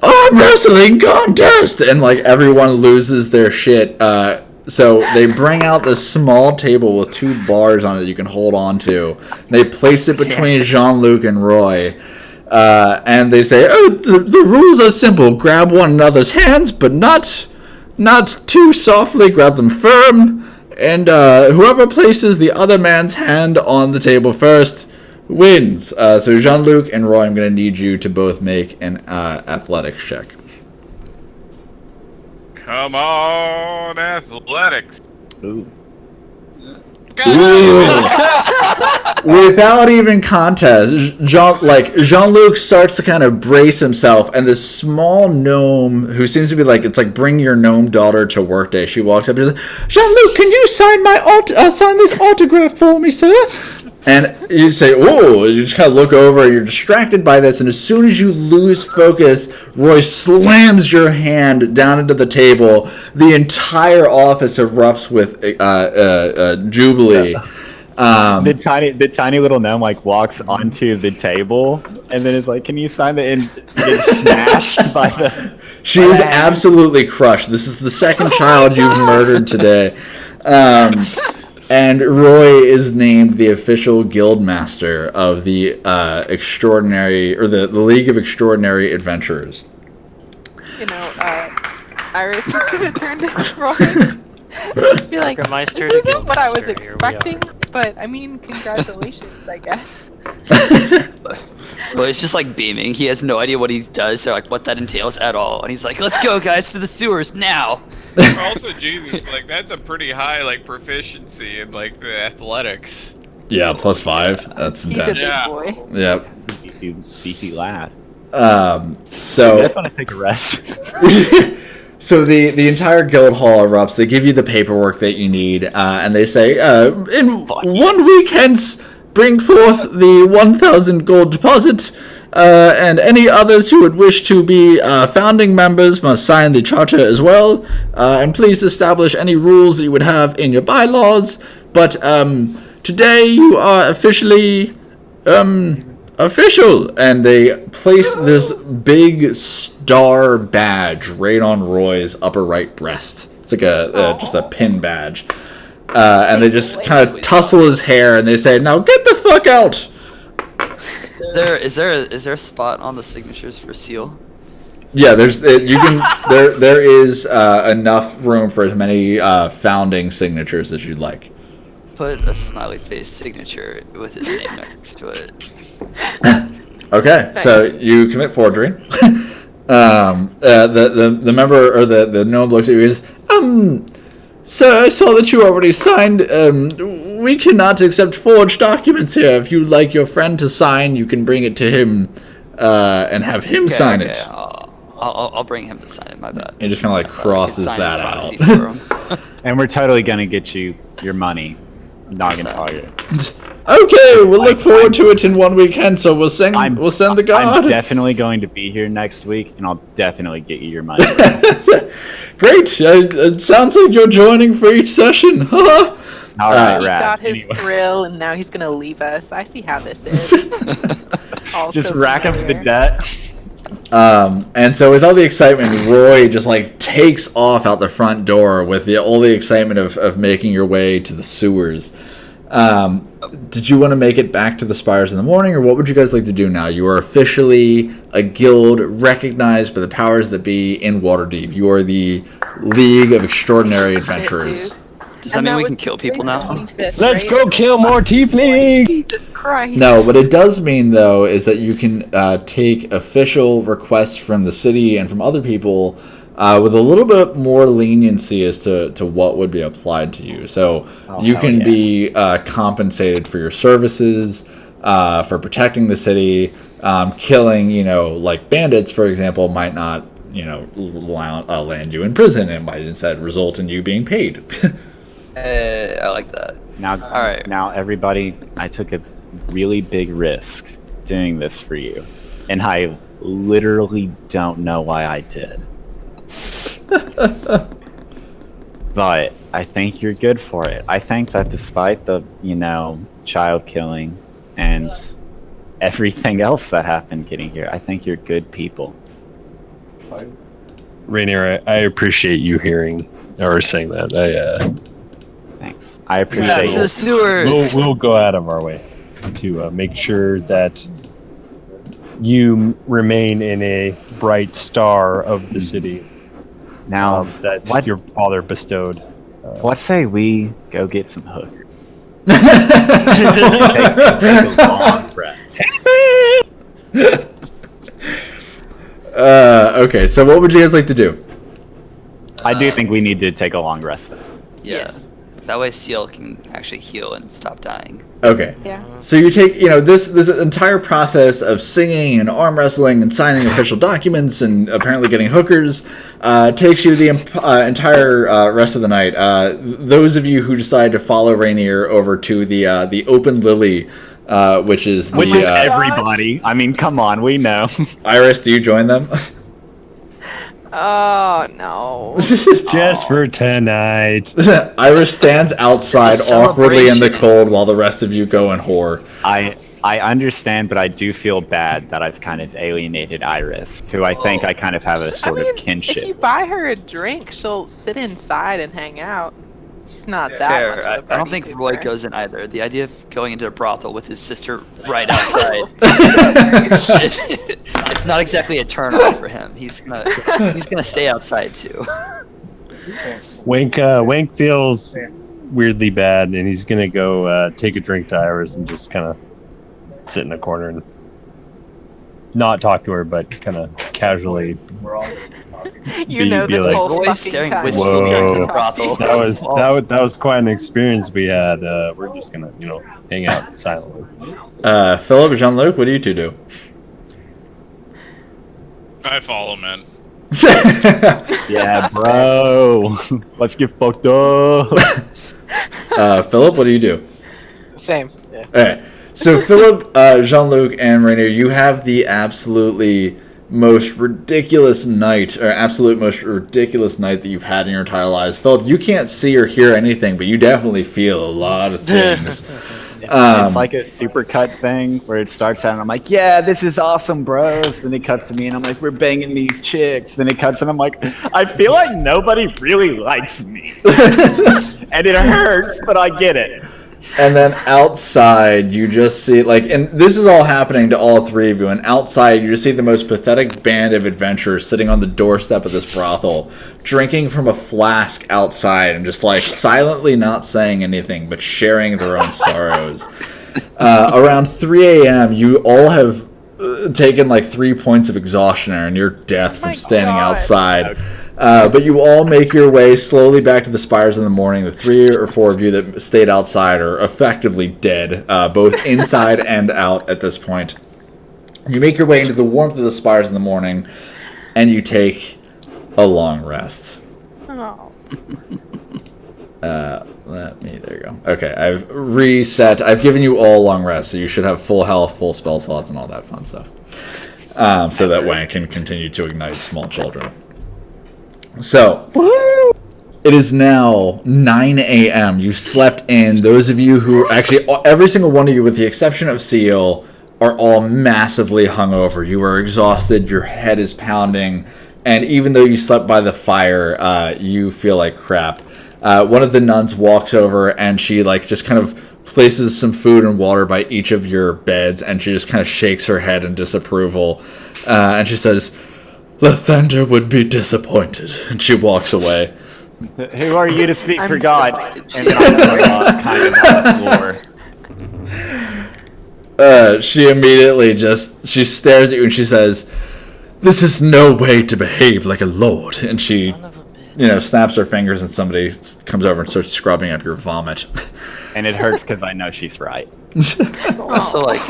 Arm wrestling contest, and like everyone loses their shit. So they bring out this small table with 2 bars on it you can hold on to. They place it between Jean-Luc and Roy. And they say, "Oh, the rules are simple. Grab one another's hands, but not too softly. Grab them firm. And whoever places the other man's hand on the table first wins." So Jean-Luc and Roy, I'm going to need you to both make an athletics check. Come on, athletics. Ooh. Without even contest, Jean-Luc starts to kind of brace himself, and this small gnome who seems to be like, it's like bring your gnome daughter to work day. She walks up and says, "Jean-Luc, can you sign sign this autograph for me, sir?" And you say, "Oh," you just kind of look over and you're distracted by this, and as soon as you lose focus, Roy slams your hand down into the table. The entire office erupts with jubilee. The tiny little gnome like walks onto the table and then is like, "Can you sign the?" And gets smashed by the. She is absolutely crushed. This is the second child you've murdered today. And Roy is named the official guild master of the extraordinary, or the League of Extraordinary Adventurers. You know, Iris is gonna turn to Roy. Just be like, Burgermeister "This to isn't what I was Guildmaster, here we are." expecting, but I mean, congratulations, I guess." Well, it's just like beaming. He has no idea what he does or like what that entails at all. And he's like, "Let's go, guys, to the sewers now." Also, Jesus, like that's a pretty high like proficiency in like the athletics. Yeah, +5. That's He's a intense. big Yeah. boy. Yep. Beefy laugh. So I just want to take a rest. So the entire guild hall erupts. They give you the paperwork that you need, and they say, "In 1 week hence, bring forth the 1,000 gold deposit, and any others who would wish to be founding members must sign the charter as well. And please establish any rules that you would have in your bylaws. But today you are officially official." And they place this big star badge right on Roy's upper right breast. It's like just a pin badge. And they just kind of tussle his hair and they say, "Now get the fuck out." Is there a spot on the signatures for seal? Yeah, there is enough room for as many founding signatures as you'd like. Put a smiley face signature with his name next to it. Okay, so you commit forgery. The member or the gnome looks at you and says, "Sir, I saw that you already signed. We cannot accept forged documents here. If you'd like your friend to sign, you can bring it to him and have him sign it." I'll bring him to sign it. My bad. He just kind of like I thought I could crosses sign that in out. proxy for him. And we're totally gonna get you your money. Noggin target. Okay, we'll look forward to it in 1 week hence. So we'll send the guard. I'm definitely going to be here next week, and I'll definitely get you your money. Great. It sounds like you're joining for each session. All right, He Rat. got his Anyway. thrill, and now he's gonna leave us. I see how this is. All Just so rack up the familiar. debt. And so with all the excitement, Roy just like takes off out the front door with all the excitement of making your way to the sewers. Did you want to make it back to the spires in the morning, or what would you guys like to do now? You are officially a guild recognized by the powers that be in Waterdeep. You are the League of Extraordinary Shit, Adventurers. dude. Does that mean we can kill people now? Let's go kill more tieflings! Jesus Christ. No, what it does mean, though, is that you can take official requests from the city and from other people with a little bit more leniency as to what would be applied to you. So you hell can yeah. be compensated for your services, for protecting the city. Killing, like bandits, for example, might not, land you in prison. It might instead result in you being paid. I like that. Now, All right. now, everybody, I took a really big risk doing this for you, and I literally don't know why I did. But I think you're good for it. I think that despite the, child killing and everything else that happened getting here, I think you're good people. Rainier, I appreciate you hearing or saying that. Thanks. I Yeah, appreciate to the it. sewers. We'll go out of our way to make sure that you remain in a bright star of the city Now, that what- your father bestowed. what say we go get some hookers? Take a long breath. Okay, so what would you guys like to do? I do think we need to take a long rest. Yeah. Yes. That way Seal can actually heal and stop dying. Okay. Yeah. So you take, this entire process of singing and arm wrestling and signing official documents and apparently getting hookers takes you the entire rest of the night. Those of you who decide to follow Rainier over to the Open Lily, which is Which is the everybody. I mean, come on, we know. Iris, do you join them? Oh no. Just for tonight. Iris stands outside It's a awkwardly in the celebration. cold while the rest of you go and whore. I understand, but I do feel bad that I've kind of alienated Iris, who I think I kind of have a sort of If you kinship. buy her a drink, she'll sit inside and hang out. She's not that much Fair. of a I don't party think Roy pooper. goes in either. The idea of going into a brothel with his sister right outside. It's not exactly a turn on for him. He's gonna stay outside too. Wank feels weirdly bad, and he's gonna go take a drink to Iris and just kind of sit in a corner and not talk to her, but kind of casually. You be know this like, whole Roy's fucking staring time. wistfully she's trying into to the talk to you. brothel. That was quite an experience we had. We're just gonna hang out silently. Philip, Jean-Luc, what do you two do? I follow, man. Yeah, bro. Let's get fucked up. Philip, what do you do? Same. Yeah. Okay, so Philip, Jean-Luc, and Rainier, you have the absolutely most ridiculous night, or absolute most ridiculous night that you've had in your entire lives. Philip, you can't see or hear anything, but you definitely feel a lot of things. It's like a supercut thing where it starts out and I'm like, yeah, this is awesome, bros. Then it cuts to me and I'm like, we're banging these chicks. Then it cuts and I'm like, I feel like nobody really likes me. And it hurts, but I get it. And then outside, you just see, and this is all happening to all three of you, and outside, you just see the most pathetic band of adventurers sitting on the doorstep of this brothel, drinking from a flask outside, and just, silently not saying anything, but sharing their own sorrows. Around 3 a.m., you all have taken, 3 points of exhaustion or near death from My standing God. outside. But you all make your way slowly back to the spires in the morning. The 3 or 4 of you that stayed outside are effectively dead, both inside and out at this point. You make your way into the warmth of the spires in the morning, and you take a long rest. Oh. There you go. Okay, I've reset. I've given you all long rest, so you should have full health, full spell slots, and all that fun stuff. So that Wang can continue to ignite small children. So, it is now 9 a.m. You slept in. Those of you who actually, every single one of you, with the exception of Seal, are all massively hungover. You are exhausted. Your head is pounding. And even though you slept by the fire, you feel like crap. One of the nuns walks over and she just kind of places some food and water by each of your beds, and she just kind of shakes her head in disapproval. And she says, Lathander would be disappointed. And she walks away. Who are you to speak for I'm God? disappointed. And then I'm kind of on the floor. She immediately she stares at you and she says, "This is no way to behave like a lord." And she, Son of a bitch. snaps her fingers and somebody comes over and starts scrubbing up your vomit. And it hurts because I know she's right. Also, like,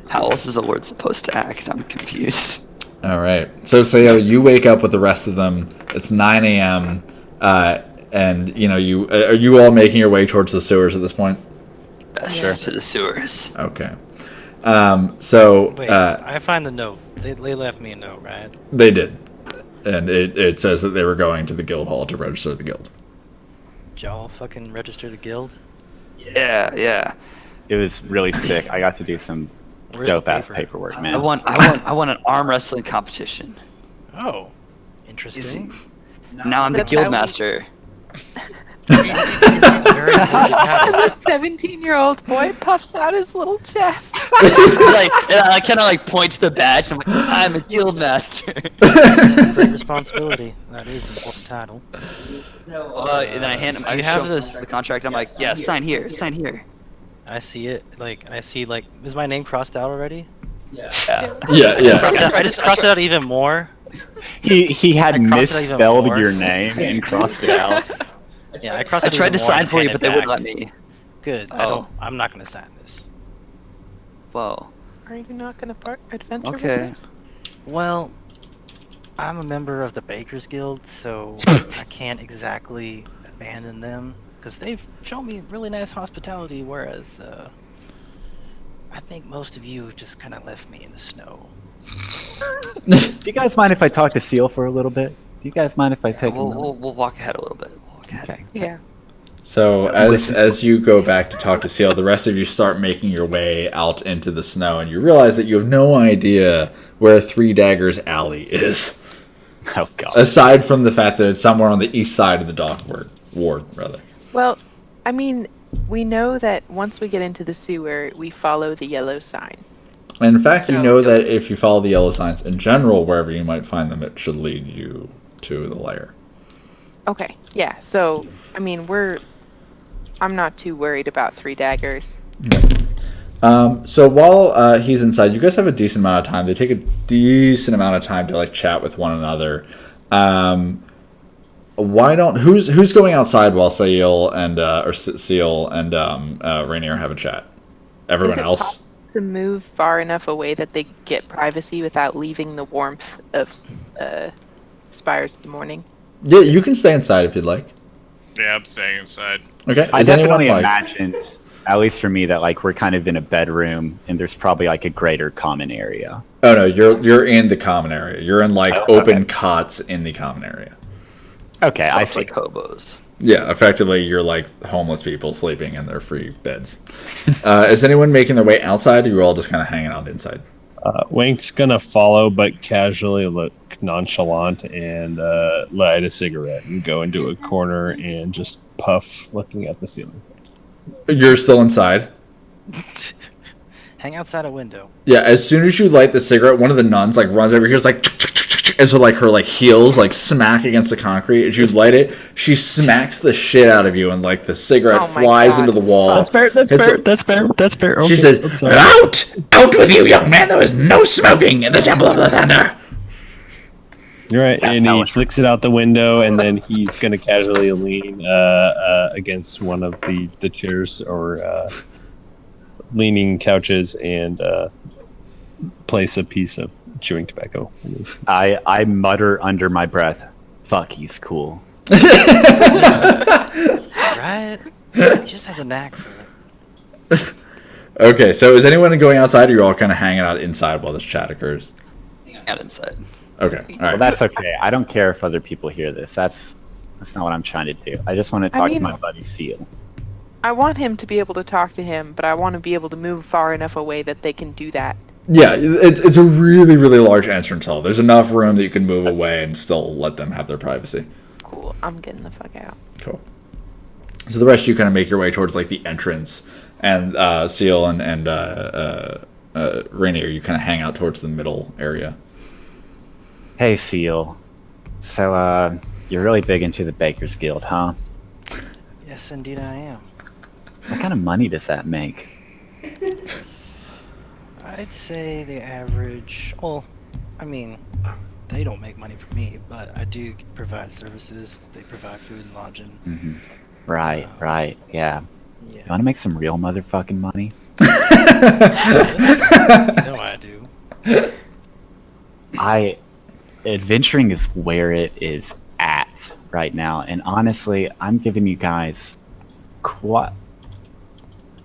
how else is a lord supposed to act? I'm confused. All right. So, Sayo, you wake up with the rest of them. It's 9 a.m. And are you all making your way towards the sewers at this point? Best to the sewers. Okay. Wait, So I find the note. They left me a note, right? they did, and it says that they were going to the guild hall to register the guild. Did y'all fucking register the guild? Yeah. It was really sick. I got to do some Where's the dope ass paper? paperwork, man. I won an arm wrestling competition. Oh, Easy. interesting. Now I'm the That's guild how we- master. Very important And battle. the 17-year-old boy puffs out his little chest. And I kind of like point to the badge. And I'm like, I'm a guild master. Great responsibility. That is an important title. And then I hand him. Do I you have show this- him the contract. I'm like, yeah, sign here, sign here. I see it. Is my name crossed out already? Yeah. Yeah. I just crossed it out even more. He had I crossed it even misspelled more. your name and crossed it out. Yeah, I crossed I it tried to even more sign and for you, handed but they wouldn't back. let me. Good. Oh. I'm not gonna sign this. Whoa. Are you not going to adventure Okay. with us? Well, I'm a member of the Bakers Guild, so I can't exactly abandon them because they've shown me really nice hospitality. Whereas, I think most of you just kind of left me in the snow. Do you guys mind if I talk to Seal for a little bit? Do you guys mind if I take a We'll, minute? we'll walk ahead a little bit. We'll walk ahead. Okay. Yeah. So as you go back to talk to Seal, the rest of you start making your way out into the snow, and you realize that you have no idea where Three Daggers Alley is, Oh god. aside from the fact that it's somewhere on the east side of the dock ward, rather. Well, I mean, we know that once we get into the sewer, we follow the yellow sign. And in fact, you So- know that if you follow the yellow signs in general, wherever you might find them, it should lead you to the lair. Okay. Yeah. So, I mean, I'm not too worried about Three Daggers. So while he's inside, you guys have a decent amount of time. They take a decent amount of time to like chat with one another. Why don't who's going outside while Seal and Rainier have a chat? Everyone Is it else. possible to move far enough away that they get privacy without leaving the warmth of Spires of the Morning? Yeah, you can stay inside if you'd like. Yeah, I'm staying inside. Okay. I Is anyone definitely like? imagined, at least for me, that like we're kind of in a bedroom and there's probably like a greater common area. Oh no, you're in the common area. You're in like Oh, open okay. cots in the common area. Okay, I It's see. like hobos. Yeah, effectively, you're like homeless people sleeping in their free beds. Is anyone making their way outside, or are you all just kind of hanging out inside? Wank's gonna follow, but casually look nonchalant and light a cigarette and go into a corner and just puff, looking at the ceiling. You're still inside. Hang outside a window. Yeah, as soon as you light the cigarette, one of the nuns like runs over here, is like, and so like her like heels like smack against the concrete. As you light it, she smacks the shit out of you, and like the cigarette Oh my flies God. into the wall. That's fair. That's It's fair. a- That's fair. That's fair. She Okay, says, I'm sorry. out with you, young man. There is no smoking in the Temple of the Thunder." You're right, That's and how he it- flicks it out the window, and then he's going to casually lean against one of the chairs or leaning couches and place a piece of chewing tobacco in his. I mutter under my breath, "Fuck, he's cool." Right? He just has a knack for it. Okay, so is anyone going outside, or you're all kind of hanging out inside while this chat occurs? Out inside. Okay, all right. Well, that's okay. I don't care if other people hear this. That's not what I'm trying to do. I just want to talk to mean- my buddy Seal. I want him to be able to talk to him, but I want to be able to move far enough away that they can do that. Yeah, it's a really, really large entrance hall. There's enough room that you can move away and still let them have their privacy. Cool. I'm getting the fuck out. Cool. So the rest of you kind of make your way towards like the entrance, and Seal and Rainier, you kind of hang out towards the middle area. Hey, Seal. So, You're really big into the Baker's Guild, huh? Yes, indeed I am. What kind of money does that make? I'd say the average. Well, I mean, they don't make money for me, but I do provide services. They provide food and lodging. Hmm. Right, right, yeah. Yeah. You want to make some real motherfucking money? You know I do. Adventuring is where it is at right now, and honestly, I'm giving you guys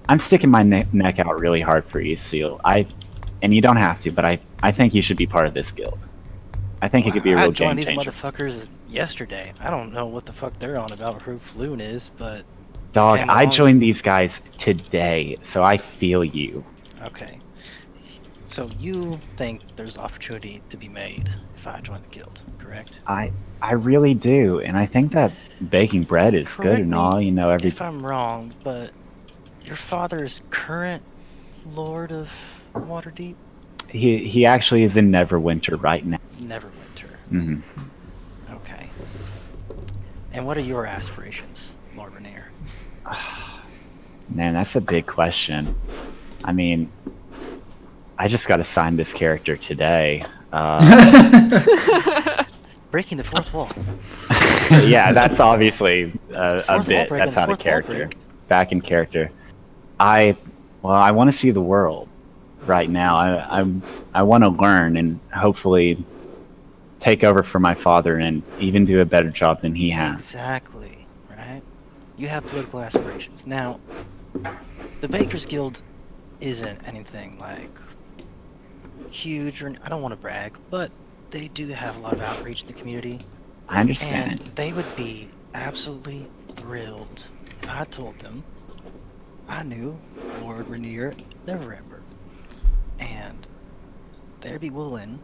I'm sticking my neck out really hard for you, Seal. And you don't have to, but I think you should be part of this guild. I think it could be a I real joined game these changer. motherfuckers yesterday. I don't know what the fuck they're on about who Floon is, but Dog, came I along. joined these guys today, so I feel you. Okay. So you think there's opportunity to be made if I join the guild, correct? I really do, and I think that baking bread is good Correct and me all, you know, if I'm wrong, but your father is current Lord of Waterdeep? he actually is in Neverwinter right now. Neverwinter. Hmm. Okay. And what are your aspirations, Lord Rainier? Man, that's a big question. I mean, I just got assigned this character today. Breaking the fourth wall. Yeah, that's obviously a Fourth bit. wall break, That's out of fourth wall character. break. Back in character. I want to see the world right now. I want to learn and hopefully take over for my father and even do a better job than he has. Exactly, right? You have political aspirations. Now, the Bakers Guild isn't anything like huge, or I don't want to brag, but they do have a lot of outreach in the community. I understand. And they would be absolutely thrilled if I told them I knew Lord Rainier Neverember. And they'd be willing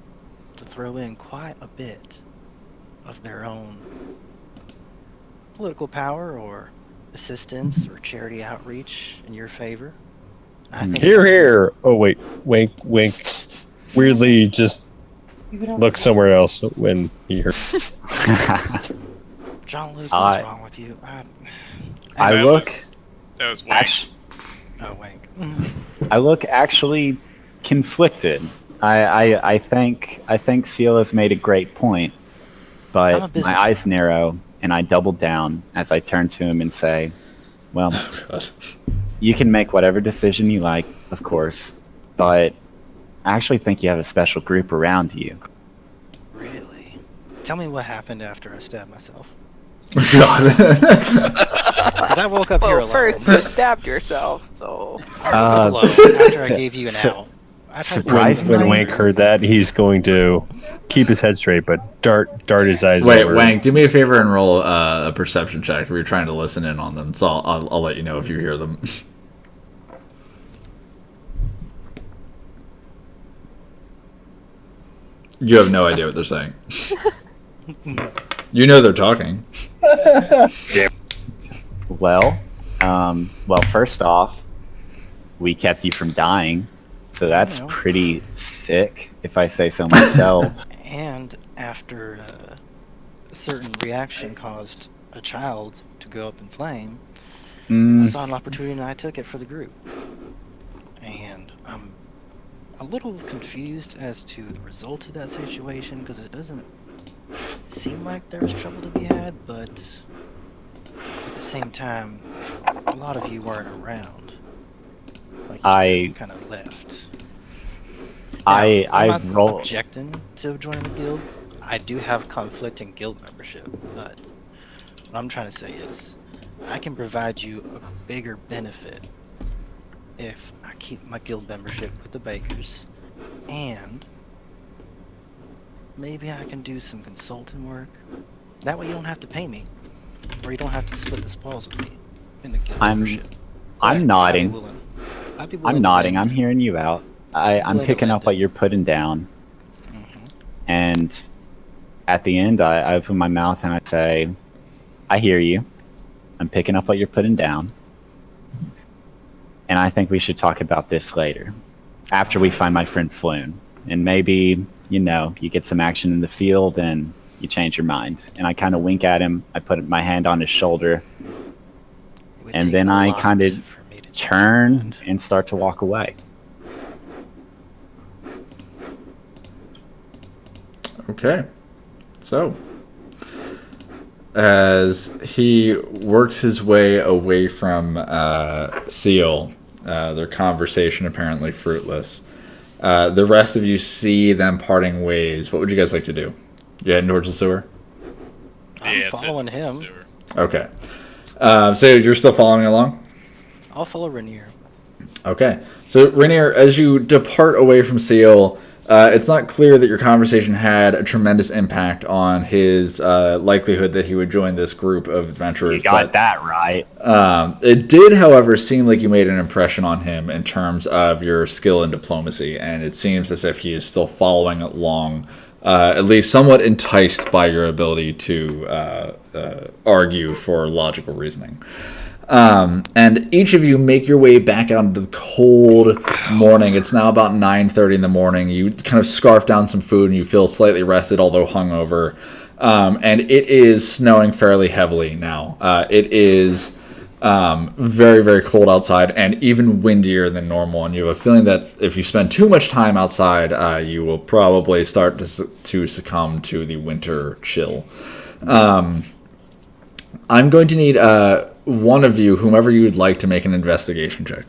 to throw in quite a bit of their own political power or assistance or charity outreach in your favor. I think Here, that's- here. Oh wait, wink, wink. Weirdly, just look somewhere else when he heard. John Luke, I- what's wrong with you? I That look that was Wank. Oh, wank. I look actually conflicted. I think Seal has made a great point, I'm a but my businessman. eyes narrow and I double down as I turn to him and say, "Well, God. you can make whatever decision you like, of course, but I actually think you have a special group around you." Really? Tell me what happened after I stabbed myself. God. Because I woke up here Well, alone. first you stabbed yourself, so. Alone after I gave you an so- out. I tried to When, Surprisingly- when Wank heard that, he's going to keep his head straight, but dart his eyes. Wait, over. Wang, do me a favor and roll a perception check. We're trying to listen in on them, so I'll let you know if you hear them. You have no idea what they're saying. You know they're talking. Well, first off, we kept you from dying, so that's know. pretty sick, if I say so myself. And after a certain reaction caused a child to go up in flame, I Mm, saw an opportunity and I took it for the group. And I'm a little confused as to the result of that situation because it doesn't seem like there's trouble to be had, but at the same time, a lot of you weren't around. Like you kind of left. I I'm not roll. objecting to joining the guild. I do have conflicting guild membership, but what I'm trying to say is I can provide you a bigger benefit if I keep my guild membership with the Bakers, and maybe I can do some consulting work. That way you don't have to pay me, or you don't have to split the spoils with me in the guild I'm- membership. I'm I'd be nodding. willing I'm to nodding. lend- I'm hearing you out. I'm Willing to picking lend up what it. you're putting down, Mhm. and at the end, I open my mouth and I say, "I hear you. I'm picking up what you're putting down, and I think we should talk about this later, after we find my friend Floon, and maybe you get some action in the field, and you change your mind. And I kind of wink at him. I put my hand on his shoulder, It would and take then a I lot kind of for me to change my turn mind. and start to walk away. Okay. So, as he works his way away from Seal, their conversation apparently fruitless, the rest of you see them parting ways. What would you guys like to do? You heading towards the sewer? I'm it's following a him. sewer. Okay. So you're still following along? I'll follow Rainier. Okay. So, Rainier, as you depart away from Seal, it's not clear that your conversation had a tremendous impact on his likelihood that he would join this group of adventurers. You got but, that right. It did, however, seem like you made an impression on him in terms of your skill in diplomacy, and it seems as if he is still following along, at least somewhat enticed by your ability to argue for logical reasoning. And each of you make your way back out into the cold morning. It's now about 9:30 in the morning. You kind of scarf down some food and you feel slightly rested, although hungover. And it is snowing fairly heavily now. It is very, very cold outside and even windier than normal. And you have a feeling that if you spend too much time outside, you will probably start to succumb to the winter chill. I'm going to need one of you, whomever you would like, to make an investigation check.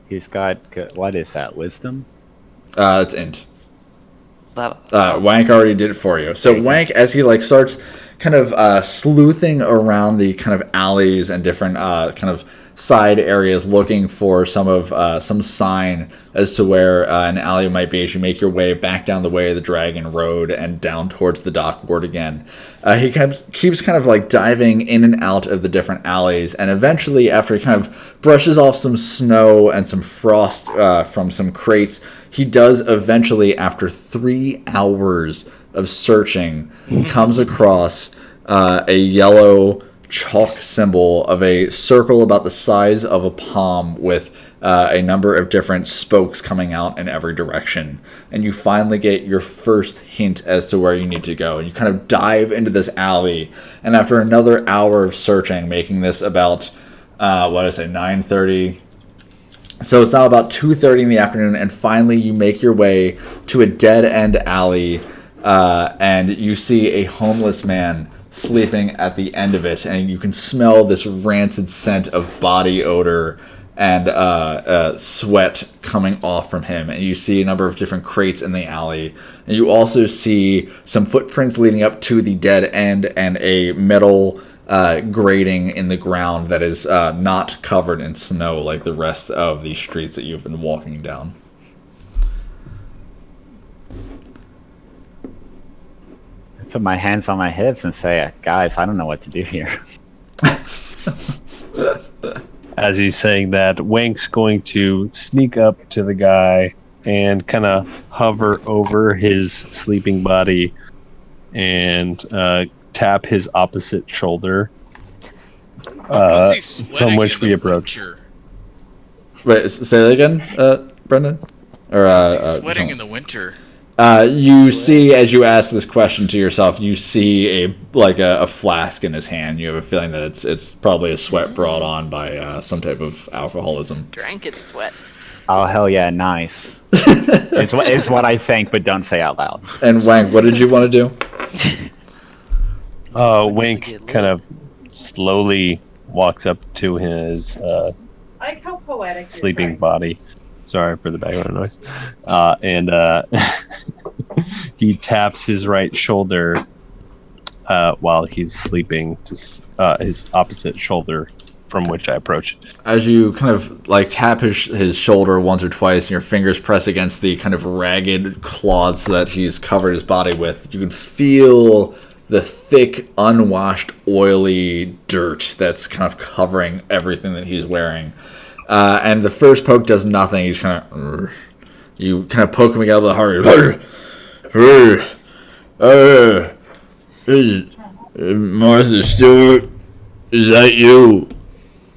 He's got, what is that, wisdom? It's int. That, Wank already did it for you. So Wank, as he starts kind of sleuthing around the kind of alleys and different kind of side areas, looking for some sign as to where an alley might be, as you make your way back down the way of the Dragon Road and down towards the dock ward again. He keeps kind of diving in and out of the different alleys, and eventually, after he kind of brushes off some snow and some frost from some crates, he does eventually, after 3 hours of searching, comes across a yellow chalk symbol of a circle about the size of a palm with a number of different spokes coming out in every direction. And you finally get your first hint as to where you need to go. And you kind of dive into this alley, and after another hour of searching, making this about, 9:30. So it's now about 2:30 in the afternoon, and finally you make your way to a dead-end alley, and you see a homeless man sleeping at the end of it, and you can smell this rancid scent of body odor and sweat coming off from him. And you see a number of different crates in the alley, and you also see some footprints leading up to the dead end and a metal grating in the ground that is not covered in snow like the rest of the streets that you've been walking down. Put my hands on my hips and say, guys, I don't know what to do here. As he's saying that, Wank's going to sneak up to the guy and kind of hover over his sleeping body and tap his opposite shoulder, How's he sweating from which in we the approach. winter? Wait, say that again, Brendan? Or How's he sweating Sean? in the winter? You see, as you ask this question to yourself, you see a flask in his hand. You have a feeling that it's probably a sweat brought on by some type of alcoholism. Drank in sweat. Oh, hell yeah, nice. it's what I think, but don't say out loud. And Wank, what did you want to do? Wank kind of slowly walks up to his I like how poetic sleeping body. Sorry for the background noise. And he taps his right shoulder while he's sleeping to his opposite shoulder from which I approach. As you kind of tap his shoulder once or twice, and your fingers press against the kind of ragged cloths that he's covered his body with, you can feel the thick, unwashed, oily dirt that's kind of covering everything that he's wearing. And the first poke does nothing. He's you kind of poke him again with the heart. Martha Stewart, is that you?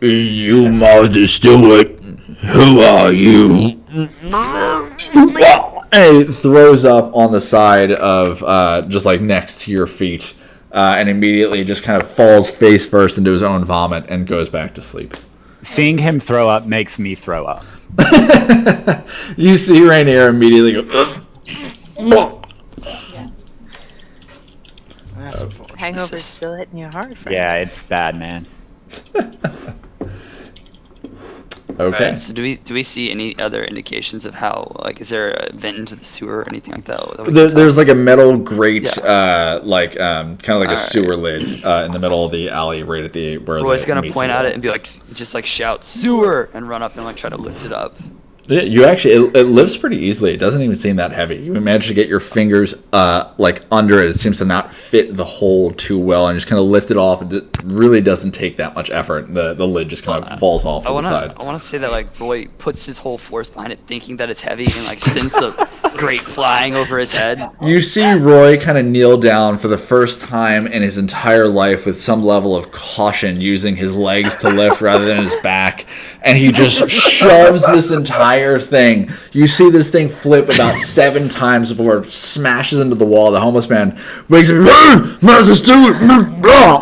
You, Martha Stewart? Who are you? And it throws up on the side of just like next to your feet, and immediately just kind of falls face first into his own vomit and goes back to sleep. Seeing him throw up makes me throw up. You see Rainier immediately go. That's unfortunate. Hangover's still hitting you hard, friend. Yeah, it's bad, man. Okay. Alright, so do we see any other indications of how, like, is there a vent into the sewer or anything like that? that we can tell? There's like a metal grate, Yeah. kind of like a Alright. sewer lid in the middle of the alley, right at the where Roy's the gonna meets point the at wall. it and be like, just like shout sewer and run up and like try to lift it up. Yeah, you actually it lifts pretty easily. It doesn't even seem that heavy. You manage to get your fingers like under it. It seems to not fit the hole too well, and just kind of lift it off. It really doesn't take that much effort. The lid just kind of falls off to the side. I wanna say that like Roy puts his whole force behind it, thinking that it's heavy, and like sends the grate flying over his head. You see Roy kind of kneel down for the first time in his entire life with some level of caution, using his legs to lift rather than his back, and he just shoves this entire thing. You see this thing flip about 7 times before it smashes into the wall. The homeless man wakes up,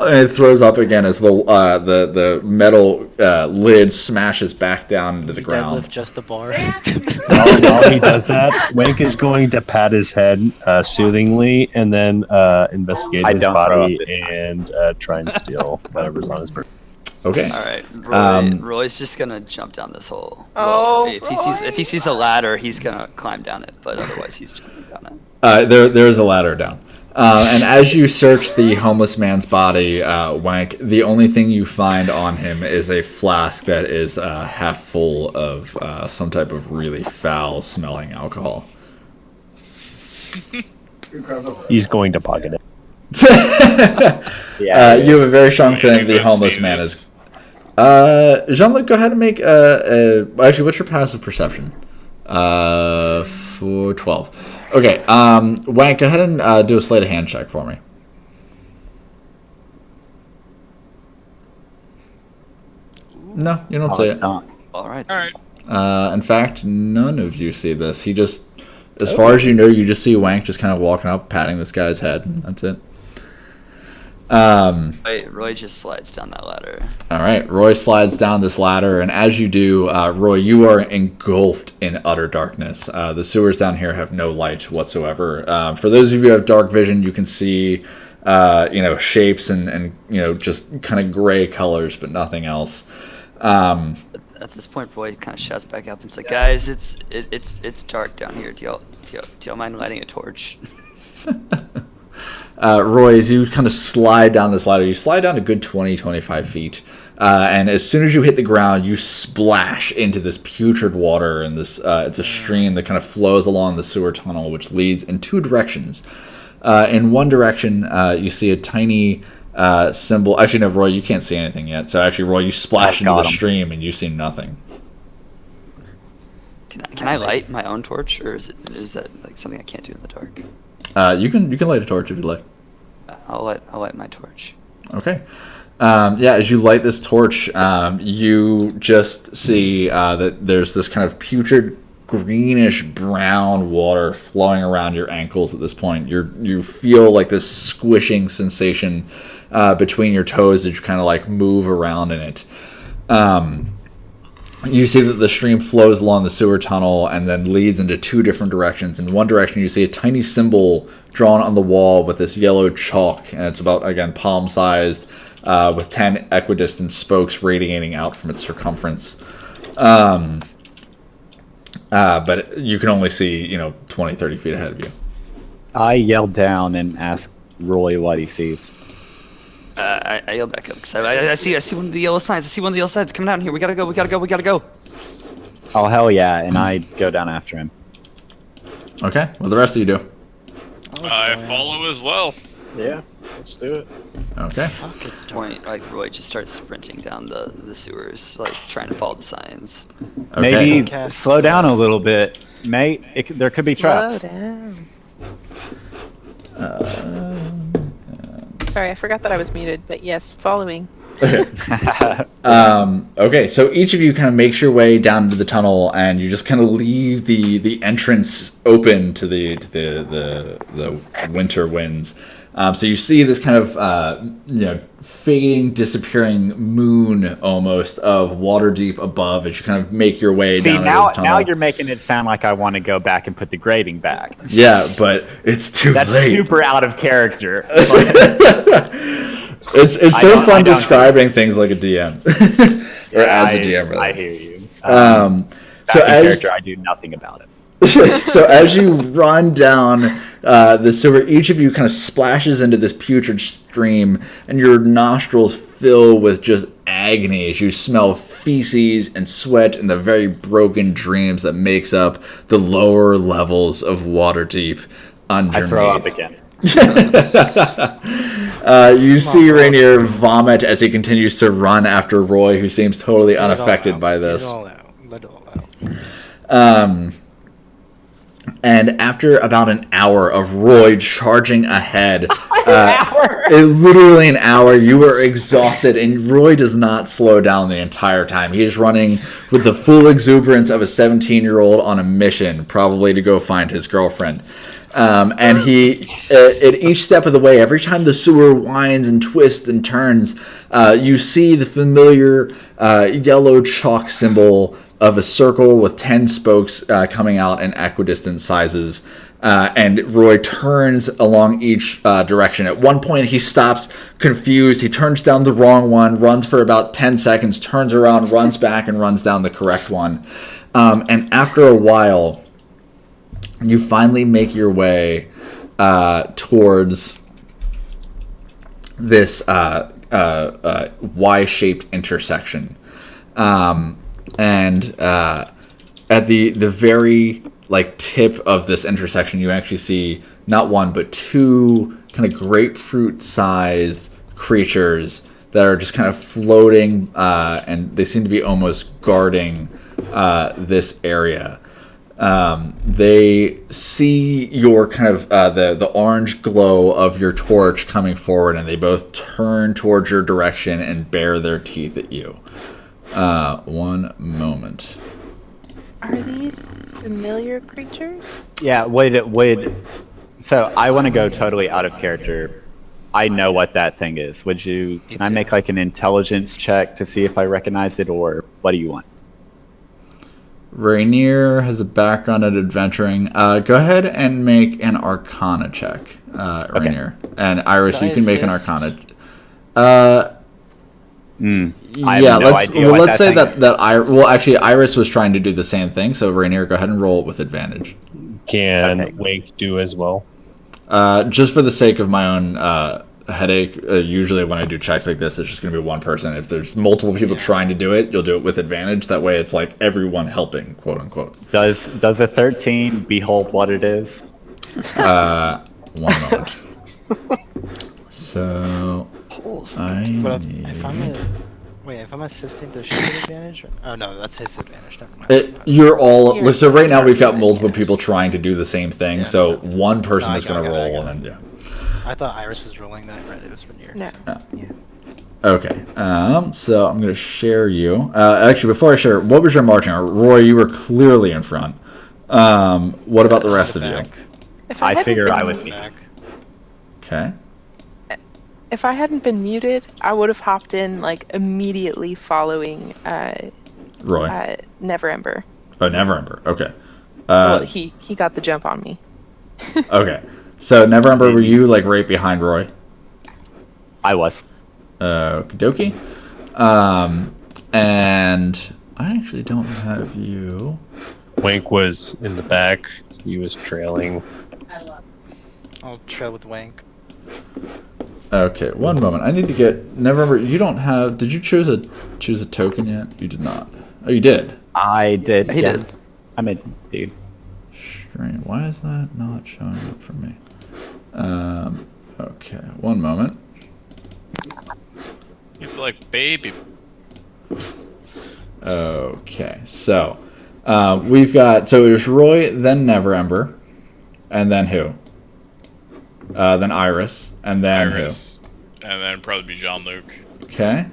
and it throws up again as the metal lid smashes back down into the ground. Deadlift just the bar. While he does that, Wank is going to pat his head soothingly and then investigate I his don't throw body up this time. and try and steal whatever's on his person. Okay. Alright, Roy's just gonna jump down this hole. Oh, if he sees a ladder, he's gonna climb down it, but otherwise he's jumping down it. There is a ladder down. And as you search the homeless man's body, Wank, the only thing you find on him is a flask that is half full of some type of really foul-smelling alcohol. He's going to pocket it. Yeah, You have a very strong Wait, feeling the let's homeless see man this. is... Jean-Luc, go ahead and make actually, what's your passive perception? For 12. Okay, Wank, go ahead and do a sleight of hand check for me. No, you don't see it. Alright. Alright. In fact, none of you see this. He just, as far as you know, you just see Wank just kind of walking up, patting this guy's head. That's it. Roy just slides down that ladder. All right, Roy slides down this ladder, and as you do, Roy, you are engulfed in utter darkness. The sewers down here have no light whatsoever. For those of you who have dark vision, you can see, shapes and just kind of gray colors, but nothing else. At this point, Roy kind of shouts back up and says, "Guys, it's dark down here. Do y'all mind lighting a torch?" Roy, as you kind of slide down this ladder, you slide down a good 20-25 feet. And as soon as you hit the ground, you splash into this putrid water. And this it's a stream that kind of flows along the sewer tunnel, which leads in 2 directions. In one direction, you see a tiny symbol. Actually, no, Roy, you can't see anything yet. So actually, Roy, you splash into the stream and you see nothing. Can I light my own torch, or is that like something I can't do in the dark? You can light a torch if you'd like. I'll light my torch. Okay. As you light this torch, you just see that there's this kind of putrid, greenish brown water flowing around your ankles at this point. You feel like this squishing sensation between your toes as you kind of like move around in it. You see that the stream flows along the sewer tunnel and then leads into 2 different directions. In one direction, you see a tiny symbol drawn on the wall with this yellow chalk, and it's about, again, palm-sized, with 10 equidistant spokes radiating out from its circumference. But you can only see, 20, 30 feet ahead of you. I yell down and ask Roy what he sees. I yell back up because I see one of the yellow signs. I see one of the yellow signs coming down here. We gotta go. Oh, hell yeah, and I go down after him. Okay, what do the rest of you do? I follow as well. Yeah, let's do it. Okay. Fuck, it's dark. Point, like Roy just starts sprinting down the sewers, like trying to follow the signs. Okay. Maybe Cast slow down a little bit, mate. There could be traps. Slow down. Sorry, I forgot that I was muted, but yes, following. Okay, so each of you kind of makes your way down into the tunnel, and you just kind of leave the entrance open to the winter winds. So you see this kind of fading, disappearing moon almost of Waterdeep above as you kind of make your way See, down now, into the tunnel. now you're making it sound like I want to go back and put the grading back. Yeah, but it's too That's late. super out of character. It's I so don't- I fun don't- describing things like a DM or as a DM. Rather. I hear you. So Back in as character, I do nothing about it. so as you run down the sewer, each of you kind of splashes into this putrid stream, and your nostrils fill with just agony as you smell feces and sweat and the very broken dreams that makes up the lower levels of Waterdeep underneath. I throw up again. You see Rainier vomit as he continues to run after Roy, who seems totally Let it all unaffected out. by this. Let it all out. Let it all out. And after about an hour of Roy charging ahead, literally an hour, you are exhausted, and Roy does not slow down the entire time. He is running with the full exuberance of a 17-year-old on a mission, probably to go find his girlfriend. And he, at each step of the way, every time the sewer winds and twists and turns, you see the familiar yellow chalk symbol of a circle with 10 spokes coming out in equidistant sizes. And Roy turns along each direction. At one point, he stops confused. He turns down the wrong one, runs for about 10 seconds, turns around, runs back, and runs down the correct one. And after a while, you finally make your way towards this Y-shaped intersection. And at the very tip of this intersection, you actually see not one but two kind of grapefruit-sized creatures that are just kind of floating, and they seem to be almost guarding this area. They see your kind of the orange glow of your torch coming forward, and they both turn towards your direction and bare their teeth at you. One moment. Are these familiar creatures? Yeah, so I want to go totally out of character. I know what that thing is. Can I make an intelligence check to see if I recognize it, or what do you want? Rainier has a background in adventuring. Go ahead and make an Arcana check, Rainier. And Iris, you can make an Arcana. I have no idea what let's say that that actually Iris was trying to do the same thing. So Rainier, go ahead and roll it with advantage. Can Wake do as well? Just for the sake of my own headache, usually when I do checks like this, it's just going to be one person. If there's multiple people trying to do it, you'll do it with advantage. That way, it's like everyone helping, quote unquote. Does a 13 behold what it is? One moment. So But if I'm assisting, does she get advantage? Oh no, that's his advantage. Never mind. you're all so right now we've got multiple people trying to do the same thing. Yeah. So one person No, is I going to got it, roll, I and got then I thought Iris was rolling that, right? It was Rainier. No. Okay. So I'm going to share you. Actually, before I share, what was your marching order? Roy, you were clearly in front. What about the rest of you? If I hadn't figure been- I was back. Okay. If I hadn't been muted, I would have hopped in immediately following Roy. Neverember. Oh, Neverember. Okay. Well, he got the jump on me. Okay. So Neverember, were you right behind Roy? I was. Okie dokie. And I actually don't have you. Wank was in the back. He was trailing. I'll trail with Wank. Okay, one moment. I need to get Neverember. You don't have. Did you choose a token yet? You did not. Oh, you did. I did. He yeah. did. I'm a dude. Strange. Why is that not showing up for me? Okay, one moment. He's like, baby. Okay, so we've got. So it was Roy, then Neverember, and then who? Then Iris, and then Iris. And then probably be Jean-Luc. who? Okay.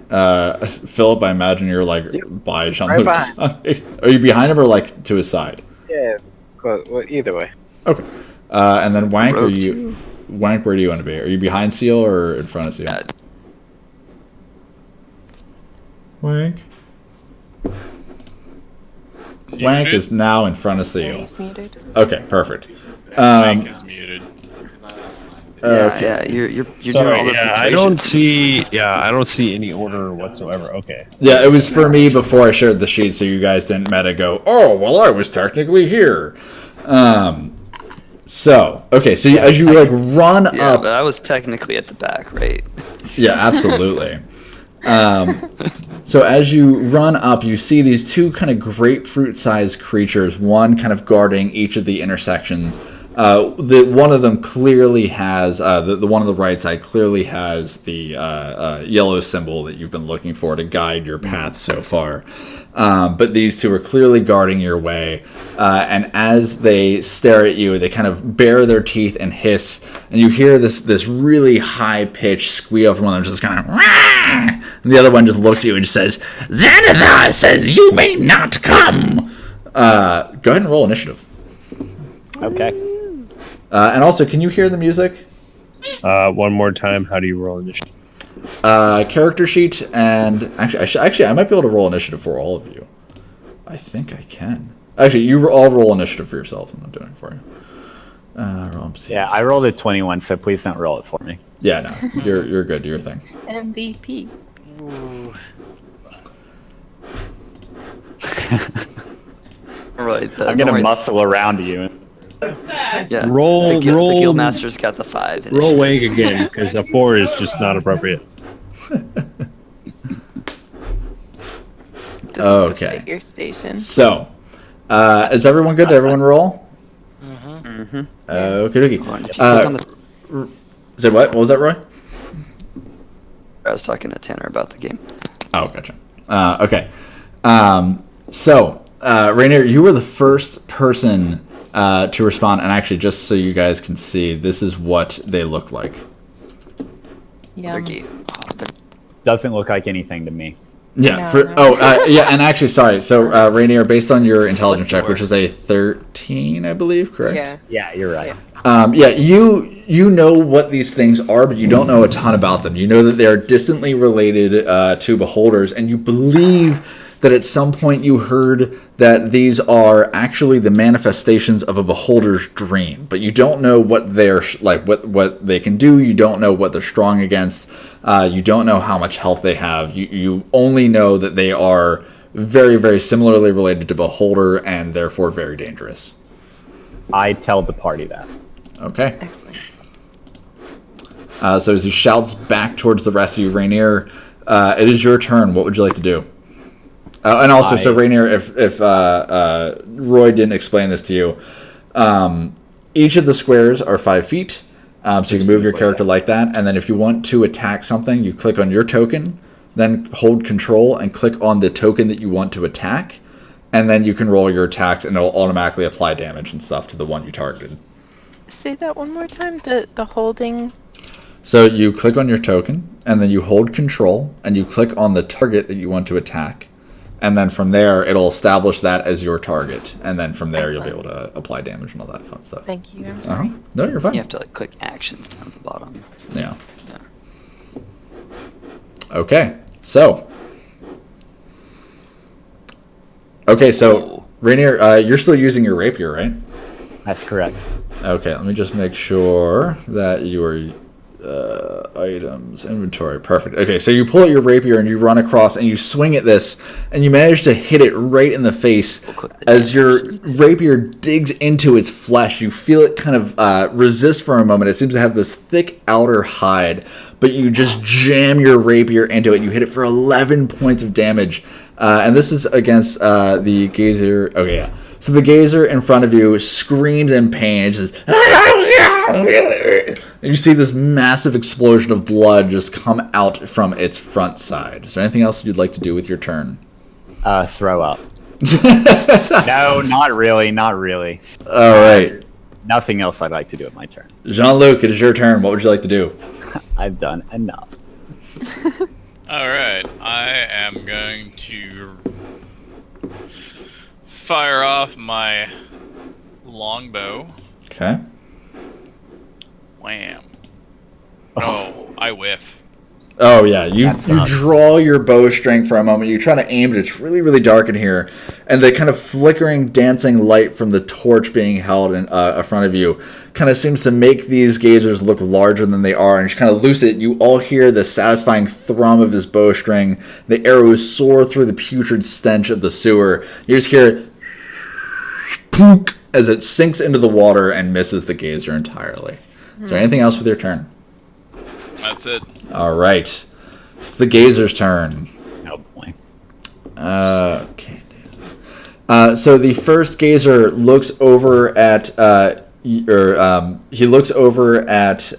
Philip, I imagine you're like by Jean-Luc's Right side. Are you behind him or like to his side? Yeah, well, either way. Okay. And then Wank, Rogue Wank, where do you want to be? Are you behind Seal or in front of Seal? Yeah. Wank. Wank Muted? is now in front of Yeah, Seal. he's muted. Okay, perfect. Mike is muted. Okay. Yeah, you're doing Sorry, all the yeah, I don't see. Yeah, I don't see any order whatsoever. Okay. Yeah, it was for me before I shared the sheet, so you guys didn't meta go, oh, well, I was technically here. So, okay, so as you like run Yeah, up, but I was technically at the back, right? yeah, absolutely. So as you run up, you see these two kind of grapefruit-sized creatures, one kind of guarding each of the intersections. The one of them clearly has the one on the right side clearly has the yellow symbol that you've been looking for to guide your path so far. But these two are clearly guarding your way, and as they stare at you, they kind of bare their teeth and hiss, and you hear this really high pitched squeal from one of them, just kind of. Rah! And the other one just looks at you and says, "Xanathar says you may not come." Go ahead and roll initiative. Okay. And also, can you hear the music? One more time. How do you roll initiative? Character sheet, and actually, I might be able to roll initiative for all of you. I think I can. Actually, you all roll initiative for yourselves. I'm not doing it for you. Yeah, I rolled a 21, so please don't roll it for me. Yeah, no, you're good. Do your thing. MVP. Ooh. Right. I'm gonna muscle around you. Yeah. Roll, the roll, Guildmaster's got the 5. roll initiative. Wank again because a 4 is just not appropriate. Doesn't Okay. fit your station. So, is everyone good? Did everyone roll? Mm-hmm. Okay, Hold on, if you click on the, Say what? What was that, Roy? I was talking to Tanner about the game. Oh, gotcha. Okay. So, Rainier, you were the first person to respond, and actually, just so you guys can see, this is what they look like. Yeah. Their game. Doesn't look like anything to me. Yeah. No, no. Yeah, and actually, sorry. So, Rainier, based on your intelligence check, which was a 13, I believe, correct? Yeah. Yeah, you're right. Yeah, you know what these things are, but you don't know a ton about them. You know that they are distantly related to beholders, and you believe that at some point you heard that these are actually the manifestations of a beholder's dream, but you don't know what they're like, what they can do. You don't know what they're strong against. You don't know how much health they have. You only know that they are very, very similarly related to beholder and therefore very dangerous. I tell the party that. Okay. Excellent. So as he shouts back towards the rest of you, Rainier, it is your turn. What would you like to do? And also, so Rainier, if Roy didn't explain this to you, each of the squares are 5 feet, so you can move your character like that. And then if you want to attack something, you click on your token, then hold Control and click on the token that you want to attack, and then you can roll your attacks, and it'll automatically apply damage and stuff to the one you targeted. Say that one more time. The holding. So you click on your token, and then you hold Control, and you click on the target that you want to attack. And then from there, it'll establish that as your target. And then from there, you'll be able to apply damage and all that fun stuff. Thank you. I'm sorry. No, you're fine. You have to like click actions down at the bottom. Yeah. Okay. So. Okay, so Rainier, you're still using your rapier, right? That's correct. Okay, let me just make sure that your items inventory perfect. Okay, so you pull out your rapier and you run across and you swing at this and you manage to hit it right in the face as your rapier digs into its flesh. You feel it kind of resist for a moment. It seems to have this thick outer hide, but you just jam your rapier into it. You hit it for 11 points of damage, and this is against the gazer. Okay, yeah. So the gazer in front of you screams in pain. It just, and you see this massive explosion of blood just come out from its front side. Is there anything else you'd like to do with your turn? Throw up. No, not really. Not really. All right. Nothing else I'd like to do at my turn. Jean-Luc, it is your turn. What would you like to do? I've done enough. Alright, I am going to fire off my longbow. Okay. Wham. Oh, I whiff. Oh yeah, you That you sucks. draw your bowstring for a moment. You try to aim it. It's really really dark in here, and the kind of flickering, dancing light from the torch being held in front of you kind of seems to make these gazers look larger than they are. And you kind of loose it. You all hear the satisfying thrum of his bowstring. The arrows soar through the putrid stench of the sewer. You just hear plunk as it sinks into the water and misses the gazer entirely. Is there anything else with your turn? That's it. All right. It's the gazer's turn. Oh boy. Okay. So the first gazer looks over at he looks over at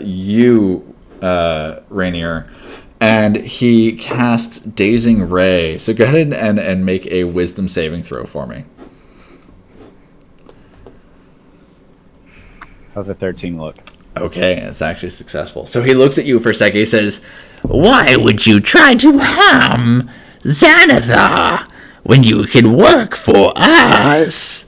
you, Rainier, and he casts Dazing Ray. So go ahead and make a Wisdom saving throw for me. How's a 13 look? Okay, it's actually successful. So he looks at you for a second. He says, "Why would you try to harm Xanathar when you can work for us?"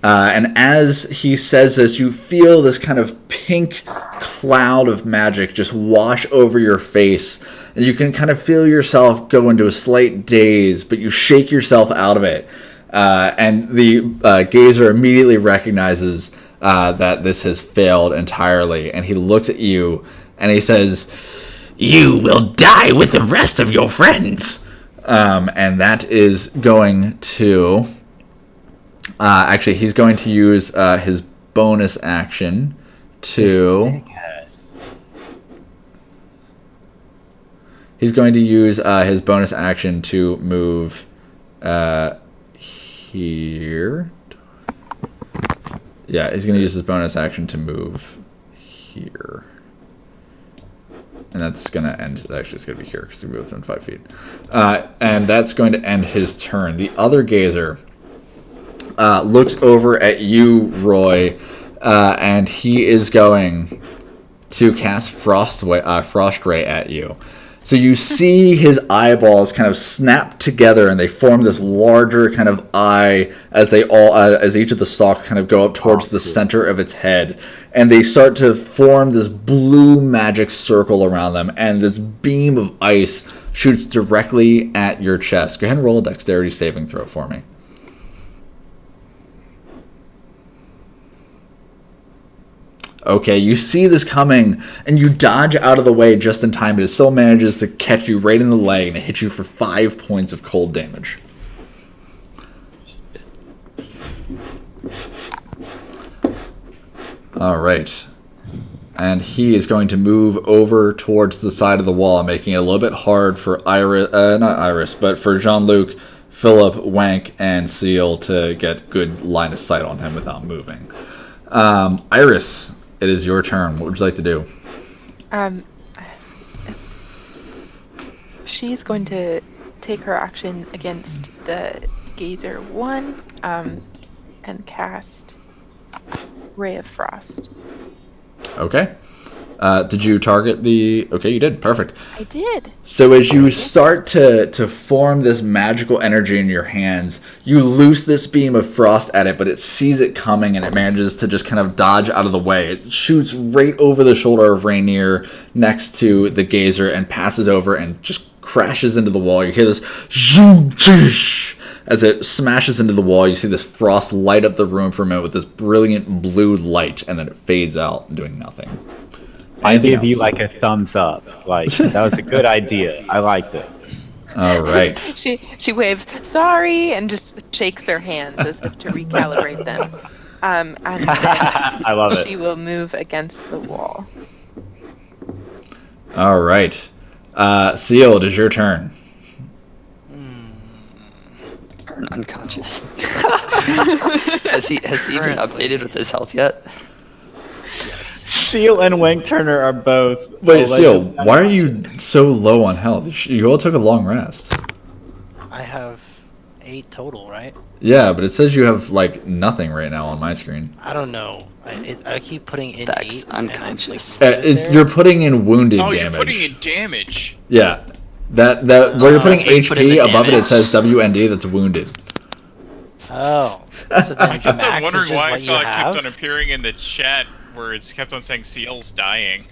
And as he says this, you feel this kind of pink cloud of magic just wash over your face. And you can kind of feel yourself go into a slight daze, but you shake yourself out of it. And the gazer immediately recognizes that this has failed entirely. And he looks at you and he says, "You will die with the rest of your friends." And that is going to... actually, he's going to use his bonus action to... He's going to use his bonus action to move here. Yeah, he's going to use his bonus action to move here. And that's going to end... Actually, it's going to be here because we're within 5 feet. And that's going to end his turn. The other gazer looks over at you, Roy, and he is going to cast Frost Ray at you. So you see his eyeballs kind of snap together, and they form this larger kind of eye as they all, as each of the stalks kind of go up towards the center of its head, and they start to form this blue magic circle around them, and this beam of ice shoots directly at your chest. Go ahead and roll a dexterity saving throw for me. Okay, you see this coming, and you dodge out of the way just in time, but it still manages to catch you right in the leg, and it hits you for 5 points of cold damage. Alright. And he is going to move over towards the side of the wall, making it a little bit hard for not Iris, but for Jean-Luc, Philip, Wank, and Seal to get good line of sight on him without moving. Iris, it is your turn. What would you like to do? She's going to take her action against the Gazer 1 and cast Ray of Frost. Okay. Did you target the... Okay, you did. Perfect. I did. So as you start to form this magical energy in your hands, you loose this beam of frost at it, but it sees it coming and it manages to just kind of dodge out of the way. It shoots right over the shoulder of Rainier next to the Gazer and passes over and just crashes into the wall. You hear this zoom, as it smashes into the wall. You see this frost light up the room for a minute with this brilliant blue light, and then it fades out, doing nothing. I give you like a thumbs up. Like, that was a good idea. I liked it. All right. She waves sorry and just shakes her hands as if to recalibrate them. And then I love it. she will move against the wall. All right. Seal, it is your turn. Turn unconscious. has he even updated with his health yet? Seal and Wank Turner are both... Wait, Seal, why are you so low on health? You all took a long rest. I have 8 total, right? Yeah, but it says you have, like, nothing right now on my screen. I don't know. I keep putting in Dex 8. unconscious. You're putting in wounded Oh, damage. you're putting in damage. Yeah. That where you're putting that's where you put in HP the above it, it damage. says WND. That's wounded. Oh. So I then kept max on is wondering just why I what you saw it kept have? on appearing in the chat where it's kept on saying CL's dying.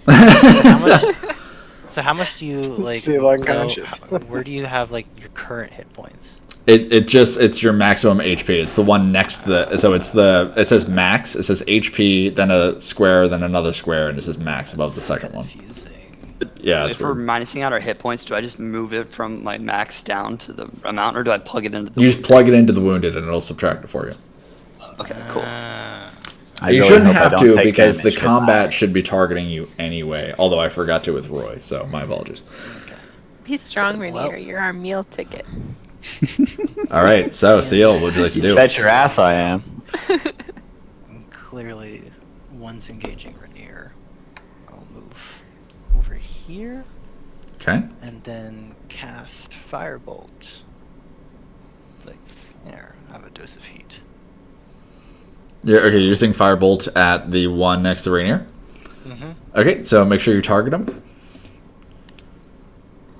So how much do you like? Seal go- unconscious. Where do you have like your current hit points? It's your maximum HP. It's the one next to the it says max. It says HP, then a square, then another square, and it says max above the second one. Confusing. Yeah, it's If we're weird. minusing out our hit points, do I just move it from my max down to the amount, or do I plug it into the? You just plug it into the wounded, and it'll subtract it for you. Okay, cool. I You really shouldn't hope I have don't to take because the damage, 'cause combat should be targeting you anyway. Although I forgot to with Roy, so my apologies. Be strong, Rainier. Well- You're our meal ticket. All right, so Seal, what would you like to do? Bet your ass I am. Clearly, one's engaging Rainier. I'll move over here Okay. and then cast Firebolt. It's like, there, have a dose of heat. Yeah. Okay. You're using Firebolt at the one next to Rainier. Mm-hmm. Okay. So make sure you target him.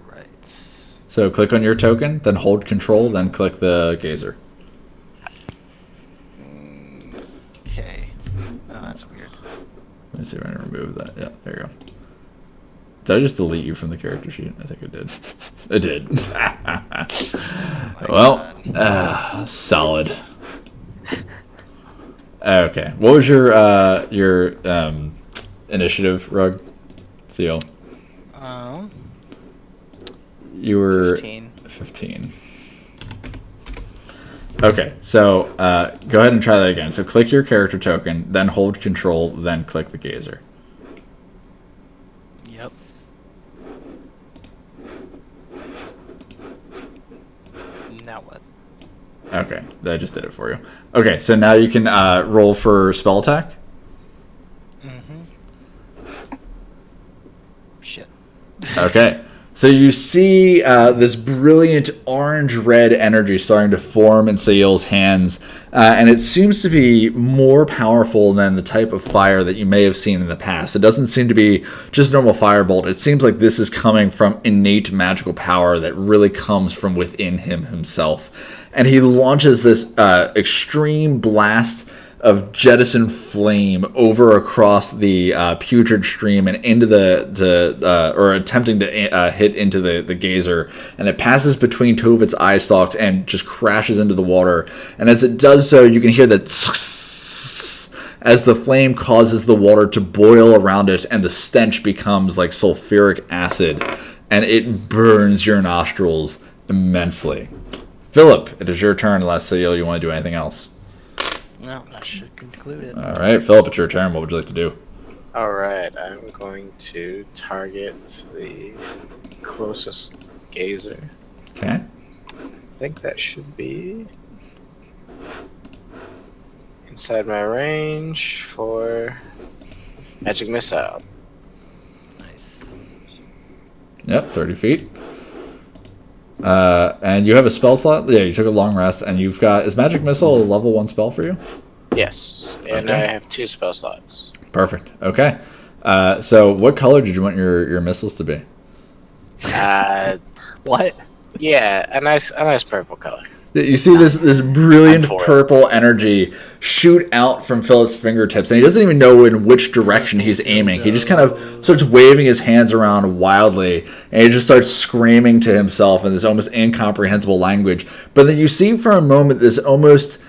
Right. So click on your token, then hold Control, then click the Gazer. Okay. Oh, that's weird. Let me see if I can remove that. Yeah, there you go. Did I just delete you from the character sheet? I think it did. It did. Well, solid. Okay. What was your initiative, Rug? Seal. You were 15. 15. Okay, so go ahead and try that again. So click your character token, then hold Control, then click the Gazer. Yep. Now what? Okay, that just did it for you. Okay, so now you can roll for spell attack. Mm-hmm. Shit. Okay, so you see this brilliant orange-red energy starting to form in Seal's hands, and it seems to be more powerful than the type of fire that you may have seen in the past. It doesn't seem to be just normal firebolt. It seems like this is coming from innate magical power that really comes from within him himself. And he launches this extreme blast of jettison flame over across the putrid stream and into or attempting to hit into the Gazer, and it passes between two of its eye stalks and just crashes into the water. And as it does so, you can hear the as the flame causes the water to boil around it, and the stench becomes like sulfuric acid, and it burns your nostrils immensely. Philip, it is your turn unless Seal, you want to do anything else. No, that should conclude it. All right, Philip, it's your turn. What would you like to do? Alright, I'm going to target the closest Gazer. Okay. I think that should be inside my range for Magic Missile. Nice. Yep, 30 feet. And you have a spell slot? Yeah, you took a long rest, and you've got... Is Magic Missile a level 1 spell for you? Yes, and Okay. I have 2 spell slots. Perfect. Okay. So what color did you want your missiles to be? What? Yeah, a nice purple color. You see this brilliant I'm for it. purple energy shoot out from Philip's fingertips, and he doesn't even know in which direction he's aiming. He just kind of starts waving his hands around wildly, and he just starts screaming to himself in this almost incomprehensible language. But then you see for a moment this almost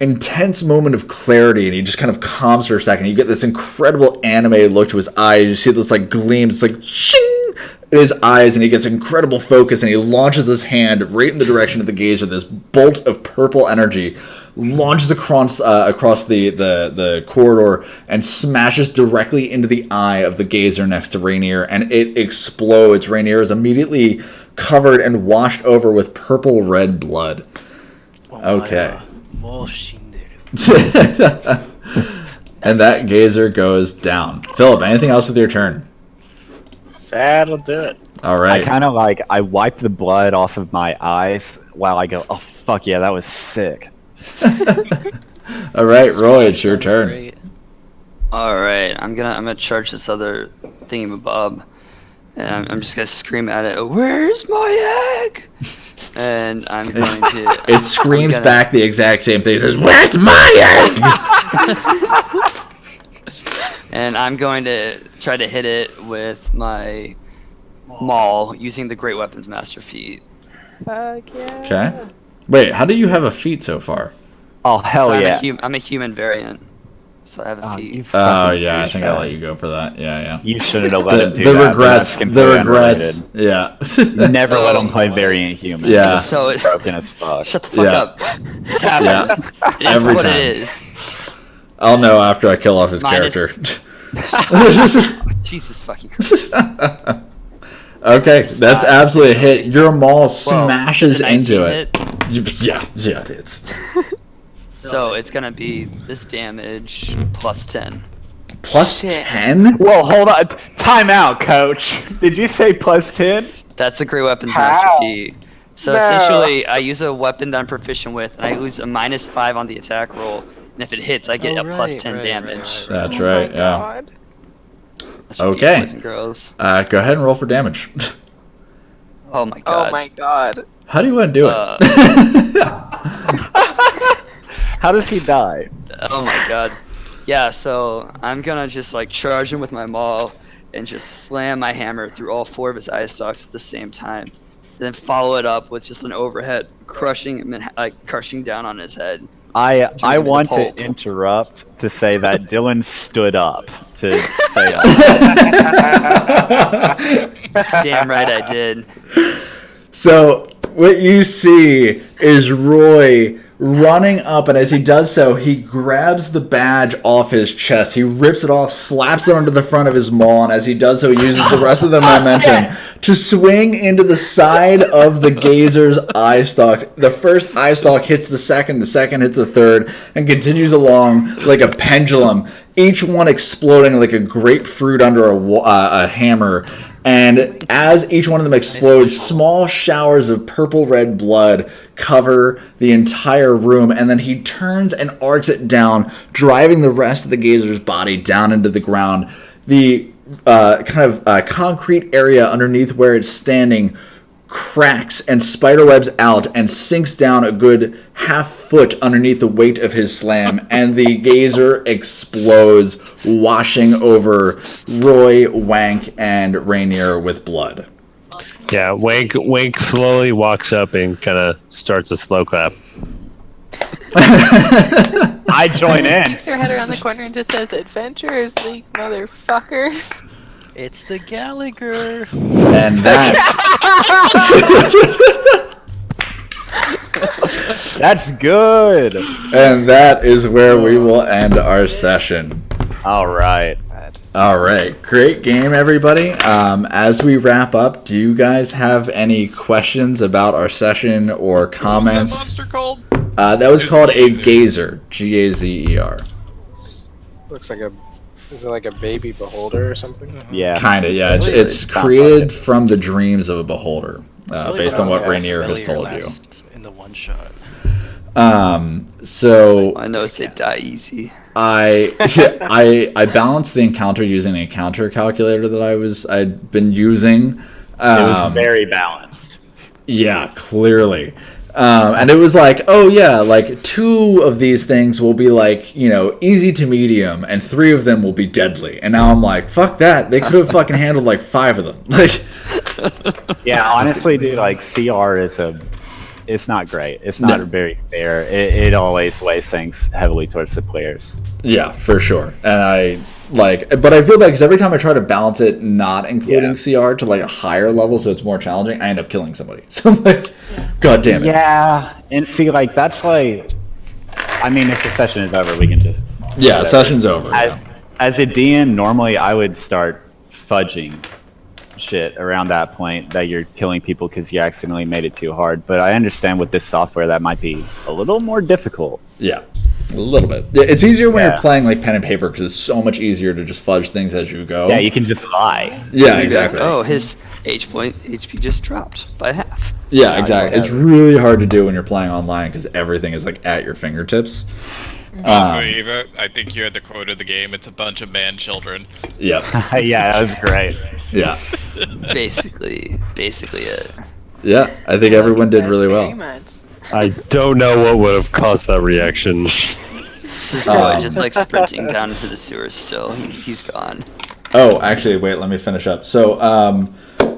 intense moment of clarity, and he just kind of calms for a second. You get this incredible animated look to his eyes. You see this like gleam, it's like shing in his eyes, and he gets incredible focus, and he launches his hand right in the direction of the Gazer. This bolt of purple energy launches across the corridor and smashes directly into the eye of the Gazer next to Rainier, and it explodes. Rainier is immediately covered and washed over with purple red blood. Okay. And that Gazer goes down. Philip, anything else with your turn? That'll do it. All right. I kind of I wipe the blood off of my eyes while I go, oh fuck yeah, that was sick. All right, Roy, it's your turn. Great. All right, I'm gonna charge this other thingamabob. And I'm just gonna scream at it, "Where's my egg?" And I'm going to. It screams I'm gonna- back the exact same thing. It says, "Where's my egg?" And I'm going to try to hit it with my maul using the Great Weapons Master feat. Fuck yeah. Okay. Wait, how do you have a feat so far? Oh hell So yeah! I'm a human variant, so I have a Oh, feat. you Oh fucking yeah, I think I douchebag. let you go for that. Yeah. You shouldn't have let him do The that. regrets. But that's The completely regrets. unrelated. Yeah. Never let him play variant human. Yeah. So it, Broken as fuck. shut the fuck Yeah. up. It's happening. It is Every what time. it is. I'll know after I kill off his Minus- character. Jesus fucking Christ. Okay, that's absolutely a hit. Your maul Well, smashes it's a into 19 it. hit, Yeah, it is. so it's gonna be this damage plus 10. Plus Shit. 10? Whoa, hold on. Time out, coach. Did you say plus 10? That's the Great Weapons How? Master key. So No. essentially, I use a weapon that I'm proficient with, and I lose a -5 on the attack roll. And if it hits, I get Oh, a plus right, 10 right, damage. right, That's Oh right, my yeah. God. That's for you Okay. boys and girls. Go ahead and roll for damage. Oh my god. Oh my god. How do you want to do it? How does he die? Oh my god. Yeah, so I'm gonna just like charge him with my maul and just slam my hammer through all 4 of his eye stalks at the same time. Then follow it up with just an overhead, crushing him and like crushing down on his head. I him into want to pulp. interrupt to say that Dylan stood up to say Damn right I did. So what you see is Roy running up, and as he does so, he grabs the badge off his chest. He rips it off, slaps it onto the front of his maul, and as he does so, he uses the rest of the momentum to swing into the side of the gazer's eye stalks. The first eye stalk hits the second hits the third, and continues along like a pendulum, each one exploding like a grapefruit under a hammer. And as each one of them explodes, small showers of purple-red blood cover the entire room, and then he turns and arcs it down, driving the rest of the gazer's body down into the ground. The concrete area underneath where it's standing cracks and spiderwebs out and sinks down a good half-foot underneath the weight of his slam, and the gazer explodes, washing over Roy, Wank, and Rainier with blood. Yeah, Wank slowly walks up and kind of starts a slow clap. I join in. Sticks her head around the corner and just says, "Adventurers League, motherfuckers." It's the Gallagher. And that That's good. and that is where we will end our session. All right. All right, great game, everybody. As we wrap up, do you guys have any questions about our session or comments? Monster called? That was called a gazer, Gazer. Looks like a. Is it like a baby beholder or something? Yeah. Kind of, yeah. It's Sounds created from the dreams of a beholder, Really based on what okay. Rainier has Familiar told you. last in the one shot. So I know they die easy. I balanced the encounter using the encounter calculator that I'd been using. It was very balanced. Yeah, clearly. And it was like, oh yeah, like 2 of these things will be like, easy to medium, and 3 of them will be deadly. And now I'm like, fuck that. They could have fucking handled like 5 of them. Like, Yeah, honestly, dude, like CR it's not great. It's not No. very fair. It always weighs things heavily towards the players. yeah, for sure. And but I feel like 'cause every time I try to balance it, not including CR to like a higher level, so it's more challenging, I end up killing somebody. So I'm like, god damn it. Yeah, and see, like that's like, I mean, if the session is over, we can just Yeah, whatever. session's over. As a DM, normally I would start fudging shit around that point that you're killing people because you accidentally made it too hard. But I understand with this software that might be a little more difficult. Yeah, a little bit. It's easier when you're Yeah. playing like pen and paper because it's so much easier to just fudge things as you go. Yeah, you can just lie. Yeah, exactly. Oh, his HP just dropped by half. Yeah, exactly. It's really hard to do when you're playing online because everything is like at your fingertips. Also, Eva, I think you had the quote of the game. It's a bunch of man children. Yep. Yeah, that was great. Yeah. Basically it. Yeah. I think everyone did Yes, really very well. much. I don't know what would have caused that reaction. This is probably just like sprinting down into the sewers still. He's gone. Oh, actually, wait. Let me finish up. So,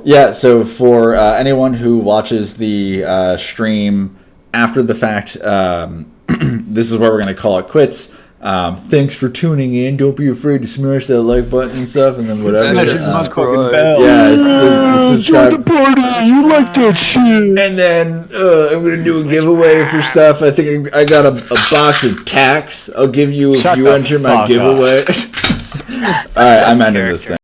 yeah. So for anyone who watches the stream after the fact, this is where we're gonna call it quits. Thanks for tuning in. Don't be afraid to smash that like button and stuff, and then whatever. Smash the fucking bell. Yeah, the subscribe. party! You like that shit! And then I'm gonna do a giveaway for stuff. I think I got a box of tacks. I'll give you if Shut you the enter my fuck up. giveaway. All right, I'm ending this thing.